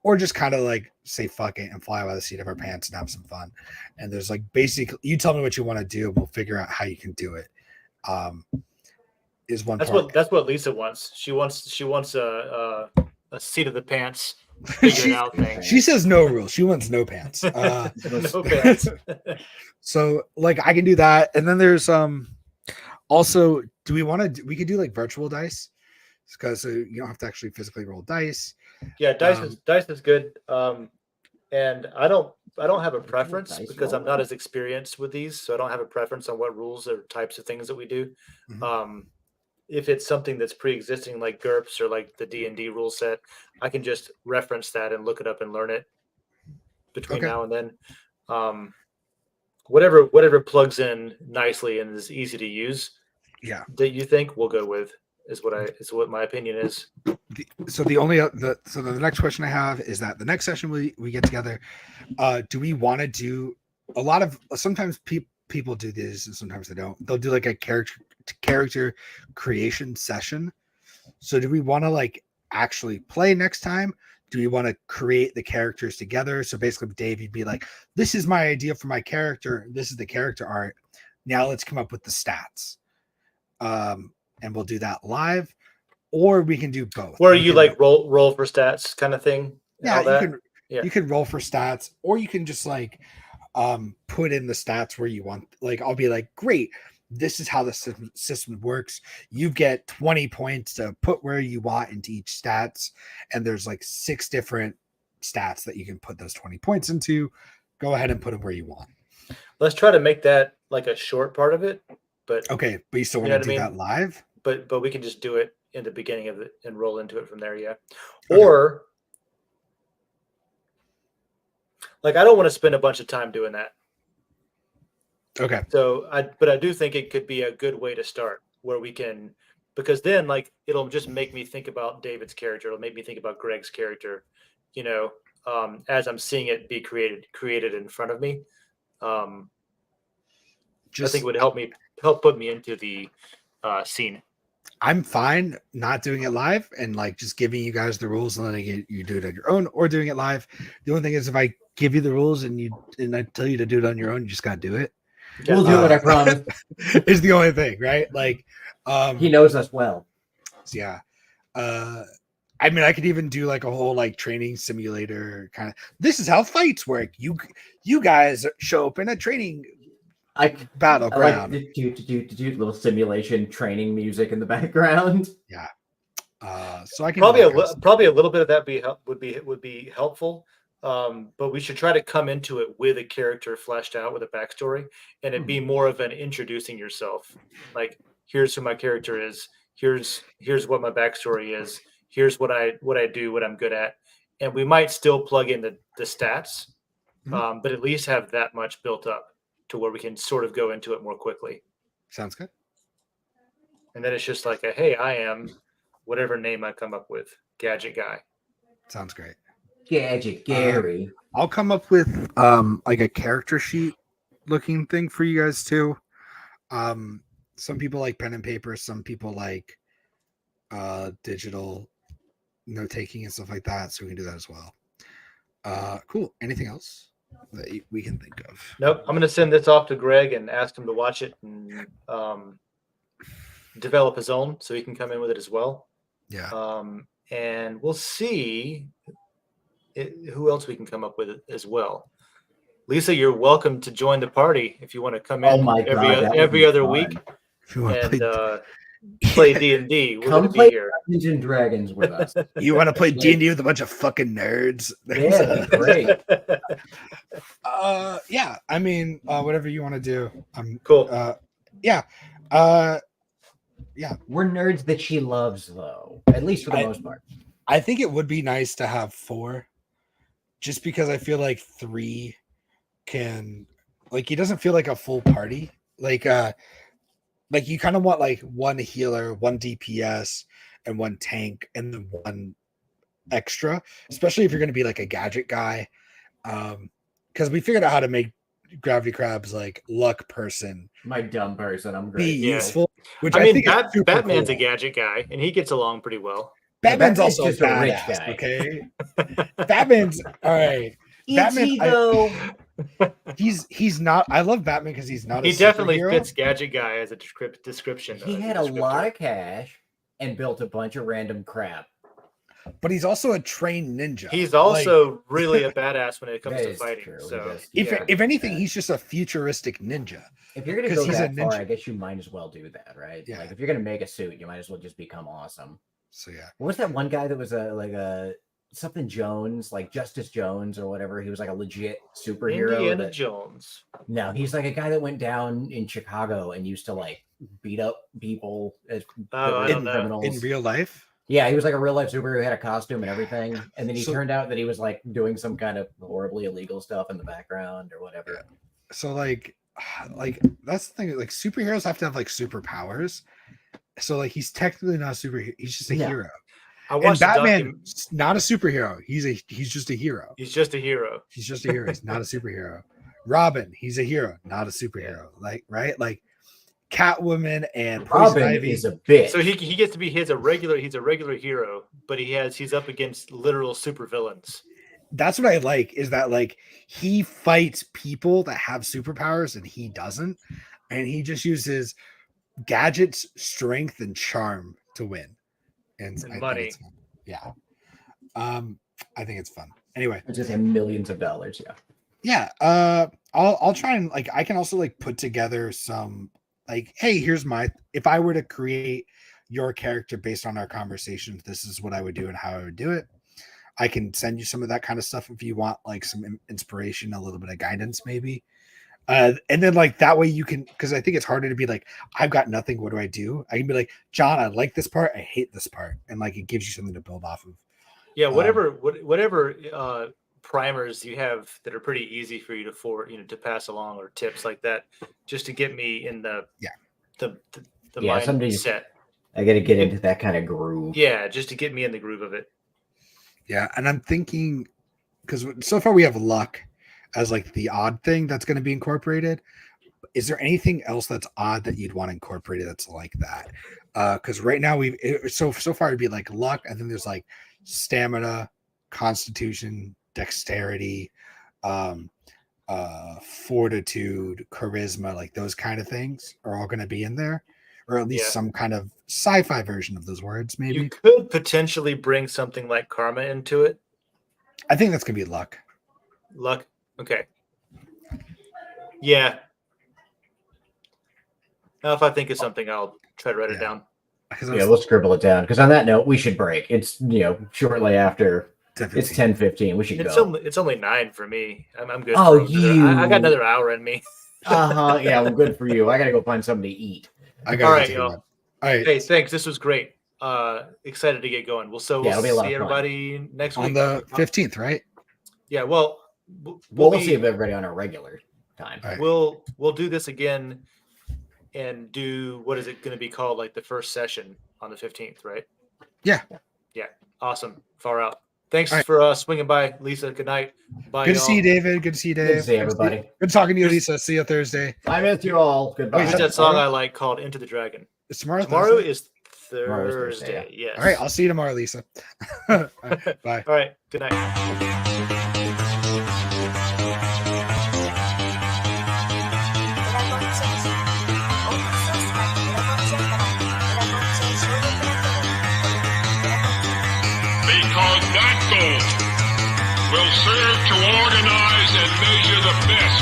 or just kind of like say fuck it and fly by the seat of our pants and have some fun. And there's like basically, you tell me what you want to do and we'll figure out how you can do it. Is one part. That's what Lisa wants. She wants a seat of the pants figured out thing. She says no rules. She wants no pants. No pants. So like I can do that. And then there's also, do we want to we could do like virtual dice because you don't have to actually physically roll dice. Yeah, dice is good. And I don't have a preference Dice because I'm not rolling. as experienced with these, so I don't have a preference on what rules or types of things that we do. Mhm. If it's something that's pre-existing like GURPS or like the D&D rule set, I can just reference that and look it up and learn it between Okay. now and then. Whatever plugs in nicely and is easy to use Yeah. that you think we'll go with is what my opinion is. So the next question I have is that the next session we get together, do we want to do a lot of, sometimes people do this and sometimes they don't. They'll do like a character creation session. So do we want to like actually play next time? Do we want to create the characters together? So basically, Dave, you'd be like, this is my idea for my character. This is the character art. Now let's come up with the stats. And we'll do that live, or we can do both. Where you like roll for stats kind of thing. Yeah, Yeah. you can roll for stats, or you can just like put in the stats where you want. Like I'll be like, great, this is how the system works. You get 20 points to put where you want into each stats, and there's like 6 different stats that you can put those 20 points into. Go ahead and put them where you want. Let's try to make that like a short part of it, but Okay, but you still want to do that live? But we can just do it in the beginning of it and roll into it from there. Yeah. Okay. Or like, I don't want to spend a bunch of time doing that. Okay. So I do think it could be a good way to start where we can, because then like, it'll just make me think about David's character. It'll make me think about Greg's character, as I'm seeing it be created in front of me. I think it would help put me into the scene. I'm fine not doing it live and like just giving you guys the rules and letting you do it on your own, or doing it live. The only thing is, if I give you the rules and I tell you to do it on your own, you just gotta do it. Yeah. We'll do it, I promise. Is the only thing, right? Like, He knows us well. yeah. I mean, I could even do like a whole like training simulator kind of. This is how fights work. You guys show up in a training battleground. I like do little simulation training music in the background. Yeah. So I can probably a little bit of that would be helpful. But we should try to come into it with a character fleshed out with a backstory, and it be more of an introducing yourself. Like, here's who my character is. Here's what my backstory is. Here's what I do, what I'm good at, and we might still plug in the stats, but at least have that much built up to where we can sort of go into it more quickly. Sounds good. And then it's just like hey, I am whatever name I come up with, Gadget Guy. Sounds great. Gadget Gary. I'll come up with like a character sheet looking thing for you guys too. Some people like pen and paper, some people like digital note taking and stuff like that, so we can do that as well. Cool. Anything else that we can think of? Nope. I'm going to send this off to Greg and ask him to watch it and develop his own, so he can come in with it as well. Yeah. And we'll see who else we can come up with as well. Lisa, you're welcome to join the party if you want to come in every other week If you want and play D&D. We're Come going to play be here. Dungeons and Dragons with us. You want to play D&D with a bunch of fucking nerds? Yeah, that'd be great. Yeah. I mean, whatever you want to do. Cool. Yeah. Yeah. We're nerds that she loves, though, at least for the most part. I think it would be nice to have 4, just because I feel like 3 can like he doesn't feel like a full party. Like you kind of want like one healer, one DPS, and one tank, and then one extra, especially if you're going to be like a gadget guy. Because we figured out how to make gravity crabs like luck person My dumb person. I'm be great. Yeah. useful. Which I I, mean, think is super Batman's cool. a gadget guy, and he gets along pretty well. Batman's Batman's also just a rich badass, guy. okay? Batman's all right. Batman, though. He's not. I love Batman because he's not. He a definitely superhero. fits gadget guy as a description. He as had a descriptor. lot of cash and built a bunch of random crap. But he's also a trained ninja. He's Like, also really a badass when it comes That to is fighting. true. He So does- if yeah. if anything, he's just a futuristic ninja. If you're gonna 'cause go he's a that far, ninja. I guess you might as well do that, right? Yeah. Like if you're gonna make a suit, you might as well just become awesome. So yeah, What was that one guy that was a something Jones, like Justice Jones or whatever? He was like a legit superhero. Indiana that- Jones. No, he's like a guy that went down in Chicago and used to like beat up people as Oh, I that don't were know. criminals. in real life, Yeah, he was like a real life superhero, had a costume and everything. And then he So- turned out that he was like doing some kind of horribly illegal stuff in the background or whatever. Yeah. So like that's the thing. Like superheroes have to have like superpowers. So like he's technically not a superhero. He's just a Yeah. hero. I And watched the Batman's not a superhero. He's just a hero. He's just a hero. He's just a hero. He's not a superhero. Robin, he's a hero, not a superhero. Like right, like Catwoman and Poison Robin Ivy. is a bitch. So he gets to be he's a regular hero, but he's up against literal supervillains. That's what I like is that like he fights people that have superpowers and he doesn't, and he just uses gadgets, strength, and charm to win. And I think money. it's fun. Yeah. I think it's fun. Anyway, It's just millions of dollars. Yeah. yeah. I'll try and like I can also like put together some like, hey, here's if I were to create your character based on our conversations, this is what I would do and how I would do it. I can send you some of that kind of stuff if you want like some inspiration, a little bit of guidance, maybe. And then like that way you can, because I think it's harder to be like, I've got nothing. What do I do? I can be like, John, I like this part. I hate this part. And like, it gives you something to build off of. Yeah, whatever primers you have that are pretty easy for you to pass along, or tips like that, just to get me in the mindset. I got to get into that kind of groove. Yeah, just to get me in the groove of it. Yeah. And I'm thinking, because so far we have luck as like the odd thing that's going to be incorporated. Is there anything else that's odd that you'd want incorporated that's like that? Because right now so far it'd be like luck, and then there's like stamina, constitution, dexterity, fortitude, charisma, like those kind of things are all going to be in there, or at least some kind of sci-fi version of those words. Maybe You could potentially bring something like karma into it. I think that's going to be luck. Luck. Okay. Yeah. Now, if I think of something, I'll try to write it down. Yeah, we'll scribble it down. Because on that note, we should break. It's shortly after. 10:15. It's 10:15. We should go. It's only 9 for me. I'm good. Oh, I got another hour in me. Yeah, well, good for you. I gotta go find something to eat. I All got right, it. y'all. All right. Hey, thanks. This was great. Excited to get going. We'll it'll be a lot see of fun. everybody next On week. the 15th, right? Yeah. Well, We'll see everybody on a regular time. All right. We'll do this again and do what is it going to be called, like the first session on the 15th, right? Yeah. Yeah. Awesome. Far out. Thanks All right. for swinging by, Lisa. Good night. Bye. Good to y'all. see you, David. Good to see you, Dave. Good to see everybody. Good talking to you, Lisa. See you Thursday. I miss you all. Goodbye. Who's that song I like called Into the Dragon? It's tomorrow. Tomorrow Thursday? is Tomorrow's Thursday. Thursday, Yes. All right. I'll see you tomorrow, Lisa. All right, bye. All right. Good night. Because that goal will serve to organize and measure the best.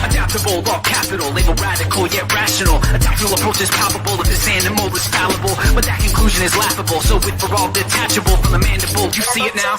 Adaptable, all capital, label radical yet rational. A tactical approach is palpable if this animal is fallible. But that conclusion is laughable, so with for all detachable from the mandible, you see it now?